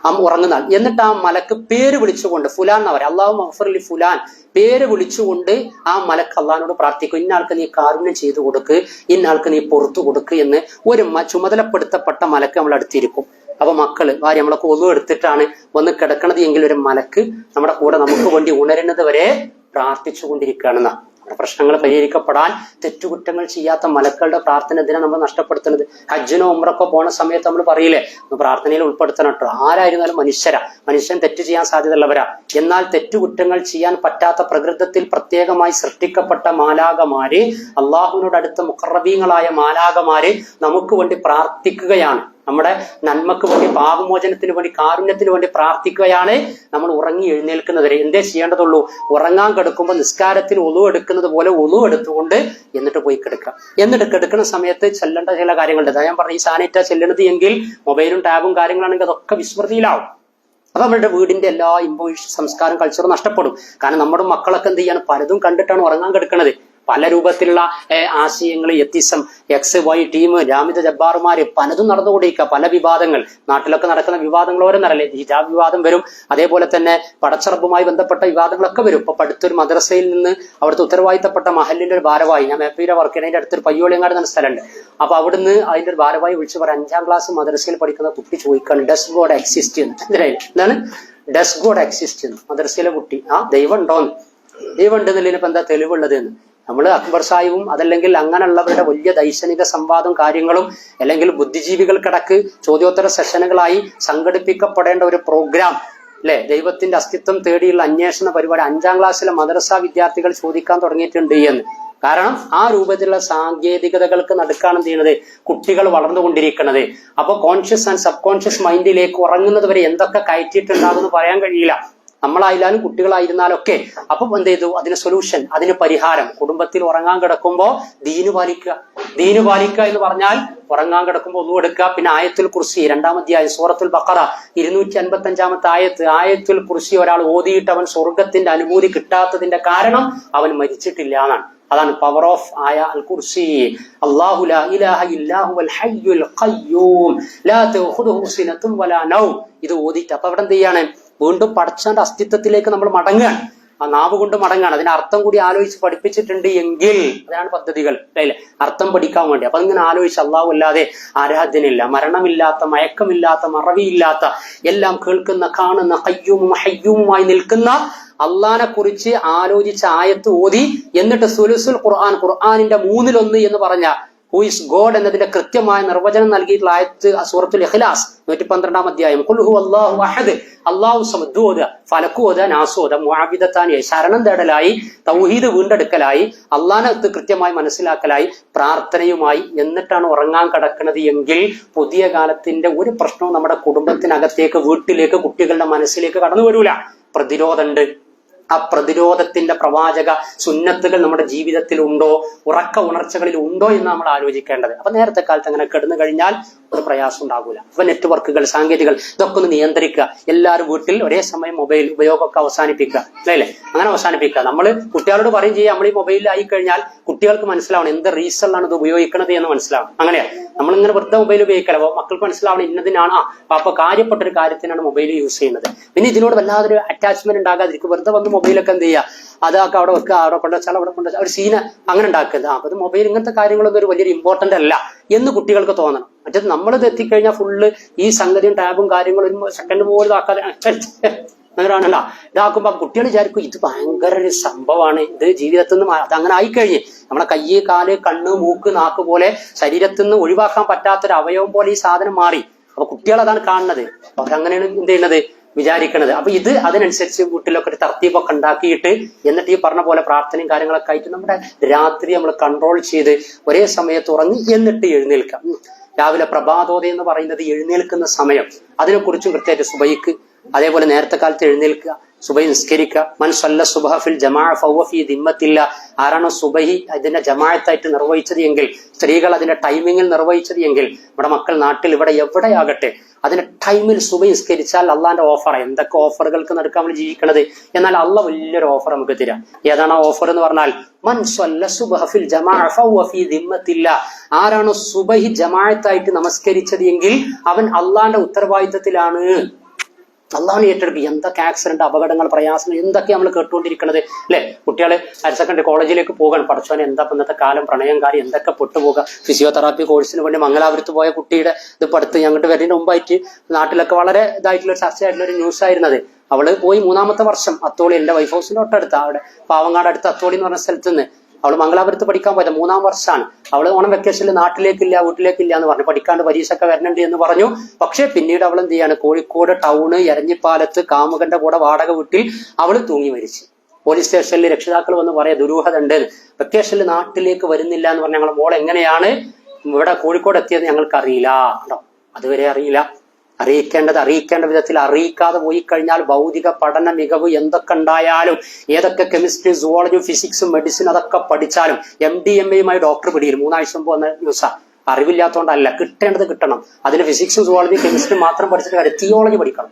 ആ ഉറങ്ങുന്ന ആൾ, എന്നിട്ട് ആ മലക്ക് പേര് വിളിച്ചുകൊണ്ട് ഫുലാൻ അവരെ അല്ലാഹു മഗ്ഫിർലി ഫുലാൻ പേര് വിളിച്ചുകൊണ്ട് ആ മലക്ക് അള്ളാഹിനോട് പ്രാർത്ഥിക്കും. ഇന്നാൾക്ക് നീ കാരുണ്യം ചെയ്തു കൊടുക്ക്, ഇന്നാൾക്ക് നീ പുറത്തു കൊടുക്ക് എന്ന് ഒരു ചുമതലപ്പെടുത്തപ്പെട്ട മലക്ക് നമ്മൾ അടുത്തിരിക്കും. അപ്പൊ മക്കള് ഭാര്യ നമ്മളൊക്കെ ഒന്നു എടുത്തിട്ടാണ് വന്ന് കിടക്കണത് എങ്കിൽ ഒരു മലക്ക് നമ്മുടെ കൂടെ നമുക്ക് വേണ്ടി ഉണരുന്നത് വരെ പ്രാർത്ഥിച്ചു കൊണ്ടിരിക്കുകയാണെന്നാ. പ്രശ്നങ്ങൾ പരിഹരിക്കപ്പെടാൻ തെറ്റുകുറ്റങ്ങൾ ചെയ്യാത്ത മലക്കളുടെ പ്രാർത്ഥന എന്തിനാ നമ്മൾ നഷ്ടപ്പെടുത്തുന്നത്? ഹജ്ജിനോ ഉംറക്കോ പോണ സമയത്ത് നമ്മൾ പറയില്ലേ പ്രാർത്ഥനയിൽ ഉൾപ്പെടുത്തണം കേട്ടോ. ആരായിരുന്നാലും മനുഷ്യൻ തെറ്റ് ചെയ്യാൻ സാധ്യതയുള്ളവരാ. എന്നാൽ തെറ്റുകുറ്റങ്ങൾ ചെയ്യാൻ പറ്റാത്ത പ്രകൃതത്തിൽ പ്രത്യേകമായി സൃഷ്ടിക്കപ്പെട്ട മാലാകമാര്, അള്ളാഹുവിനോട് അടുത്ത മുഖറബീങ്ങളായ മാലാകമാര് നമുക്ക് വേണ്ടി പ്രാർത്ഥിക്കുകയാണ്. നമ്മുടെ നന്മക്ക് വേണ്ടി, പാപമോചനത്തിന് വേണ്ടി, കാരുണ്യത്തിന് വേണ്ടി പ്രാർത്ഥിക്കുകയാണ്. നമ്മൾ ഉറങ്ങി എഴുന്നേൽക്കുന്നത് വരെ എന്തേ ചെയ്യേണ്ടതുള്ളൂ? ഉറങ്ങാൻ കിടക്കുമ്പോൾ നിസ്കാരത്തിൽ ഒളു എടുക്കുന്നത് പോലെ ഒളു എടുത്തുകൊണ്ട് എന്നിട്ട് പോയി കിടക്കുക. എന്നിട്ട് കിടക്കുന്ന സമയത്ത് ചെല്ലേണ്ട ചില കാര്യങ്ങളുണ്ട്. ഞാൻ പറഞ്ഞ ഈ സാനിറ്റ ചെല്ലണത് എങ്കിൽ മൊബൈലും ടാബും കാര്യങ്ങളാണെങ്കിൽ അതൊക്കെ വിസ്മൃതിയിലാവും. അപ്പൊ അവരുടെ വീടിന്റെ എല്ലാ ഇമ്പോയിഷൻ, സംസ്കാരം, കൾച്ചറും നഷ്ടപ്പെടും. കാരണം നമ്മുടെ മക്കളൊക്കെ എന്ത് ചെയ്യാണ്? പലതും കണ്ടിട്ടാണ് ഉറങ്ങാൻ കിടക്കുന്നത്. പല രൂപത്തിലുള്ള ആശയങ്ങൾ, atheism, X Y team, Jamida ജബ്ബാറുമാര് പലതും നടന്നുകൊണ്ടിരിക്കുക. പല വിവാദങ്ങൾ, നാട്ടിലൊക്കെ നടക്കുന്ന വിവാദങ്ങൾ ഓരോന്നല്ലേ. ഹിജാബ് വിവാദം വരും, അതേപോലെ തന്നെ പടച്ചറബുമായി ബന്ധപ്പെട്ട വിവാദങ്ങളൊക്കെ വരും. ഇപ്പൊ അടുത്തൊരു മദ്രസയിൽ നിന്ന് അവിടുത്തെ ഉത്തരവാദിത്തപ്പെട്ട മഹലിന്റെ ഒരു ഭാരവാഹി, ഞാൻ മേപ്പീര വർക്ക് ചെയ്യുന്നതിന്റെ അടുത്തൊരു പയ്യോളിയങ്ങാട് എന്ന സ്ഥലമുണ്ട്. അപ്പൊ അവിടുന്ന് അതിന്റെ ഒരു ഭാരവാഹി വിളിച്ചു പറയാം, 5ാം ക്ലാസ് മദ്രസയിൽ പഠിക്കുന്ന കുട്ടി ചോദിക്കാണ് ഡസ് ഗോഡ് എക്സിസ്റ്റ് എന്ന്. എന്താണ് ഡസ് ഗോഡ് എക്സിസ്റ്റ് എന്ന്? മദ്രസയിലെ കുട്ടി ദൈവം ഉണ്ടോന്ന്. ദൈവം ഉണ്ടെന്നുള്ളതിന് ഇപ്പൊ എന്താ തെളിവുള്ളത് എന്ന് നമ്മൾ അക്ബർ സാഹിബും അതല്ലെങ്കിൽ അങ്ങനെയുള്ളവരുടെ വലിയ ദൈക്ഷണിക സംവാദവും കാര്യങ്ങളും, അല്ലെങ്കിൽ ബുദ്ധിജീവികൾക്കിടക്ക് ചോദ്യോത്തര സെഷനുകളായി സംഘടിപ്പിക്കപ്പെടേണ്ട ഒരു പ്രോഗ്രാം അല്ലെ, ദൈവത്തിന്റെ അസ്തിത്വം തേടിയുള്ള അന്വേഷണ പരിപാടി 5ാം ക്ലാസ്സിലെ മദ്രസ വിദ്യാർത്ഥികൾ ചോദിക്കാൻ തുടങ്ങിയിട്ടുണ്ട് എന്ന്. കാരണം ആ രൂപത്തിലുള്ള സാങ്കേതികതകൾക്ക് നടുക്കാണ് എന്ത് ചെയ്യുന്നത്, കുട്ടികൾ വളർന്നുകൊണ്ടിരിക്കുന്നത്. അപ്പൊ കോൺഷ്യസ് ആൻഡ് സബ് കോൺഷ്യസ് മൈൻഡിലേക്ക് ഉറങ്ങുന്നത് വരെ എന്തൊക്കെ കയറ്റിയിട്ടുണ്ടാകുമെന്ന് പറയാൻ കഴിയില്ല. നമ്മളായാലും കുട്ടികളായിരുന്നാലും ഒക്കെ. അപ്പം എന്ത് ചെയ്തു, അതിന് സൊല്യൂഷൻ, അതിന് പരിഹാരം. കുടുംബത്തിൽ ഉറങ്ങാൻ കിടക്കുമ്പോ ദീന് പാലിക്കുക. ദീന് പാലിക്കുക എന്ന് പറഞ്ഞാൽ ഉറങ്ങാൻ കിടക്കുമ്പോൾ ഒന്നും എടുക്കുക. പിന്നെ ആയത്തുൽ കുർസി 2ാം അധ്യായം സൂറത്തുൽ ബഖറ 255-ാമത്തെ ആയത്തുൽ കുർസി ഒരാൾ ഓതിയിട്ട് അവൻ സ്വർഗത്തിന്റെ അനുഭൂതി കിട്ടാത്തതിന്റെ കാരണം അവൻ മരിച്ചിട്ടില്ല എന്നാണ്. അതാണ് പവർ ഓഫ് ആയ അൽ കുർസി. അല്ലാഹു ലാ ഇലാഹ ഇല്ലാ ഹുവൽ ഹയ്യുൽ ഖയ്യൂം ലാ തഖുദുഹു സിനത്തും വലാ നൗം. ഇത് ഓതിയിട്ട് അപ്പൊ അവിടെ എന്ത് ചെയ്യാണ്, വീണ്ടും പടച്ചവന്റെ അസ്തിത്വത്തിലേക്ക് നമ്മൾ മടങ്ങുകയാണ്. ആ നാവ് കൊണ്ട് മടങ്ങാണ്. അതിന് അർത്ഥം കൂടി ആലോചിച്ച് പഠിപ്പിച്ചിട്ടുണ്ട് എങ്കിൽ അതാണ് പദ്ധതികൾ, അല്ലേ, അർത്ഥം പഠിക്കാൻ വേണ്ടി. അപ്പൊ ഇങ്ങനെ ആലോചിച്ച് അല്ലാഹു അല്ലാതെ ആരാധ്യനില്ല, മരണമില്ലാത്ത, മയക്കമില്ലാത്ത, മറവിയില്ലാത്ത, എല്ലാം കേൾക്കുന്ന, കാണുന്ന, ഖയ്യൂമും ഹയ്യൂമുമായി നിൽക്കുന്ന അള്ളാനെ കുറിച്ച് ആലോചിച്ച ആയത്ത് ഓതി, എന്നിട്ട് സുലുസുൽ ഖുർആൻ, ഖുർആനിന്റെ 1/3 എന്ന് പറഞ്ഞ ഹു ഇസ് ഗോഡ് എന്നതിന്റെ കൃത്യമായ നിർവചനം നൽകിയിട്ടുള്ള ആയത്ത് സൂറത്തുൽ ഇഖ്ലാസ് 112-ാം അധ്യായം. ഖുൽ ഹുവല്ലാഹു അഹദ്, അല്ലാഹു സമദ് ഓതുക, ഫലഖ് ഓതുക, നാസ് ഓതുക, മുഅബ്ബിദത്താനിയായി ശരണം തേടലായി, തൗഹീദ് വീണ്ടെടുക്കലായി, അള്ളാനെ കൃത്യമായി മനസ്സിലാക്കലായി, പ്രാർത്ഥനയുമായി, എന്നിട്ടാണ് ഉറങ്ങാൻ കിടക്കുന്നത് എങ്കിൽ പുതിയ കാലത്തിന്റെ ഒരു പ്രശ്നവും നമ്മുടെ കുടുംബത്തിനകത്തേക്ക്, വീട്ടിലേക്ക്, കുട്ടികളുടെ മനസ്സിലേക്ക് കടന്നു വരൂല. പ്രതിരോധമുണ്ട്. ആ പ്രതിരോധത്തിന്റെ പ്രവാചക സുന്നത്തുകൾ നമ്മുടെ ജീവിതത്തിൽ ഉണ്ടോ, ഉറക്ക ഉണർച്ചകളിൽ ഉണ്ടോ എന്ന് നമ്മൾ ആലോചിക്കേണ്ടത്. അപ്പൊ നേരത്തെ കാലത്ത് അങ്ങനെ കിടന്നു കഴിഞ്ഞാൽ ഒരു പ്രയാസം ഉണ്ടാകൂല. അപ്പൊ നെറ്റ്വർക്കുകൾ, സാങ്കേതികൾ ഇതൊക്കെ ഒന്ന് നിയന്ത്രിക്കുക. എല്ലാവരും വീട്ടിൽ ഒരേ സമയം മൊബൈൽ ഉപയോഗമൊക്കെ അവസാനിപ്പിക്കുക, അല്ലേ, അങ്ങനെ അവസാനിപ്പിക്കുക. നമ്മൾ കുട്ടികളോട് പറയും ചെയ്യുക, നമ്മൾ ഈ മൊബൈലിലായി കഴിഞ്ഞാൽ കുട്ടികൾക്ക് മനസ്സിലാവണം എന്ത് റീസണിലാണ് ഇത് ഉപയോഗിക്കുന്നത് എന്ന് മനസ്സിലാവണം. അങ്ങനെയാണ് നമ്മളിങ്ങനെ വെറുതെ മൊബൈൽ ഉപയോഗിക്കല. അപ്പോൾ മക്കൾക്ക് മനസ്സിലാവണം ഇന്നതിനാണ്, അപ്പൊ കാര്യപ്പെട്ടൊരു കാര്യത്തിനാണ് മൊബൈൽ യൂസ് ചെയ്യുന്നത്. പിന്നെ ഇതിനോട് വല്ലാതൊരു അറ്റാച്ച്മെന്റ് ഉണ്ടാകാതിരിക്കും. വെറുതെ വന്ന് മൊബൈലൊക്കെ എന്ത് ചെയ്യുക, അതൊക്കെ അവിടെ വെക്കുക, അവിടെ കൊണ്ടുവച്ചാൽ അവിടെ കൊണ്ടുവച്ചാൽ ഒരു സീന അങ്ങനെ ഉണ്ടാക്കുന്നത്. അപ്പൊ ഇത് മൊബൈൽ ഇങ്ങനത്തെ കാര്യങ്ങളൊന്നും ഒരു വലിയൊരു ഇമ്പോർട്ടന്റ് അല്ല എന്ന് കുട്ടികൾക്ക് തോന്നണം. മറ്റേത് നമ്മളിത് എത്തിക്കഴിഞ്ഞാൽ ഫുള്ള് ഈ സംഗതിയും ടാബും കാര്യങ്ങളും സെക്കൻഡ് പോലും ആക്കാതെ അങ്ങനെയാണല്ല ഇതാക്കുമ്പോ കുട്ടികൾ വിചാരിക്കും ഇത് ഭയങ്കര ഒരു സംഭവമാണ്, ഇത് ജീവിതത്തിൽ നിന്ന് അതങ്ങനെ ആയിക്കഴിഞ്ഞ് നമ്മളെ കൈ, കാല്, കണ്ണ്, മൂക്ക്, നാക്ക് പോലെ ശരീരത്തിൽ നിന്ന് ഒഴിവാക്കാൻ പറ്റാത്തൊരു അവയവം പോലെ ഈ സാധനം മാറി. അപ്പൊ കുട്ടികൾ അതാണ് കാണുന്നത്. അവരങ്ങനെയാണ് എന്ത് ചെയ്യുന്നത്, വിചാരിക്കണത്. അപ്പൊ ഇത് അതിനനുസരിച്ച് വീട്ടിലൊക്കെ ഒരു തർത്തീബൊക്കെ ഉണ്ടാക്കിയിട്ട്, എന്നിട്ട് ഈ പറഞ്ഞ പോലെ പ്രാർത്ഥനയും കാര്യങ്ങളൊക്കെ ആയിട്ട് നമ്മുടെ രാത്രി നമ്മൾ കൺട്രോൾ ചെയ്ത് ഒരേ സമയത്ത് ഉറങ്ങി എന്നിട്ട് എഴുന്നേൽക്കാം. രാവിലെ പ്രഭാതോദയം എന്ന് പറയുന്നത് എഴുന്നേൽക്കുന്ന സമയം, അതിനെക്കുറിച്ചും കൃത്യമായിട്ട് സുബൈക്ക്, അതേപോലെ നേരത്തെ കാലത്ത് എഴുന്നേൽക്കുക, സുബൈ നിസ്കരിക്കുക. മൻ സല്ല സുബ്ഹ ഫിൽ ജമാഅ ഫഹുവ ഫീ ദിമ്മത്തില്ല. ആരാണോ സുബഹി അതിന്റെ ജമാഅത്തായിട്ട് നിർവഹിച്ചത് എങ്കിൽ, സ്ത്രീകൾ അതിന്റെ ടൈമിങ്ങിൽ നിർവഹിച്ചത് എങ്കിൽ, നമ്മുടെ മക്കൾ നാട്ടിൽ ഇവിടെ എവിടെയാകട്ടെ അതിന്റെ ടൈമിൽ സുബഹി നിസ്കരിച്ചാൽ അള്ളാന്റെ ഓഫർ. എന്തൊക്കെ ഓഫറുകൾക്ക് നടുക്കാൻ നമ്മൾ ജീവിക്കണത്, എന്നാൽ അള്ളാഹ് വലിയൊരു ഓഫർ നമുക്ക് തരാം. ഏതാണ് ആ ഓഫർ എന്ന് പറഞ്ഞാൽ, മൻ സല്ല സുബ്ഹ ഫിൽ ജമാഅ ഫഹുവ ഫീ ദിമ്മത്തില്ല. ആരാണോ സുബഹി ജമാഅത്തായിട്ട് നമസ്കരിച്ചത് എങ്കിൽ അവൻ അള്ളാന്റെ ഉത്തരവാദിത്തത്തിലാണ്. അള്ളാഹുവിനെ ഏറ്റെടുക്കും. എന്തൊക്കെ ആക്സിഡന്റ്, അപകടങ്ങൾ, പ്രയാസങ്ങൾ എന്തൊക്കെ നമ്മൾ കേട്ടുകൊണ്ടിരിക്കുന്നത്, അല്ലെ. കുട്ടികളെ ഹയർ സെക്കൻഡറി കോളേജിലേക്ക് പോകാൻ പഠിച്ചവനെ എന്താ ഇന്നത്തെ കാലം, പ്രണയം കാര്യം എന്തൊക്കെ പെട്ടുപോകുക. ഫിസിയോതെറാപ്പി കോഴ്സിന് വേണ്ടി മംഗലാപുരത്ത് പോയ കുട്ടിയുടെ ഇത് പഠിത്ത് ഞങ്ങോട്ട് വരുന്നതിന് മുമ്പായിട്ട് നാട്ടിലൊക്കെ വളരെ ഇതായിട്ടുള്ള ചർച്ചയായിട്ടുള്ള ഒരു ന്യൂസ് ആയിരുന്നത്. അവള് പോയി 3ാമത്തെ വർഷം അത്തോളി, എന്റെ വൈഫ് ഹൗസിന്റെ തൊട്ടടുത്ത്, അവിടെ പാവങ്ങാട് അടുത്ത് അത്തോളി എന്ന് പറഞ്ഞ സ്ഥലത്ത് നിന്ന് അവള് മംഗലാപുരത്ത് പഠിക്കാൻ പോയത് 3ാം വർഷമാണ്. അവള് ഓണം വെക്കേഷനിൽ നാട്ടിലേക്കില്ല, വീട്ടിലേക്കില്ല എന്ന് പറഞ്ഞു. പഠിക്കാണ്ട് പരീക്ഷ ഒക്കെ വരുന്നുണ്ട് എന്ന് പറഞ്ഞു. പക്ഷെ പിന്നീട് അവൾ എന്ത് ചെയ്യാണ്, കോഴിക്കോട് ടൗണ് എരഞ്ഞിപ്പാലത്ത് കാമുകന്റെ കൂടെ വാടക വീട്ടിൽ അവള് തൂങ്ങി മരിച്ചു. പോലീസ് സ്റ്റേഷനിൽ രക്ഷിതാക്കൾ വന്ന് പറയാ ദുരൂഹത ഉണ്ട്, വെക്കേഷനിൽ നാട്ടിലേക്ക് വരുന്നില്ല എന്ന് പറഞ്ഞ ഞങ്ങൾ മോൾ എങ്ങനെയാണ് ഇവിടെ കോഴിക്കോട് എത്തിയത് ഞങ്ങൾക്ക് അറിയില്ല. അതുവരെ അറിയില്ല. അറിയിക്കേണ്ട വിധത്തിൽ അറിയിക്കാതെ പോയി കഴിഞ്ഞാൽ ഭൗതിക പഠന മികവ് എന്തൊക്കെ ഉണ്ടായാലും, ഏതൊക്കെ കെമിസ്ട്രി, സുവോളജി, ഫിസിക്സും മെഡിസിൻ അതൊക്കെ പഠിച്ചാലും, MD MAയുമായി ഡോക്ടർ പിടിയിൽ 3 ആഴ്ച മുമ്പ് വന്ന ന്യൂസാ. അറിവില്ലാത്തതുകൊണ്ടല്ല, കിട്ടേണ്ടത് കിട്ടണം. അതിന് ഫിസിക്സും സുവോളജി കെമിസ്ട്രി മാത്രം പഠിച്ചിട്ട് കാര്യം, തിയോളജി പഠിക്കണം.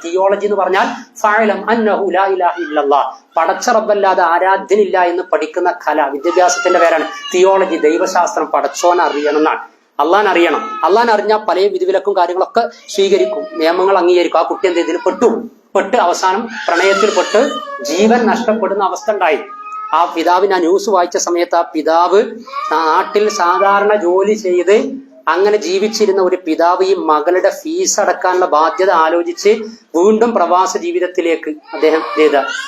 തിയോളജി എന്ന് പറഞ്ഞാൽ ഫഅലം അന്നഹു ലാ ഇലാഹ ഇല്ലല്ലാഹ്, പടച്ച റബ്ബല്ലാതെ ആരാധ്യനില്ല എന്ന് പഠിക്കുന്ന കല, വിദ്യാഭ്യാസത്തിന്റെ പേരാണ് തിയോളജി. ദൈവശാസ്ത്രം, പടച്ചോനെ അറിയണം എന്നാണ്. അള്ളാൻ അറിയണം. അള്ളാൻ അറിഞ്ഞാൽ പല വിധിവിലക്കും കാര്യങ്ങളൊക്കെ സ്വീകരിക്കും, നിയമങ്ങൾ അംഗീകരിക്കും. ആ കുട്ടി എന്ത് ഇതിൽ പെട്ട് അവസാനം പ്രണയത്തിൽ പെട്ട് ജീവൻ നഷ്ടപ്പെടുന്ന അവസ്ഥ ഉണ്ടായി. ആ പിതാവിന് ആ ന്യൂസ് വായിച്ച സമയത്ത് ആ പിതാവ് നാട്ടിൽ സാധാരണ ജോലി ചെയ്ത് അങ്ങനെ ജീവിച്ചിരുന്ന ഒരു പിതാവ് ഈ മകളുടെ ഫീസ് അടക്കാനുള്ള ബാധ്യത ആലോചിച്ച് വീണ്ടും പ്രവാസ ജീവിതത്തിലേക്ക് അദ്ദേഹം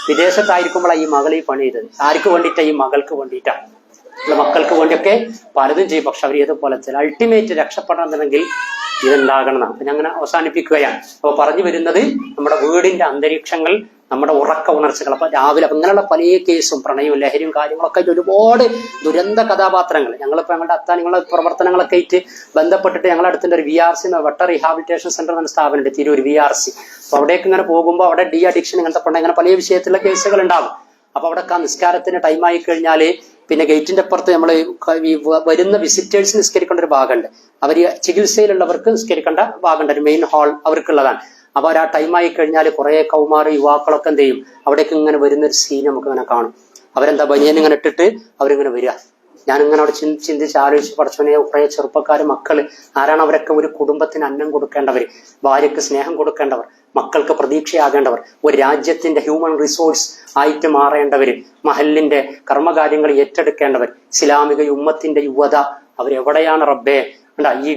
വിദേശത്തായിരിക്കുമ്പോഴാണ് ഈ മകൾ ഈ പണി ചെയ്തത്. ആർക്ക് വേണ്ടിയിട്ടാണ്? ഈ മകൾക്ക് വേണ്ടിയിട്ടാണ്. മക്കൾക്ക് വേണ്ടിയൊക്കെ പലതും ചെയ്യും. പക്ഷെ അവർ ഏതുപോലെ അൾട്ടിമേറ്റ് രക്ഷപ്പെടണമെന്നുണ്ടെങ്കിൽ ഇതുണ്ടാകണം. അപ്പൊ ഞാൻ അങ്ങനെ അവസാനിപ്പിക്കുകയാണ്. അപ്പൊ പറഞ്ഞു വരുന്നത് നമ്മുടെ വീടിന്റെ അന്തരീക്ഷങ്ങൾ, നമ്മുടെ ഉറക്ക ഉണർച്ചകൾ. അപ്പൊ രാവിലെ അങ്ങനെയുള്ള പല കേസും പ്രണയവും ലഹരിയും കാര്യങ്ങളൊക്കെ ആയിട്ട് ഒരുപാട് ദുരന്ത കഥാപാത്രങ്ങൾ. ഞങ്ങളിപ്പോ ഞങ്ങളുടെ അത്താനിങ്ങളുടെ പ്രവർത്തനങ്ങളൊക്കെ ആയിട്ട് ബന്ധപ്പെട്ടിട്ട് ഞങ്ങളുടെ അടുത്തിന്റെ ഒരു VRC വെട്ട റീഹാബിലിറ്റേഷൻ സെന്റർ എന്ന സ്ഥാപനമുണ്ട്, തിരൂർ VRC. അപ്പൊ അവിടേക്ക് ഇങ്ങനെ പോകുമ്പോൾ അവിടെ അഡിക്ഷൻ ഇങ്ങനത്തെ പ്രണയം ഇങ്ങനെ പല വിഷയത്തിലുള്ള കേസുകൾ ഉണ്ടാകും. അപ്പൊ അവിടെ നിസ്കാരത്തിന് ടൈമായി കഴിഞ്ഞാല് പിന്നെ ഗേറ്റിന്റെ അപ്പുറത്ത് നമ്മൾ വരുന്ന വിസിറ്റേഴ്സിന് നിസ്കരിക്കേണ്ട ഒരു ഭാഗമുണ്ട്. അവർ ചികിത്സയിലുള്ളവർക്ക് നിസ്കരിക്കേണ്ട ഭാഗമുണ്ട്, ഒരു മെയിൻ ഹാൾ അവർക്കുള്ളതാണ്. അപ്പൊ അവർ ആ ടൈമായി കഴിഞ്ഞാൽ കുറെ കൗമാർ യുവാക്കളൊക്കെ എന്ത് ചെയ്യും, അവിടേക്ക് ഇങ്ങനെ വരുന്നൊരു സീൻ നമുക്ക് ഇങ്ങനെ കാണും. അവരെന്താ ബനിയൻ ഇങ്ങനെ ഇട്ടിട്ട് അവരിങ്ങനെ വരിക. ഞാനിങ്ങനെ അവിടെ ചിന്തിച്ച് ആലോചിച്ച് പഠിച്ചവനെ കുറെ ചെറുപ്പക്കാർ മക്കള് ആരാണ്? അവരൊക്കെ ഒരു കുടുംബത്തിന് അന്നം കൊടുക്കേണ്ടവർ, ഭാര്യക്ക് സ്നേഹം കൊടുക്കേണ്ടവർ, മക്കൾക്ക് പ്രതീക്ഷയാകേണ്ടവർ, ഒരു രാജ്യത്തിന്റെ ഹ്യൂമൻ റിസോഴ്സ് ആയിട്ട് മാറേണ്ടവര്, മഹലിന്റെ കർമ്മകാര്യങ്ങൾ ഏറ്റെടുക്കേണ്ടവർ, ഇസ്ലാമിക ഉമ്മത്തിന്റെ യുവത അവരെവിടെയാണ് റബ്ബേ?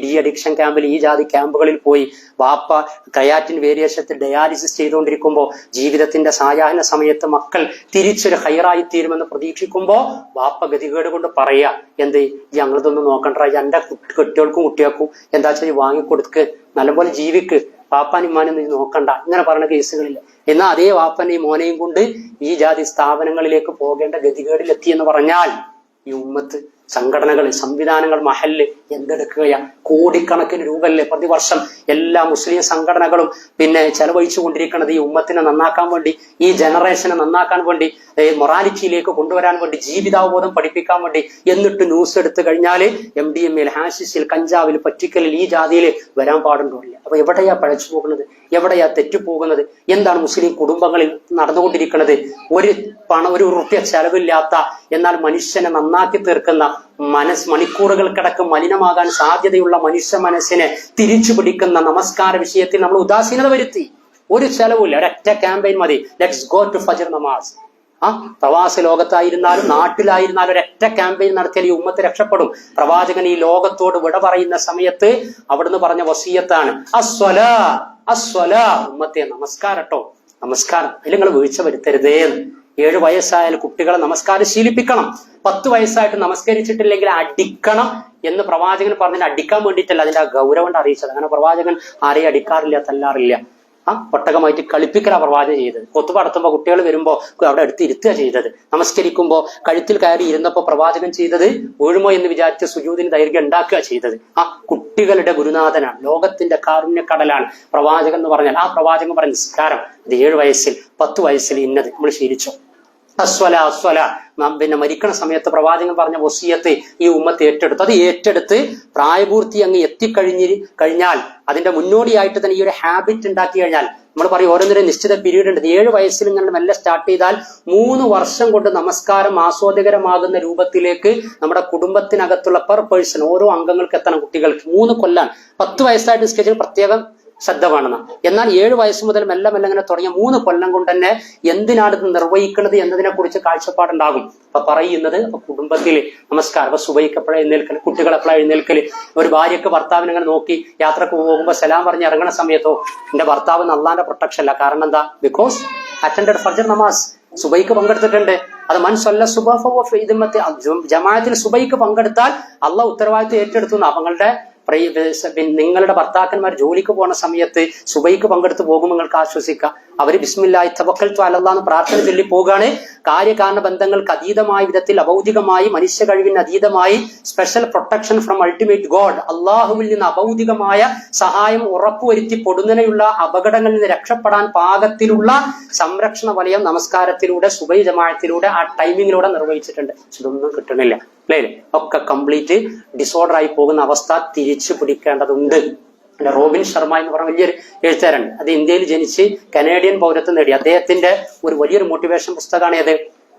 ഈ അഡിക്ഷൻ ക്യാമ്പിൽ, ഈ ജാതി ക്യാമ്പുകളിൽ പോയി വാപ്പ ക്രയാറ്റിൻ വേരിയേഷത്തിൽ ഡയാലിസിസ് ചെയ്തുകൊണ്ടിരിക്കുമ്പോൾ ജീവിതത്തിന്റെ സായാഹ്ന സമയത്ത് മക്കൾ തിരിച്ചൊരു ഹൈറായി തീരുമെന്ന് പ്രതീക്ഷിക്കുമ്പോൾ വാപ്പ ഗതികേട് കൊണ്ട് പറയാ, എന്ത് ഞങ്ങളിതൊന്നും നോക്കണ്ട, എന്റെ കുട്ടികൾക്കും കുട്ടികൾക്കും എന്താ വെച്ചാൽ വാങ്ങിക്കൊടുക്ക്, നല്ലപോലെ ജീവിക്ക്, വാപ്പാനും മോനൊന്നും നോക്കണ്ട, ഇങ്ങനെ പറയുന്ന കേസുകളില്ല. എന്നാൽ അതേ വാപ്പനെയും മോനെയും കൊണ്ട് ഈ ജാതി സ്ഥാപനങ്ങളിലേക്ക് പോകേണ്ട ഗതികേടിലെത്തി എന്ന് പറഞ്ഞാൽ ഈ ഉമ്മത്ത് സംഘടനകൾ, സംവിധാനങ്ങൾ, മഹല്ല് എന്തെടുക്കുകയാ? കോടിക്കണക്കിന് രൂപയല്ലേ പ്രതിവർഷം എല്ലാ മുസ്ലിം സംഘടനകളും പിന്നെ ചെലവഴിച്ചു കൊണ്ടിരിക്കുന്നത് ഈ ഉമ്മത്തിനെ നന്നാക്കാൻ വേണ്ടി, ഈ ജനറേഷനെ നന്നാക്കാൻ വേണ്ടി, മൊറാലിറ്റിയിലേക്ക് കൊണ്ടുവരാൻ വേണ്ടി, ജീവിതാവബോധം പഠിപ്പിക്കാൻ വേണ്ടി. എന്നിട്ട് ന്യൂസ് എടുത്തു കഴിഞ്ഞാൽ MDMA, ഹാഷിഷിൽ, കഞ്ചാവിൽ, പറ്റിക്കലിൽ, ഈ ജാതിയിൽ വരാൻ പാടുണ്ടോല്ല. അപ്പൊ എവിടെയാ പഴച്ചു പോകുന്നത്? എവിടെയാ തെറ്റുപോകുന്നത്? എന്താണ് മുസ്ലിം കുടുംബങ്ങളിൽ നടന്നുകൊണ്ടിരിക്കുന്നത്? ഒരു റുപ്യ ചെലവില്ലാത്ത എന്നാൽ മനുഷ്യനെ നന്നാക്കി തീർക്കുന്ന മണിക്കൂറുകൾക്കിടക്ക് മലിനമാകാൻ സാധ്യതയുള്ള മനുഷ്യ മനസ്സിനെ തിരിച്ചു പിടിക്കുന്ന നമസ്കാര വിഷയത്തിൽ നമ്മൾ ഉദാസീനത വരുത്തി. ഒരു ചെലവില്ല, ഒരൊറ്റ ക്യാമ്പയിൻ മതി, ലെറ്റ്സ് ഗോ ടു ഫജ്ർ നമാസ്. പ്രവാസ ലോകത്തായിരുന്നാലും നാട്ടിലായിരുന്നാലും ഒരൊറ്റ ക്യാമ്പയിൻ നടത്തിയാൽ ഈ ഉമ്മത്ത് രക്ഷപ്പെടും. പ്രവാചകൻ ഈ ലോകത്തോട് വിട പറയുന്ന സമയത്ത് അവിടുന്ന് പറഞ്ഞ വസിയത്താണ് അസ്വലാ അസ്വലാ, ഉമ്മത്തെ നമസ്കാരട്ടോ, നമസ്കാരം, അതിൽ നിങ്ങൾ വീഴ്ച വരുത്തരുതേ. 7 വയസ്സായാൽ കുട്ടികളെ നമസ്കാരം ശീലിപ്പിക്കണം. 10 വയസ്സായിട്ട് നമസ്കരിച്ചിട്ടില്ലെങ്കിൽ അടിക്കണം എന്ന് പ്രവാചകൻ പറഞ്ഞതിന് അടിക്കാൻ വേണ്ടിയിട്ടല്ല, അതിന്റെ ഗൗരവം കൊണ്ട് അറിയിച്ചത്. അങ്ങനെ പ്രവാചകൻ ആരെയും അടിക്കാറില്ല, തല്ലാറില്ല. ഒട്ടകമായിട്ട് കളിപ്പിക്കലാ പ്രവാചകൻ ചെയ്തത്. കൊത്തുപ നടത്തുമ്പോ കുട്ടികൾ വരുമ്പോ അവിടെ അടുത്ത് ഇരുത്തുക ചെയ്തത്. നമസ്കരിക്കുമ്പോ കഴുത്തിൽ കയറി ഇരുന്നപ്പോ പ്രവാചകൻ ചെയ്തത് വീഴുമോ എന്ന് വിചാരിച്ച സുജൂദിന് ദൈർഘ്യം ഉണ്ടാക്കുക ചെയ്തത്. കുട്ടികളുടെ ഗുരുനാഥനാണ്, ലോകത്തിന്റെ കാരുണ്യക്കടലാണ് പ്രവാചകൻ എന്ന് പറഞ്ഞാൽ. ആ പ്രവാചകൻ പറഞ്ഞ നിസ്കാരം അത് 7 വയസ്സിൽ 10 വയസ്സിൽ ഇന്നത് നമ്മൾ ശീലിച്ചു. അസ്വല അസ്വല, പിന്നെ മരിക്കണ സമയത്ത് പ്രവാചകൻ പറഞ്ഞ വസിയത്ത് ഈ ഉമ്മത്ത് ഏറ്റെടുത്തു. അത് ഏറ്റെടുത്ത് പ്രായപൂർത്തി അങ്ങ് കഴിഞ്ഞാൽ അതിന്റെ മുന്നോടിയായിട്ട് തന്നെ ഈ ഒരു ഹാബിറ്റ് ഉണ്ടാക്കി കഴിഞ്ഞാൽ നമ്മൾ പറയും ഓരോന്നിനും നിശ്ചിത പീരീഡ് ഉണ്ട്. 7 വയസ്സിൽ ഇങ്ങനെ മെല്ലെ സ്റ്റാർട്ട് ചെയ്താൽ 3 വർഷം കൊണ്ട് നമസ്കാരം ആസ്വാദകരമാകുന്ന രൂപത്തിലേക്ക് നമ്മുടെ കുടുംബത്തിനകത്തുള്ള പെർ പേഴ്സൺ ഓരോ അംഗങ്ങൾക്ക് എത്തണം. കുട്ടികൾക്ക് 3 കൊല്ലാണ്. 10 വയസ്സായിട്ട് നിസ്കരിച്ച് പ്രത്യേകം ശ്രദ്ധ വേണം. എന്നാൽ 7 വയസ്സ് മുതൽ മെല്ലെ മെല്ലെ ഇങ്ങനെ തുടങ്ങിയ 3 കൊല്ലം കൊണ്ട് തന്നെ എന്തിനാണ് ഇത് നിർവഹിക്കുന്നത് എന്നതിനെ കുറിച്ച് കാഴ്ചപ്പാടുണ്ടാകും. അപ്പൊ പറയുന്നത് കുടുംബത്തിൽ നമസ്കാരം, അപ്പൊ സുബൈക്ക് എപ്പോഴാണ് എഴുന്നേൽക്കൽ, കുട്ടികൾ എപ്പോഴാണ് എഴുന്നേൽക്കൽ, ഒരു ഭാര്യക്ക് ഭർത്താവിനെ അങ്ങനെ നോക്കി യാത്രക്ക് പോകുമ്പോൾ സലാം പറഞ്ഞ് ഇറങ്ങുന്ന സമയത്തോ എന്റെ ഭർത്താവ് അള്ളാന്റെ പ്രൊട്ടക്ഷൻ അല്ല. കാരണം എന്താ? ബിക്കോസ് അറ്റൻഡഡ് ഫജ്ർ നമാസ്, സുബൈക്ക് പങ്കെടുത്തിട്ടുണ്ട്. അത് മൻസല്ല സുബഹ ഫഇദമത്തി, ജമാഅത്തിൽ സുബൈക്ക് പങ്കെടുത്താൽ അള്ളാഹ് ഉത്തരവാദിത്വം ഏറ്റെടുത്തു. അവങ്ങളുടെ നിങ്ങളുടെ ഭർത്താക്കന്മാർ ജോലിക്ക് പോകുന്ന സമയത്ത് സുബൈക്ക് പങ്കെടുത്ത് പോകുമ്പോൾ നിങ്ങൾക്ക് ആശ്വസിക്കാം. അവര് ബിസ്മില്ലാഹി തവക്കൽതു അലല്ലാഹ് എന്ന് പ്രാർത്ഥന ചൊല്ലി പോവുകയാണ്. കാര്യകാരണ ബന്ധങ്ങൾക്ക് അതീതമായ വിധത്തിൽ, അഭൗതികമായി, മനുഷ്യ കഴിവിന് അതീതമായി special protection from ultimate God, അള്ളാഹുവിൽ നിന്ന് അഭൗതികമായ സഹായം ഉറപ്പുവരുത്തി പൊടുന്നനെയുള്ള അപകടങ്ങളിൽ നിന്ന് രക്ഷപ്പെടാൻ പാകത്തിലുള്ള സംരക്ഷണ വലയം നമസ്കാരത്തിലൂടെ, സുബൈ ജമാഅത്തിലൂടെ, ആ ടൈമിങ്ങിലൂടെ നിർവഹിച്ചിട്ടുണ്ട്. ഇതൊന്നും കിട്ടണില്ല, അല്ലേ? ഒക്കെ കംപ്ലീറ്റ് ഡിസോർഡർ ആയി പോകുന്ന അവസ്ഥ തിരിച്ചു പിടിക്കേണ്ടതുണ്ട്. റോബിൻ ശർമ്മ എന്ന് പറഞ്ഞ വലിയൊരു എഴുത്തുകാരുണ്ട്. അത് ഇന്ത്യയിൽ ജനിച്ച് കനേഡിയൻ പൗരത്വം നേടി. അദ്ദേഹത്തിന്റെ ഒരു വലിയൊരു മോട്ടിവേഷൻ പുസ്തകമാണ് ഏത്?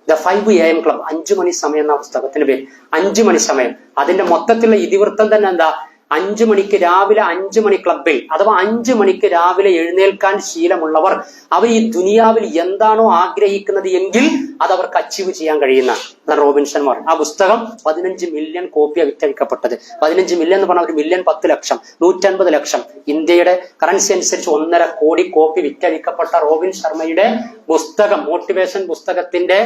ദ 5 AM ക്ലബ്, 5 മണി സമയം എന്ന പുസ്തകത്തിന്റെ പേര്. 5 മണി സമയം. അതിന്റെ മൊത്തത്തിലുള്ള ഇതിവൃത്തം തന്നെ എന്താ? 5 മണിക്ക് രാവിലെ 5 മണി ക്ലബിൽ, അഥവാ 5 മണിക്ക് രാവിലെ എഴുന്നേൽക്കാൻ ശീലമുള്ളവർ അവർ ഈ ദുനിയാവിൽ എന്താണോ ആഗ്രഹിക്കുന്നത് എങ്കിൽ അത് അവർക്ക് അച്ചീവ് ചെയ്യാൻ കഴിയുന്ന. റോബിൻസൺ ആ പുസ്തകം 15 മില്യൺ കോപ്പിയാണ് വിറ്റഴിക്കപ്പെട്ടത്. 15 മില്യൺ എന്ന് പറഞ്ഞാൽ 1 മില്യൺ 10 ലക്ഷം, 150 ലക്ഷം. ഇന്ത്യയുടെ കറൻസി അനുസരിച്ച് 1.5 കോടി കോപ്പി വിറ്റഴിക്കപ്പെട്ട റോബിൻ ശർമ്മയുടെ പുസ്തകം, മോട്ടിവേഷൻ പുസ്തകത്തിന്റെ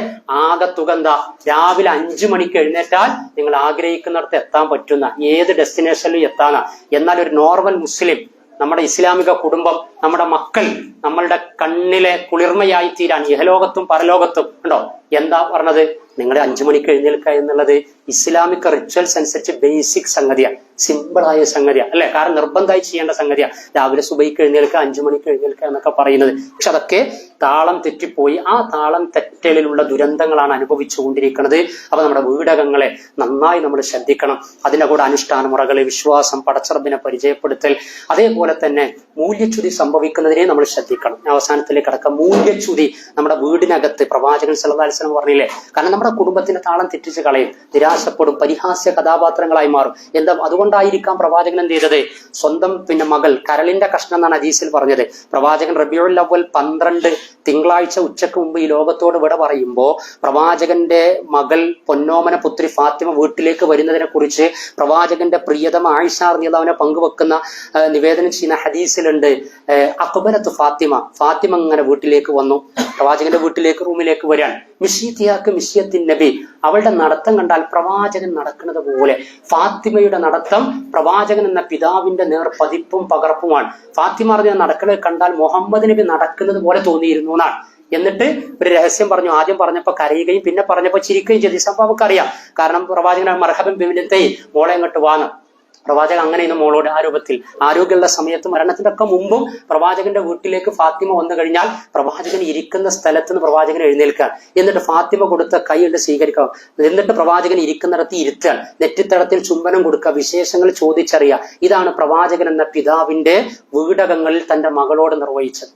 ആകെ തുക എന്താ? രാവിലെ 5 മണിക്ക് എഴുന്നേറ്റാൽ നിങ്ങൾ ആഗ്രഹിക്കുന്നിടത്ത് എത്താൻ പറ്റുന്ന ഏത് ഡെസ്റ്റിനേഷനിലും എത്താന്ന. എന്നാൽ ഒരു നോർമൽ മുസ്ലിം, നമ്മുടെ ഇസ്ലാമിക കുടുംബം, നമ്മുടെ മക്കൾ നമ്മളുടെ കണ്ണിലെ കുളിർമയായി തീരാൻ ഇഹലോകത്തും പരലോകത്തും ഉണ്ടോ എന്താ പറഞ്ഞത്? നിങ്ങൾ 5 മണിക്ക് എഴുന്നേൽക്കുക എന്നുള്ളത് ഇസ്ലാമിക റിച്വൽസ് അനുസരിച്ച് ബേസിക് സംഗതിയാണ്, സിമ്പിളായ സംഗതിയാണ് അല്ലെ? കാരണം നിർബന്ധമായി ചെയ്യേണ്ട സംഗതിയാണ്. രാവിലെ സുബഹിക്ക് എഴുന്നേൽക്കുക, 5 മണിക്ക് എഴുന്നേൽക്കുക എന്നൊക്കെ പറയുന്നത്. പക്ഷെ അതൊക്കെ താളം തെറ്റിപ്പോയി. ആ താളം തെറ്റലിലുള്ള ദുരന്തങ്ങളാണ് അനുഭവിച്ചുകൊണ്ടിരിക്കുന്നത്. അപ്പൊ നമ്മുടെ വീടകങ്ങളെ നന്നായി നമ്മൾ ശ്രദ്ധിക്കണം. അതിന്റെ കൂടെ അനുഷ്ഠാന മുറകള്, വിശ്വാസം, പടച്ചറബിനെ പരിചയപ്പെടുത്തൽ, അതേപോലെ തന്നെ മൂല്യച്യുതി സംഭവിക്കുന്നതിനെ നമ്മൾ ശ്രദ്ധിക്കണം. അവസാനത്തിലേക്ക് കടക്കാം. മൂല്യച്യുതി നമ്മുടെ വീടിനകത്ത് പ്രവാചകൻ സല്ലല്ലാഹു അലൈഹി വസല്ലം പറഞ്ഞില്ലേ? കാരണം നമ്മുടെ കുടുംബത്തിന്റെ താളം തെറ്റിച്ച് കളയും, നിരാശപ്പെടും, പരിഹാസ്യ കഥാപാത്രങ്ങളായി മാറും. എന്താ? അതുകൊണ്ടായിരിക്കാം പ്രവാചകൻ എന്ത് ചെയ്തത്? സ്വന്തം മകൾ കരളിന്റെ കഷ്ണം എന്നാണ് ഹദീസിൽ പറഞ്ഞത്. പ്രവാചകൻ റബീഉൽ അവ്വൽ 12 തിങ്കളാഴ്ച ഉച്ചക്ക് മുമ്പ് ഈ ലോകത്തോട് വിട പറയുമ്പോ പ്രവാചകന്റെ മകൾ പൊന്നോമന പുത്രി ഫാത്തിമ വീട്ടിലേക്ക് വരുന്നതിനെ കുറിച്ച് പ്രവാചകന്റെ പ്രിയതമ ആയിഷ റളിയല്ലാഹു അൻഹ പങ്കുവെക്കുന്ന നിവേദനം ചെയ്യുന്ന ഹദീസിലുണ്ട്, അഖ്ബലത്ത് ഫാത്തിമ ഇങ്ങനെ വീട്ടിലേക്ക് വന്നു. പ്രവാചകന്റെ വീട്ടിലേക്ക് റൂമിലേക്ക് വരാൻ മിഷിയത്തിയാക്ക് മിഷിയത്തിൻ നബി. അവളുടെ നടത്തം കണ്ടാൽ പ്രവാചകൻ നടക്കുന്നത് പോലെ. ഫാത്തിമയുടെ നടത്തം പ്രവാചകൻ എന്ന പിതാവിന്റെ നേർ പതിപ്പും പകർപ്പുമാണ്. ഫാത്തിമ നടക്കുന്നത് കണ്ടാൽ മുഹമ്മദ് നബി നടക്കുന്നത് പോലെ തോന്നിയിരുന്നു എന്നാണ്. എന്നിട്ട് ഒരു രഹസ്യം പറഞ്ഞു. ആദ്യം പറഞ്ഞപ്പോ കരയുകയും പിന്നെ പറഞ്ഞപ്പോ ചിരിക്കുകയും ചെയ്തു. ഈ സംഭവം നമുക്കറിയാം. കാരണം പ്രവാചകൻ മർഹബൻ ബിബിനത്തെ മോളെ അങ്ങോട്ട് വാന്ന് പ്രവാചകൻ അങ്ങനെ ഇന്ന് മോളോട് ആ രൂപത്തിൽ ആരോഗ്യമുള്ള സമയത്ത് മരണത്തിന്റെ ഒക്കെ മുമ്പും പ്രവാചകന്റെ വീട്ടിലേക്ക് ഫാത്തിമ വന്നു കഴിഞ്ഞാൽ പ്രവാചകൻ ഇരിക്കുന്ന സ്ഥലത്ത് നിന്ന് പ്രവാചകൻ എഴുന്നേൽക്കാൻ, എന്നിട്ട് ഫാത്തിമ കൊടുത്ത കൈ കൊണ്ട് സ്വീകരിക്കാം, എന്നിട്ട് പ്രവാചകൻ ഇരിക്കുന്നിടത്ത് ഇരുത്താൻ, നെറ്റിത്തടത്തിൽ ചുംബനം കൊടുക്കുക, വിശേഷങ്ങൾ ചോദിച്ചറിയുക. ഇതാണ് പ്രവാചകൻ എന്ന പിതാവിന്റെ വീടകങ്ങളിൽ തന്റെ മകളോട് നിർവഹിച്ചത്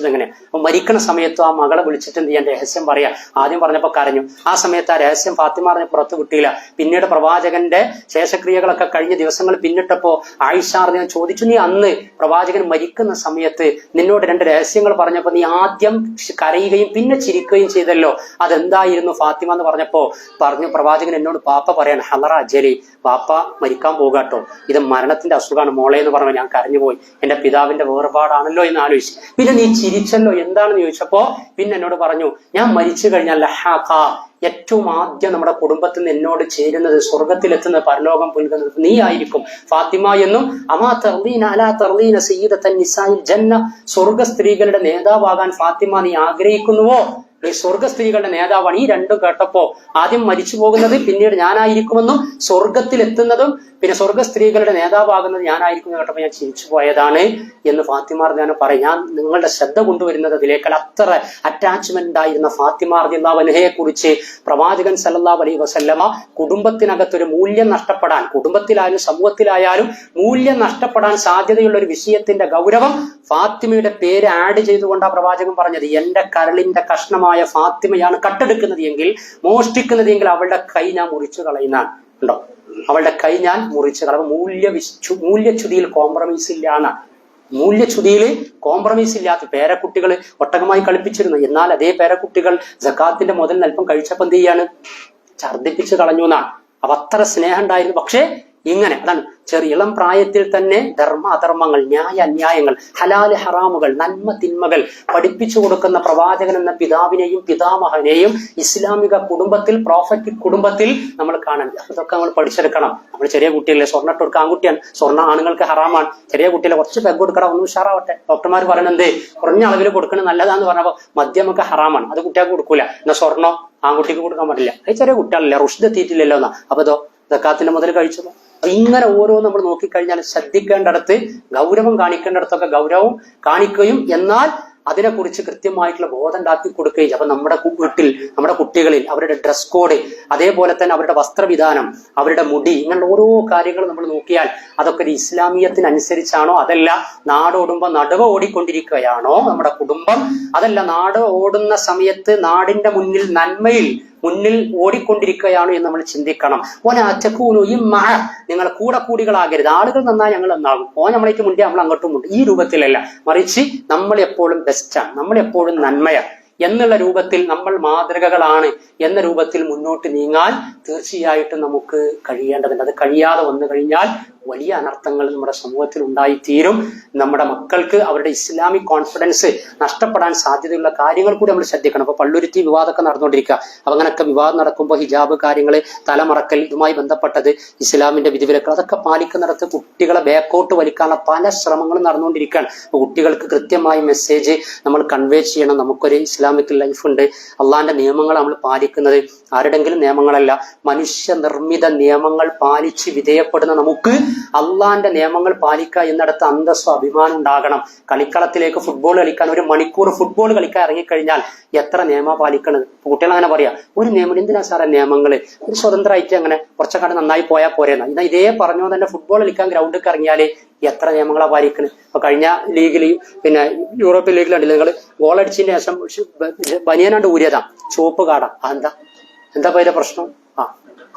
എങ്ങനെ? മരിക്കണ സമയത്ത് ആ മകളെ വിളിച്ചിട്ട് എന്ത് ചെയ്യാൻ രഹസ്യം പറയാ. ആദ്യം പറഞ്ഞപ്പോ കരഞ്ഞു. ആ സമയത്ത് ആ രഹസ്യം ഫാത്തിമ പറഞ്ഞ് പുറത്തു വിട്ടില്ല. പിന്നീട് പ്രവാചകന്റെ ശേഷക്രിയകളൊക്കെ കഴിഞ്ഞ ദിവസങ്ങൾ പിന്നിട്ടപ്പോ ആയിഷ ഞാൻ ചോദിച്ചു, നീ അന്ന് പ്രവാചകൻ മരിക്കുന്ന സമയത്ത് നിന്നോട് 2 രഹസ്യങ്ങൾ പറഞ്ഞപ്പോ നീ ആദ്യം കരയുകയും പിന്നെ ചിരിക്കുകയും ചെയ്തല്ലോ, അതെന്തായിരുന്നു ഫാത്തിമ എന്ന് പറഞ്ഞപ്പോ പറഞ്ഞു പ്രവാചകൻ എന്നോട് പാപ്പ പറയാൻ ഹലറ അജലി, പാപ്പ മരിക്കാൻ പോകാട്ടോ, ഇത് മരണത്തിന്റെ അസുഖമാണ് മോളെ എന്ന് പറഞ്ഞു. ഞാൻ കരഞ്ഞുപോയി, എന്റെ പിതാവിന്റെ വേർപാടാണല്ലോ എന്ന് ആലോചിച്ചു. പിന്നെ നീ ചിരിച്ചല്ലോ, എന്താണെന്ന് ചോദിച്ചപ്പോ പിന്നെ എന്നോട് പറഞ്ഞു, ഞാൻ മരിച്ചു കഴിഞ്ഞാൽ ഏറ്റവും ആദ്യം നമ്മുടെ കുടുംബത്തിൽ നിന്ന് എന്നോട് ചേരുന്നത്, സ്വർഗത്തിലെത്തുന്നത്, പരലോകം പുൽകുന്നത് നീ ആയിരിക്കും ഫാത്തിമ എന്നും. അമാ തർദീന അലാ തർദീന സയ്യിദത്തൻ നിസാഇൽ ജന്ന, സ്വർഗ സ്ത്രീകളുടെ നേതാവാകാൻ ഫാത്തിമ നീ ആഗ്രഹിക്കുന്നുവോ? ഈ സ്വർഗ സ്ത്രീകളുടെ നേതാവാണ്. ഈ രണ്ടും കേട്ടപ്പോ ആദ്യം മരിച്ചു പോകുന്നത് പിന്നീട് ഞാനായിരിക്കുമെന്നും സ്വർഗത്തിൽ എത്തുന്നതും പിന്നെ സ്വർഗ സ്ത്രീകളുടെ നേതാവാകുന്നത് ഞാനായിരിക്കും കേട്ടപ്പോ ഞാൻ ചിരിച്ചു പോയതാണ് എന്ന് ഫാത്തിമ ഞാൻ പറയും. ഞാൻ നിങ്ങളുടെ ശ്രദ്ധ കൊണ്ടുവരുന്നത് അതിലേക്കാൾ അത്ര അറ്റാച്ച്മെന്റ് ഉണ്ടായിരുന്ന ഫാത്തിമ റളിയല്ലാഹു അൻഹയെ കുറിച്ച് പ്രവാചകൻ സല്ലല്ലാഹു അലൈഹി വസല്ലമ കുടുംബത്തിനകത്തൊരു മൂല്യം നഷ്ടപ്പെടാൻ, കുടുംബത്തിലായാലും സമൂഹത്തിലായാലും മൂല്യം നഷ്ടപ്പെടാൻ സാധ്യതയുള്ള ഒരു വിഷയത്തിന്റെ ഗൗരവം ഫാത്തിമയുടെ പേര് ആഡ് ചെയ്തുകൊണ്ടാ പ്രവാചകൻ പറഞ്ഞത്. എന്റെ കരളിന്റെ കഷ്ണമായ ഫാത്തിമയാണ് കട്ടെടുക്കുന്നത് എങ്കിൽ, മോഷ്ടിക്കുന്നത് എങ്കിൽ അവളുടെ കൈ ഞാൻ മുറിച്ചു കളയുന്നതാണ്. ഉണ്ടോ? അവളുടെ കൈ ഞാൻ മുറിച്ചു കളയും. മൂല്യച്യുതിയിൽ കോംപ്രമൈസ് ഇല്ലാന്ന, മൂല്യച്യുതിയിൽ കോംപ്രമൈസ് ഇല്ലാത്ത പേരക്കുട്ടികൾ ഒട്ടകമായി കളിപ്പിച്ചിരുന്നു. എന്നാൽ അതേ പേരക്കുട്ടികൾ സക്കാത്തിന്റെ മുതൽ അല്പം കഴിച്ചപ്പോൾ എന്ത് ചെയ്യാണ്? ഛർദ്ദിപ്പിച്ച് കളഞ്ഞു എന്നാണ്. അപ്പൊ അത്ര സ്നേഹം ഉണ്ടായിരുന്നു. പക്ഷെ ഇങ്ങനെ അതാണ് ഇളം പ്രായത്തിൽ തന്നെ ധർമ്മ അധർമ്മങ്ങൾ, ന്യായ അന്യായങ്ങൾ, ഹലാല് ഹറാമുകൾ, നന്മ തിന്മകൾ പഠിപ്പിച്ചു കൊടുക്കുന്ന പ്രവാചകൻ എന്ന പിതാവിനെയും പിതാമഹനെയും ഇസ്ലാമിക കുടുംബത്തിൽ, പ്രോഫറ്റിക് കുടുംബത്തിൽ നമ്മൾ കാണാൻ. അതൊക്കെ നമ്മൾ പഠിച്ചെടുക്കണം. നമ്മൾ ചെറിയ കുട്ടികളെ സ്വർണ്ണം ഇട്ട് കൊടുക്കുക, ആൺകുട്ടിയാണ്, സ്വർണ്ണ ആണുങ്ങൾക്ക് ഹറാമാണ്. ചെറിയ കുട്ടികളെ കുറച്ച് പെഗ് കൊടുക്കണം, ഒന്ന് ഉഷാറാവട്ടെ. ഡോക്ടർമാർ പറയുന്നത് കുറഞ്ഞ അളവിൽ കൊടുക്കണം നല്ലതാന്ന് പറഞ്ഞപ്പോ മദ്യമൊക്കെ ഹറാമാണ്, അത് കുട്ടികൾക്ക് കൊടുക്കൂല. എന്നാ സ്വർണ്ണം ആൺകുട്ടിക്ക് കൊടുക്കാൻ പറ്റില്ല, അത് ചെറിയ കുട്ടികളല്ലേ, റുഷ്ദ് എത്തിയിട്ടില്ലല്ലോ എന്നാ. അപ്പൊ ഇതോ സക്കാത്തിന്റെ മുതൽ കഴിച്ചതോ. ഇങ്ങനെ ഓരോ നമ്മൾ നോക്കിക്കഴിഞ്ഞാൽ ശ്രദ്ധിക്കേണ്ടടത്ത് ഗൗരവം കാണിക്കേണ്ടടത്തൊക്കെ ഗൗരവം കാണിക്കുകയും എന്നാൽ അതിനെക്കുറിച്ച് കൃത്യമായിട്ടുള്ള ബോധം ഉണ്ടാക്കി കൊടുക്കുകയും. അപ്പൊ നമ്മുടെ വീട്ടിൽ, നമ്മുടെ കുട്ടികളിൽ അവരുടെ ഡ്രസ് കോഡ്, അതേപോലെ തന്നെ അവരുടെ വസ്ത്രവിധാനം, അവരുടെ മുടി, ഇങ്ങനെയുള്ള ഓരോ കാര്യങ്ങൾ നമ്മൾ നോക്കിയാൽ അതൊക്കെ ഒരു ഇസ്ലാമിയത്തിനനുസരിച്ചാണോ, അതല്ല നാടോടുമ്പോ നടുവ ഓടിക്കൊണ്ടിരിക്കുകയാണോ നമ്മുടെ കുടുംബം, അതല്ല നാട് ഓടുന്ന സമയത്ത് നാടിന്റെ മുന്നിൽ നന്മയിൽ മുന്നിൽ ഓടിക്കൊണ്ടിരിക്കുകയാണോ എന്ന് നമ്മൾ ചിന്തിക്കണം. നിങ്ങൾ കൂടികളാകരുത്. ആളുകൾ നന്നായി ഞങ്ങൾ നന്നാകും, നമ്മളേക്ക് മുന്നേ നമ്മൾ അങ്ങോട്ടും ഉണ്ട്, ഈ രൂപത്തിലല്ല. മറിച്ച് നമ്മൾ എപ്പോഴും ബെസ്റ്റാണ്, നമ്മൾ എപ്പോഴും നന്മയാണ്. എന്നുള്ള രൂപത്തിൽ നമ്മൾ മാതൃകകളാണ് എന്ന രൂപത്തിൽ മുന്നോട്ട് നീങ്ങാൻ തീർച്ചയായിട്ടും നമുക്ക് കഴിയേണ്ടതുണ്ട്. അത് കഴിയാതെ വന്നു കഴിഞ്ഞാൽ വലിയ അനർത്ഥങ്ങൾ നമ്മുടെ സമൂഹത്തിൽ ഉണ്ടായിത്തീരും. നമ്മുടെ മക്കൾക്ക് അവരുടെ ഇസ്ലാമിക് കോൺഫിഡൻസ് നഷ്ടപ്പെടാൻ സാധ്യതയുള്ള കാര്യങ്ങൾ കൂടി നമ്മൾ ശ്രദ്ധിക്കണം. അപ്പൊ പള്ളുരുത്തി വിവാദമൊക്കെ നടന്നുകൊണ്ടിരിക്കുക. അപ്പൊ അങ്ങനെയൊക്കെ വിവാദം നടക്കുമ്പോൾ ഹിജാബ് കാര്യങ്ങൾ, തലമറക്കൽ, ഇതുമായി ബന്ധപ്പെട്ടത് ഇസ്ലാമിന്റെ വിധിവിലക്കുകൾ അതൊക്കെ പാലിക്കുന്നിടത്ത് കുട്ടികളെ ബാക്കോട്ട് വലിക്കാനുള്ള പല ശ്രമങ്ങളും നടന്നുകൊണ്ടിരിക്കുകയാണ്. അപ്പൊ കുട്ടികൾക്ക് കൃത്യമായ മെസ്സേജ് നമ്മൾ കൺവേ ചെയ്യണം. നമുക്കൊരു ഇസ്ലാമിക് ലൈഫ് ഉണ്ട്. അള്ളാന്റെ നിയമങ്ങൾ നമ്മൾ പാലിക്കുന്നത് ആരുടെങ്കിലും നിയമങ്ങളല്ല, മനുഷ്യ നിർമ്മിത നിയമങ്ങൾ പാലിച്ച് വിധേയപ്പെടുന്ന നമുക്ക് അള്ളാന്റെ നിയമങ്ങൾ പാലിക്കുക എന്നിടത്ത് അന്തസ്സും അഭിമാനം ഉണ്ടാകണം. കളിക്കളത്തിലേക്ക് ഫുട്ബോൾ കളിക്കാൻ 1 മണിക്കൂർ ഫുട്ബോൾ കളിക്കാൻ ഇറങ്ങിക്കഴിഞ്ഞാൽ എത്ര നിയമം പാലിക്കണത്? കുട്ടികൾ അങ്ങനെ പറയാ, ഒരു നിയമം എന്തിനാ സാറേ നിയമങ്ങള്, ഒരു സ്വതന്ത്രമായിട്ട് അങ്ങനെ കുറച്ചൊക്കെ നന്നായി പോയാൽ പോരെന്നാ. ഇതാ ഇതേ പറഞ്ഞോ തന്നെ ഫുട്ബോൾ കളിക്കാൻ ഗ്രൗണ്ടിൽ ഇറങ്ങിയാല് എത്ര നിയമങ്ങളാ പാലിക്കുന്നത്? അപ്പൊ കഴിഞ്ഞ ലീഗിൽ, പിന്നെ യൂറോപ്യൻ ലീഗിലുണ്ടല്ലോ, നിങ്ങൾ ഗോളടിച്ചതിന് ശേഷം ബനിയനാണ്ട് ഊരിയതാ, ചുവപ്പ് കാടാ. എന്താ ഇതിന്റെ പ്രശ്നം?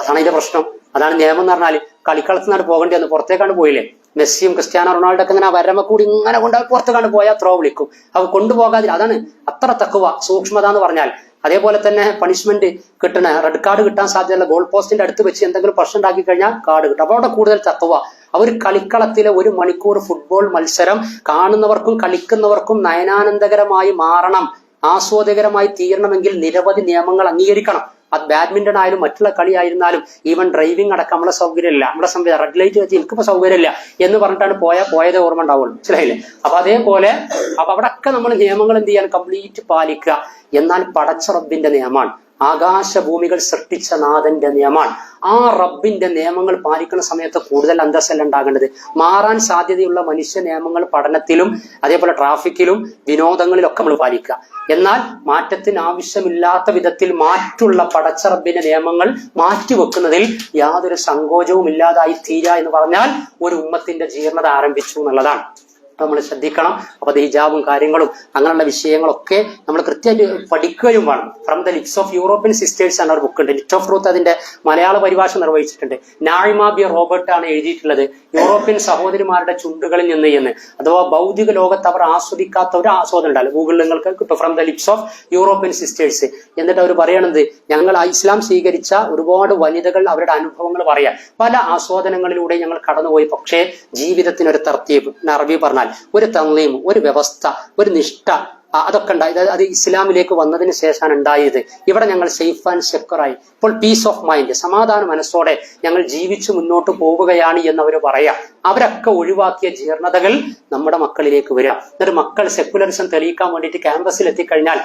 അതാണ് ഇതിന്റെ പ്രശ്നം. അതാണ് നിയമം എന്ന് പറഞ്ഞാല്. കളിക്കളത്തിൽ നിന്നാണ് പോകേണ്ടി വന്ന് പുറത്തേക്കാണ്ട് പോയില്ലേ? മെസ്സിയും ക്രിസ്ത്യാനോ റൊണാൾഡോ ഒക്കെ ഇങ്ങനെ വരമ കൂടി ഇങ്ങനെ കൊണ്ട് പുറത്തേക്കാണ്ട് പോയാൽ ത്രോ വിളിക്കും. അവ കൊണ്ടുപോകാതില്ല. അതാണ് അത്ര തക്കുവ, സൂക്ഷ്മത എന്ന് പറഞ്ഞാൽ. അതേപോലെ തന്നെ പണിഷ്മെന്റ് കിട്ടണ, റെഡ് കാർഡ് കിട്ടാൻ സാധ്യതയുള്ള ഗോൾ പോസ്റ്റിന്റെ അടുത്ത് വെച്ച് എന്തെങ്കിലും പ്രശ്നം ഉണ്ടാക്കി കഴിഞ്ഞാൽ കാർഡ് കിട്ടും. അപ്പൊ അവിടെ കൂടുതൽ തക്കുവ. അവർ കളിക്കളത്തിലെ 1 മണിക്കൂർ ഫുട്ബോൾ മത്സരം കാണുന്നവർക്കും കളിക്കുന്നവർക്കും നയനാനന്ദകരമായി മാറണം, ആസ്വാദകരമായി തീരണമെങ്കിൽ നിരവധി നിയമങ്ങൾ അംഗീകരിക്കണം. അത് ബാഡ്മിന്റൺ ആയാലും മറ്റുള്ള കളിയായിരുന്നാലും, ഈവൻ ഡ്രൈവിംഗ് അടക്കം നമ്മളെ സൗകര്യമില്ല, നമ്മുടെ സംവിധാനം റെഡ് ലൈറ്റ് വെച്ച് എനിക്കിപ്പോ സൗകര്യമില്ല എന്ന് പറഞ്ഞിട്ടാണ് പോയത് ഓർമ്മ ഉണ്ടാവുള്ളൂ. മനസ്സിലായില്ലേ? അപ്പൊ അതേപോലെ അവിടൊക്കെ നമ്മൾ നിയമങ്ങൾ എന്ത് ചെയ്യാൻ കംപ്ലീറ്റ് പാലിക്കുക. എന്നാൽ പടച്ച റബ്ബിന്റെ നിയമമാണ്, ആകാശഭൂമികൾ സൃഷ്ടിച്ച നാഥന്റെ നിയമമാണ്. ആ റബ്ബിന്റെ നിയമങ്ങൾ പാലിക്കുന്ന സമയത്ത് കൂടുതൽ അന്തസ്സല്ല ഉണ്ടാകേണ്ടത്. മാറാൻ സാധ്യതയുള്ള മനുഷ്യ നിയമങ്ങൾ പഠനത്തിലും അതേപോലെ ട്രാഫിക്കിലും വിനോദങ്ങളിലൊക്കെ നമ്മൾ പാലിക്കുക. എന്നാൽ മാറ്റത്തിന് ആവശ്യമില്ലാത്ത വിധത്തിൽ മാറ്റുള്ള പടച്ച റബ്ബിന്റെ നിയമങ്ങൾ മാറ്റിവെക്കുന്നതിൽ യാതൊരു സങ്കോചവും ഇല്ലാതായി തീരുക എന്ന് പറഞ്ഞാൽ ഒരു ഉമ്മത്തിന്റെ ജീർണത ആരംഭിച്ചു എന്നുള്ളതാണ്. നമ്മൾ ശ്രദ്ധിക്കണം. അപ്പൊ അത് ഹിജാബും കാര്യങ്ങളും അങ്ങനെയുള്ള വിഷയങ്ങളൊക്കെ നമ്മൾ കൃത്യമായിട്ട് പഠിക്കുകയും വേണം. From the lips of European sisters എന്ന ഒരു ബുക്ക് ഉണ്ട്. ലിറ്റ് ഓഫ് ട്രൂത്ത് അതിന്റെ മലയാള പരിഭാഷ നിർവഹിച്ചിട്ടുണ്ട്. നായിമ ബി റോബർട്ട് ആണ് എഴുതിയിട്ടുള്ളത്. യൂറോപ്യൻ സഹോദരിമാരുടെ ചുണ്ടുകളിൽ നിന്ന് എന്ന്, അഥവാ ഭൗതിക ലോകത്ത് അവർ ആസ്വദിക്കാത്ത ഒരു ആസ്വാദനം ഉണ്ടാവില്ല. ഗൂഗിളിൽ നിങ്ങൾക്ക് കിട്ടും, from the lips of European sisters. എന്നിട്ട് അവർ പറയണത്, ഞങ്ങൾ ഇസ്ലാം സ്വീകരിച്ച ഒരുപാട് വനിതകൾ അവരുടെ അനുഭവങ്ങൾ പറയാം. പല ആസ്വാദനങ്ങളിലൂടെ ഞങ്ങൾ കടന്നുപോയി. പക്ഷേ ജീവിതത്തിന് ഒരു തർത്തീബ്, അറബി പറഞ്ഞാൽ ഒരു തൻളീം, ഒരു വ്യവസ്ഥ, ഒരു നിഷ്ഠ, അതൊക്കെ ഉണ്ടായി. അത് ഇസ്ലാമിലേക്ക് വന്നതിന് ശേഷമാണ് ഉണ്ടായത്. ഇവിടെ ഞങ്ങൾ സേഫ് ആൻഡ് സെക്യൂറായി, ഇപ്പോൾ പീസ് ഓഫ് മൈൻഡ്, സമാധാന മനസ്സോടെ ഞങ്ങൾ ജീവിച്ചു മുന്നോട്ട് പോവുകയാണ് എന്ന് അവർ പറയാം. അവരൊക്കെ ഒഴിവാക്കിയ ജീർണതകൾ നമ്മുടെ മക്കളിലേക്ക് വരിക. എന്നിട്ട് മക്കൾ സെക്കുലറിസം തെളിയിക്കാൻ വേണ്ടിയിട്ട് ക്യാമ്പസിൽ എത്തിക്കഴിഞ്ഞാൽ,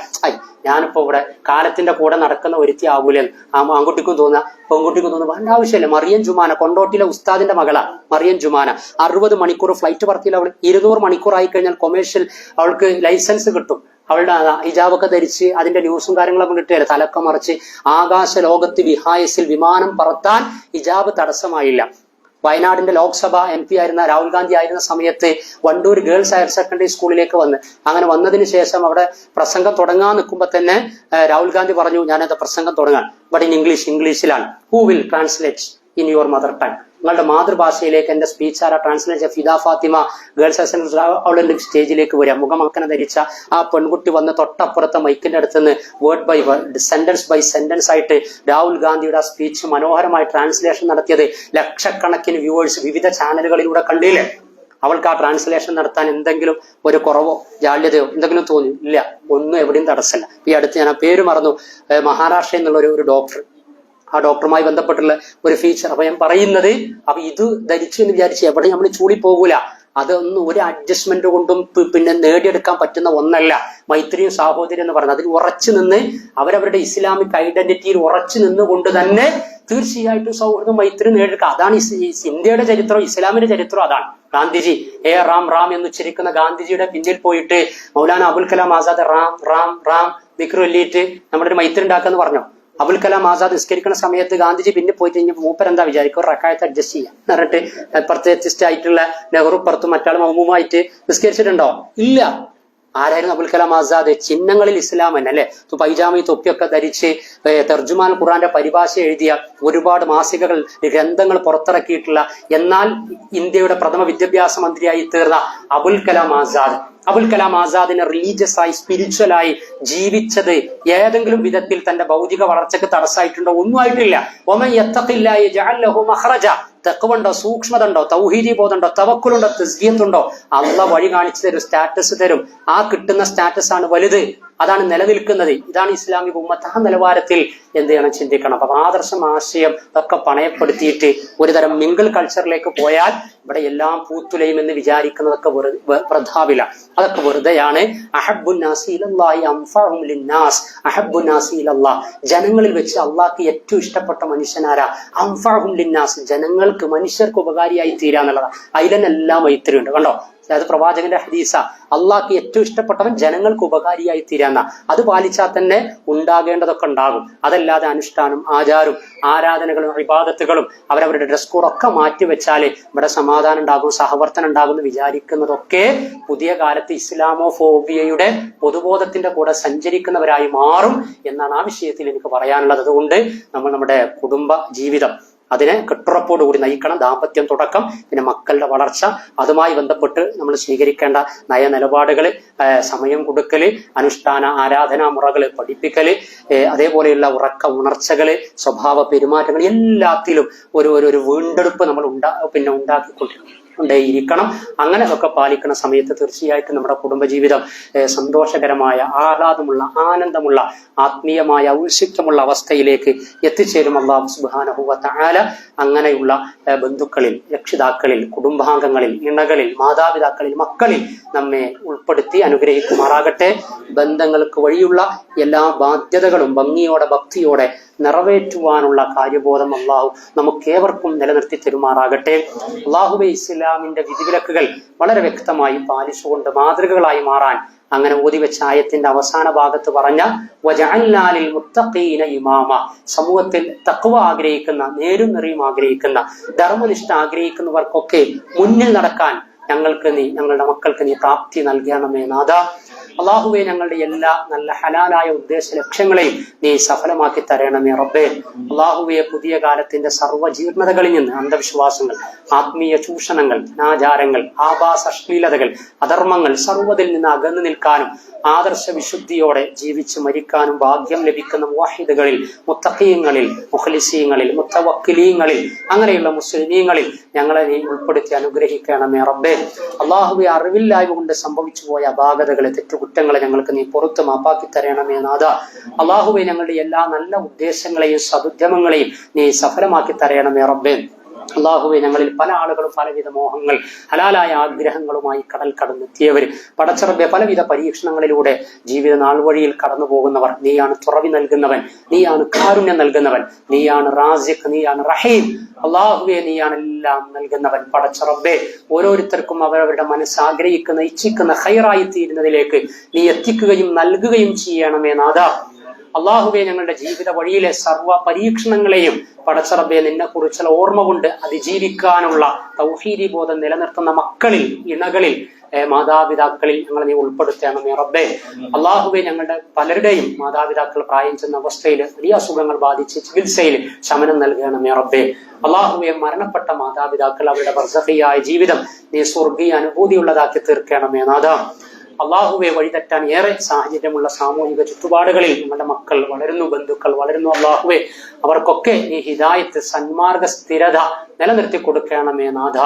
ഞാനിപ്പോ ഇവിടെ കാലത്തിന്റെ കൂടെ നടക്കുന്ന ഒരുത്തി ആകൂലെന്ന് ആൺകുട്ടിക്കും തോന്നുക, പെൺകുട്ടിക്കും തോന്നുക. വേണ്ട ആവശ്യമില്ല. മറിയം ജുമാന, കൊണ്ടോട്ടിലെ ഉസ്താദിന്റെ മകളാ മറിയം ജുമാന. 60 മണിക്കൂർ ഫ്ലൈറ്റ് പറത്തിയിൽ അവൾ 200 മണിക്കൂർ ആയി കഴിഞ്ഞാൽ കൊമേഴ്ഷ്യൽ അവൾക്ക് ലൈസൻസ് കിട്ടും. അവളുടെ ഹിജാബൊക്കെ ധരിച്ച് അതിന്റെ ന്യൂസും കാര്യങ്ങളൊക്കെ കിട്ടിയാൽ തലക്ക മറിച്ച് ആകാശ ലോകത്ത് വിഹായസിൽ വിമാനം പറത്താൻ ഹിജാബ് തടസ്സമായില്ല. വയനാടിന്റെ ലോക്സഭ MP ആയിരുന്ന രാഹുൽ ഗാന്ധി ആയിരുന്ന സമയത്ത് വണ്ടൂർ ഗേൾസ് ഹയർ സെക്കൻഡറി സ്കൂളിലേക്ക് അങ്ങനെ വന്നതിന് ശേഷം അവിടെ പ്രസംഗം തുടങ്ങാൻ നിൽക്കുമ്പോൾ തന്നെ രാഹുൽ ഗാന്ധി പറഞ്ഞു, ഞാനത് പ്രസംഗം തുടങ്ങാൻ, ബട്ട് ഇൻ ഇംഗ്ലീഷിലാണ്. Who will translate in your mother tongue? നിങ്ങളുടെ മാതൃഭാഷയിലേക്ക് എന്റെ സ്പീച്ച് ആരാ ട്രാൻസ്ലേറ്റ്? ഫിദ ഫാത്തിമ ഗേൾസ് അവളുടെ സ്റ്റേജിലേക്ക് വരിക. മുഖമക്കനെ ധരിച്ച ആ പെൺകുട്ടി വന്ന് തൊട്ടപ്പുറത്തെ മൈക്കിന്റെ അടുത്തുനിന്ന് word by word, sentence by sentence ആയിട്ട് രാഹുൽ ഗാന്ധിയുടെ ആ സ്പീച്ച് മനോഹരമായി ട്രാൻസ്ലേഷൻ നടത്തിയത് ലക്ഷക്കണക്കിന് വ്യൂവേഴ്സ് വിവിധ ചാനലുകളിലൂടെ കണ്ടില്ലേ? അവൾക്ക് ആ ട്രാൻസ്ലേഷൻ നടത്താൻ എന്തെങ്കിലും ഒരു കുറവോ ജാള്യതയോ എന്തെങ്കിലും തോന്നി? ഇല്ല, ഒന്നും എവിടെയും തടസ്സമല്ല. ഈ അടുത്ത് ഞാൻ ആ പേര് മറന്നു, മഹാരാഷ്ട്രയിൽ നിന്നുള്ള ഒരു ഡോക്ടർ, ആ ഡോക്ടറുമായി ബന്ധപ്പെട്ടുള്ള ഒരു ഫീച്ചർ. അപ്പൊ ഞാൻ പറയുന്നത്, അപ്പൊ ഇത് ധരിച്ചു എന്ന് വിചാരിച്ച് എവിടെ നമ്മൾ ചൂളി പോകൂല. അതൊന്നും ഒരു അഡ്ജസ്റ്റ്മെന്റ് കൊണ്ടും പിന്നെ നേടിയെടുക്കാൻ പറ്റുന്ന ഒന്നല്ല. മൈത്രിയും സാഹോദര്യം എന്ന് പറയുന്നത് അതിൽ ഉറച്ചു നിന്ന് അവരവരുടെ ഇസ്ലാമിക് ഐഡന്റിറ്റിയിൽ ഉറച്ചു നിന്നുകൊണ്ട് തന്നെ തീർച്ചയായിട്ടും സൗഹൃദം മൈത്രി നേടിയെടുക്കുക. അതാണ് ഇന്ത്യയുടെ ചരിത്രം, ഇസ്ലാമിന്റെ ചരിത്രം അതാണ്. ഗാന്ധിജി റാം എന്ന് ഉച്ചരിക്കുന്ന ഗാന്ധിജിയുടെ പിന്നിൽ പോയിട്ട് മൗലാന അബുൽ കലാം ആസാദ് റാം ദിക്റൊല്ലിയിട്ട് നമ്മുടെ ഒരു മൈത്രി ഉണ്ടാക്കാന്ന് പറഞ്ഞു. അബുൽ കലാം ആസാദ് നിസ്കരിക്കുന്ന സമയത്ത് ഗാന്ധിജി പിന്നെ പോയിട്ട് കഴിഞ്ഞാൽ മൂപ്പരെന്താ വിചാരിക്കും, ഒരു റക്കായത്ത് അഡ്ജസ്റ്റ് ചെയ്യാം എന്നിട്ട് പ്രത്യേകിച്ച് ആയിട്ടുള്ള നെഹ്റു പുറത്തും മറ്റാളും മൗമുമായിട്ട് നിസ്കരിച്ചിട്ടുണ്ടോ? ഇല്ല. ആരായിരുന്നു അബുൽ കലാം ആസാദ്? ചിഹ്നങ്ങളിൽ ഇസ്ലാം തന്നെ അല്ലെ. പൈജാമി തൊപ്പിയൊക്കെ ധരിച്ച് തർജുമാൻ ഖുറാന്റെ പരിഭാഷ എഴുതിയ ഒരുപാട് മാസികകൾ ഗ്രന്ഥങ്ങൾ പുറത്തിറക്കിയിട്ടുള്ള, എന്നാൽ ഇന്ത്യയുടെ പ്രഥമ വിദ്യാഭ്യാസ മന്ത്രിയായി തീർന്ന അബുൽ കലാം ആസാദ് അബുൽ കലാം ആസാദിനെ റിലീജിയസ് ആയി സ്പിരിച്വലായി ജീവിച്ചത് ഏതെങ്കിലും വിധത്തിൽ തന്റെ ഭൗതിക വളർച്ചയ്ക്ക് തടസ്സമായിട്ടുണ്ടോ? ഒന്നും ആയിട്ടില്ല. വമൻ യത്തഖില്ലാഹ യജ്അൽ ലഹു മഖ്റജ. തഖ്വണ്ടോ, സൂക്ഷ്മത ഉണ്ടോ, തൗഹീദി ബോധമുണ്ടോ, തവക്കുലുണ്ടോ, തസ്കിയത്തുണ്ടോ, അള്ളാഹ് വഴി കാണിച്ചു തരും, സ്റ്റാറ്റസ് തരും. ആ കിട്ടുന്ന സ്റ്റാറ്റസ് ആണ് വലുത്, അതാണ് നിലനിൽക്കുന്നത്. ഇതാണ് ഇസ്ലാമിക ഉമ്മത്ത്. ആ നിലവാരത്തിൽ എന്ത് ചെയ്യണം, ചിന്തിക്കണം. അപ്പൊ ആദർശം, ആശയം ഒക്കെ പണയപ്പെടുത്തിയിട്ട് ഒരു തരം മിങ്കിൾ കൾച്ചറിലേക്ക് പോയാൽ ഇവിടെ എല്ലാം പൂത്തുലയും എന്ന് വിചാരിക്കുന്നതൊക്കെ വൃഥാവില്ല, അതൊക്കെ വെറുതെയാണ്. അഹബ്ബുന്നാസി ഇലല്ലാഹി അൻഫഉഹും ലിന്നാസ്. അഹബ്ബുന്നാസി ഇലല്ലാഹ്, ജനങ്ങളിൽ വെച്ച് അള്ളാഹ്ക്ക് ഏറ്റവും ഇഷ്ടപ്പെട്ട മനുഷ്യനാരാ? അൻഫഉഹും ലിന്നാസ്, ജനങ്ങൾക്ക് മനുഷ്യർക്ക് ഉപകാരിയായി തീരാന്നുള്ളതാണ്. അതിലെല്ലാം വൈത്തരിയുണ്ട്. കണ്ടോ, അത് പ്രവാചകന്റെ ഹദീസ. അള്ളാഹ്ക്ക് ഏറ്റവും ഇഷ്ടപ്പെട്ടവൻ ജനങ്ങൾക്ക് ഉപകാരിയായി തീരാന്ന. അത് പാലിച്ചാൽ തന്നെ ഉണ്ടാകേണ്ടതൊക്കെ ഉണ്ടാകും. അതല്ലാതെ അനുഷ്ഠാനം, ആചാരവും ആരാധനകളും ഇബാദത്തുകളും അവരവരുടെ ഡ്രസ് കോഡൊക്കെ മാറ്റിവെച്ചാല് ഇവിടെ സമാധാനം ഉണ്ടാകും, സഹവർത്തനം ഉണ്ടാകും എന്ന് വിചാരിക്കുന്നതൊക്കെ പുതിയ കാലത്ത് ഇസ്ലാമോഫോബിയയുടെ പൊതുബോധത്തിന്റെ കൂടെ സഞ്ചരിക്കുന്നവരായി മാറും എന്നാണ് ആ വിഷയത്തിൽ എനിക്ക് പറയാനുള്ളത്. അതുകൊണ്ട് നമ്മൾ നമ്മുടെ കുടുംബ ജീവിതം അതിനെ കെട്ടുറപ്പോടുകൂടി നയിക്കണം. ദാമ്പത്യം തുടക്കം, പിന്നെ മക്കളുടെ വളർച്ച, അതുമായി ബന്ധപ്പെട്ട് നമ്മൾ സ്വീകരിക്കേണ്ട നയനിലപാടുകള്, സമയം കൊടുക്കല്, അനുഷ്ഠാന ആരാധനാ മുറകള് പഠിപ്പിക്കല്, അതേപോലെയുള്ള ഉറക്ക ഉണർച്ചകള്, സ്വഭാവ പെരുമാറ്റങ്ങൾ, എല്ലാത്തിലും ഒരു വീണ്ടെടുപ്പ് നമ്മൾ ഉണ്ടാക്കിക്കൊണ്ടേയിരിക്കണം. അങ്ങനെ ഒക്കെ പാലിക്കുന്ന സമയത്ത് തീർച്ചയായിട്ടും നമ്മുടെ കുടുംബജീവിതം സന്തോഷകരമായ, ആഹ്ലാദമുള്ള, ആനന്ദമുള്ള, ആത്മീയമായ, ഔത്സുക്യമുള്ള അവസ്ഥയിലേക്ക് എത്തിച്ചേരും. അല്ലാഹു സുബ്ഹാനഹു വ തആല അങ്ങനെയുള്ള ബന്ധുക്കളിൽ, രക്ഷിതാക്കളിൽ, കുടുംബാംഗങ്ങളിൽ, ഇണകളിൽ, മാതാപിതാക്കളിൽ, മക്കളിൽ നമ്മെ ഉൾപ്പെടുത്തി അനുഗ്രഹിക്കുമാറാകട്ടെ. ബന്ധങ്ങൾക്ക് വഴിയുള്ള എല്ലാ ബാധ്യതകളും ഭംഗിയോടെ, ഭക്തിയോടെ നിറവേറ്റുവാനുള്ള കാര്യബോധം അള്ളാഹു നമുക്കേവർക്കും നിലനിർത്തി തരുമാറാകട്ടെ. അള്ളാഹുവെ, ഇസ്ലാമിന്റെ വിധിവിലക്കുകൾ വളരെ വ്യക്തമായി പാലിച്ചുകൊണ്ട് മാതൃകകളായി മാറാൻ അങ്ങനെ ഓതിവെച്ച ആയത്തിന്റെ അവസാന ഭാഗത്ത് പറഞ്ഞ വജഅൽനാ ലിൽ മുത്തഖീന ഇമാമ, സമൂഹത്തിൽ തഖ്വ ആഗ്രഹിക്കുന്ന, നേരും നെറിയും ആഗ്രഹിക്കുന്ന, ധർമ്മനിഷ്ഠ ആഗ്രഹിക്കുന്നവർക്കൊക്കെ മുന്നിൽ നടക്കാൻ ഞങ്ങളുടെ മക്കൾക്ക് നീ പ്രാപ്തി നൽകണമേ നാഥ. അള്ളാഹുവെ, ഞങ്ങളുടെ എല്ലാ നല്ല ഹലാലായ ഉദ്ദേശ ലക്ഷ്യങ്ങളെയും നീ സഫലമാക്കി തരണമേ റബ്ബേ. അള്ളാഹുവെ, പുതിയ കാലത്തിന്റെ സർവ്വജീർണതകളിൽ നിന്ന്, അന്ധവിശ്വാസങ്ങൾ, ആത്മീയ ചൂഷണങ്ങൾ, അനാചാരങ്ങൾ, ആഭാസ അശ്ലീലതകൾ, അധർമ്മങ്ങൾ, സർവ്വതിൽ നിന്ന് അകന്നു നിൽക്കാനും ആദർശ വിശുദ്ധിയോടെ ജീവിച്ച് മരിക്കാനും ഭാഗ്യം ലഭിക്കുന്ന മുവഹിദുകളിൽ, മുത്തഖീങ്ങളിൽ, മുഖ്ലിസീങ്ങളിൽ, മുത്തവക്കിലീങ്ങളിൽ, അങ്ങനെയുള്ള മുസ്ലിമീങ്ങളിൽ ഞങ്ങളെ നീ ഉൾപ്പെടുത്തി അനുഗ്രഹിക്കണമേ റബ്ബേ. അള്ളാഹുവെ, അറിവില്ലായ്മ കൊണ്ട് സംഭവിച്ചു പോയ അപാകതകളെ, തെറ്റുകുറ്റങ്ങളെ ഞങ്ങൾക്ക് നീ പുറത്ത് മാപ്പാക്കി തരണമേ നാഥ. അള്ളാഹുവെ, ഞങ്ങളുടെ എല്ലാ നല്ല ഉദ്ദേശങ്ങളെയും സദുദ്യമങ്ങളെയും നീ സഫലമാക്കി തരണമേ റബ്ബേ. അള്ളാഹുവെ, ഞങ്ങളിൽ പല ആളുകളും പലവിധ മോഹങ്ങൾ, ഹലാലായ ആഗ്രഹങ്ങളുമായി കടൽ കടന്നെത്തിയവർ, പടച്ചറബെ, പലവിധ പരീക്ഷണങ്ങളിലൂടെ ജീവിത നാൾ വഴിയിൽ കടന്നു പോകുന്നവർ, നീയാണ് തുറവി നൽകുന്നവൻ, നീയാണ് കാരുണ്യം നൽകുന്നവൻ, നീയാണ് റാസിഖ്, നീയാണ് റഹീം. അള്ളാഹുവെ, നീയാണ് എല്ലാം നൽകുന്നവൻ. പടച്ചറബെ, ഓരോരുത്തർക്കും അവരവരുടെ മനസ്സാഗ്രഹിക്കുന്ന, ഇച്ഛിക്കുന്ന ഹൈറായി തീരുന്നതിലേക്ക് നീ എത്തിക്കുകയും നൽകുകയും ചെയ്യണമേ നാഥ. അള്ളാഹുവെ, ഞങ്ങളുടെ ജീവിത വഴിയിലെ സർവ്വ പരീക്ഷണങ്ങളെയും പടച്ചറബെ നിന്നെ കുറിച്ചുള്ള ഓർമ്മ കൊണ്ട് അതിജീവിക്കാനുള്ള തൗഹീദി ബോധം നിലനിർത്തുന്ന മക്കളിൽ, ഇണകളിൽ, മാതാപിതാക്കളിൽ ഞങ്ങളെ നീ ഉൾപ്പെടുത്തണമേ റബ്ബേ. അള്ളാഹുവെ, ഞങ്ങളുടെ പലരുടെയും മാതാപിതാക്കൾ പ്രായം ചെന്ന അവസ്ഥയിൽ വലിയ അസുഖങ്ങൾ ബാധിച്ച് ചികിത്സയിൽ ശമനം നൽകണമേ റബ്ബേ. അള്ളാഹുവെ, മരണപ്പെട്ട മാതാപിതാക്കൾ അവരുടെ ബർസഖിയായ ജീവിതം നീ സ്വർഗീയ അനുഭൂതിയുള്ളതാക്കി തീർക്കണമേ നാഥ. അള്ളാഹുവെ, വഴിതെറ്റാൻ ഏറെ സാഹചര്യമുള്ള സാമൂഹിക ചുറ്റുപാടുകളിൽ ഞങ്ങളുടെ മക്കൾ വളരുന്നു, ബന്ധുക്കൾ വളരുന്നു. അള്ളാഹുവെ, അവർക്കൊക്കെ നീ ഹിദായത്ത്, സന്മാർഗ സ്ഥിരത നിലനിർത്തി കൊടുക്കണമേ നാഥ.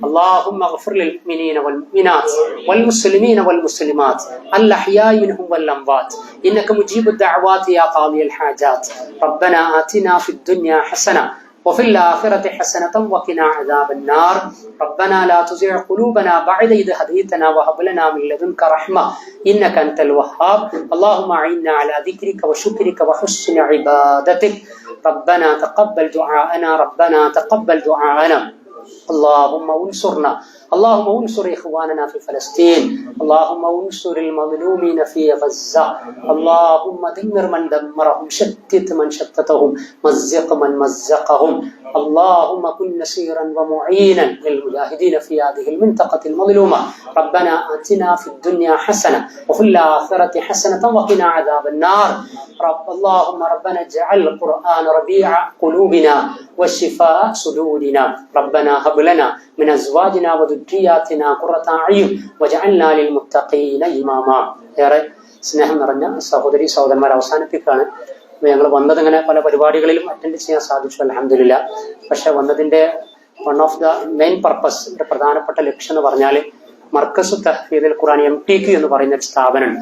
اللهم اغفر للمؤمنين والمؤمنات والمسلمين والمسلمات الأحياء منهم والأموات إنك مجيب الدعوات يا قاضي الحاجات. ربنا آتنا في الدنيا حسنة وفي الآخرة حسنة وقنا عذاب النار. ربنا لا تزغ قلوبنا بعد إذ هديتنا وهب لنا من لدنك رحمة إنك أنت الوهاب. اللهم أعنا على ذكرك وشكرك وحسن عبادتك. ربنا تقبل دعاءنا، ربنا تقبل دعاءنا. اللهم انصرنا، اللهم انصر إخواننا في فلسطين، اللهم انصر المظلومين في غزة، اللهم دمر من دمرهم، شتت من شتتهم، مزق من مزقهم. اللهم كن نصيرا ومعينا للمجاهدين في هذه المنطقة المظلومة. ربنا آتنا في الدنيا حسنة وفي الآخرة حسنة وقنا عذاب النار. اللهم ربنا اجعل القرآن ربيع قلوبنا وشفاء صدورنا. ربنا هب لنا من أزواجنا وذرياتنا قرة أعين واجعلنا للمتقين إماما. ഏറെ സ്നേഹം നിറഞ്ഞ സഹോദരി സഹോദരന്മാർ, അവസാനിപ്പിക്കുകയാണ്. ഞങ്ങൾ വന്നതിങ്ങനെ പല പരിപാടികളിലും അറ്റൻഡ് ചെയ്യാൻ സാധിച്ചു, അൽഹംദുലില്ലാ. പക്ഷെ വന്നതിന്റെ one of the main purpose, ഒരു പ്രധാനപ്പെട്ട ലക്ഷ്യം എന്ന് പറഞ്ഞാൽ മർക്കസു തഹ്ഫീദുൽ ഖുർആൻ MTQ എന്ന് പറയുന്ന ഒരു സ്ഥാപനമുണ്ട്.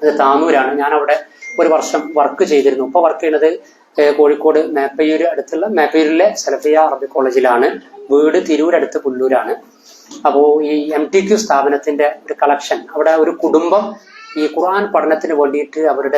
അത് താനൂരാണ്. ഞാൻ അവിടെ ഒരു വർഷം വർക്ക് ചെയ്തിരുന്നു. ഇപ്പോൾ വർക്ക് ചെയ്യുന്നത് കോഴിക്കോട് മേപ്പയൂരിലെ സലഫിയ അറബിക് കോളേജിലാണ്. വീട് തിരൂരടുത്ത് പുല്ലൂരാണ്. അപ്പോൾ ഈ MTQ സ്ഥാപനത്തിന്റെ ഒരു കളക്ഷൻ, അവിടെ ഒരു കുടുംബം ഈ ഖുർആൻ പഠനത്തിന് വേണ്ടിയിട്ട് അവരുടെ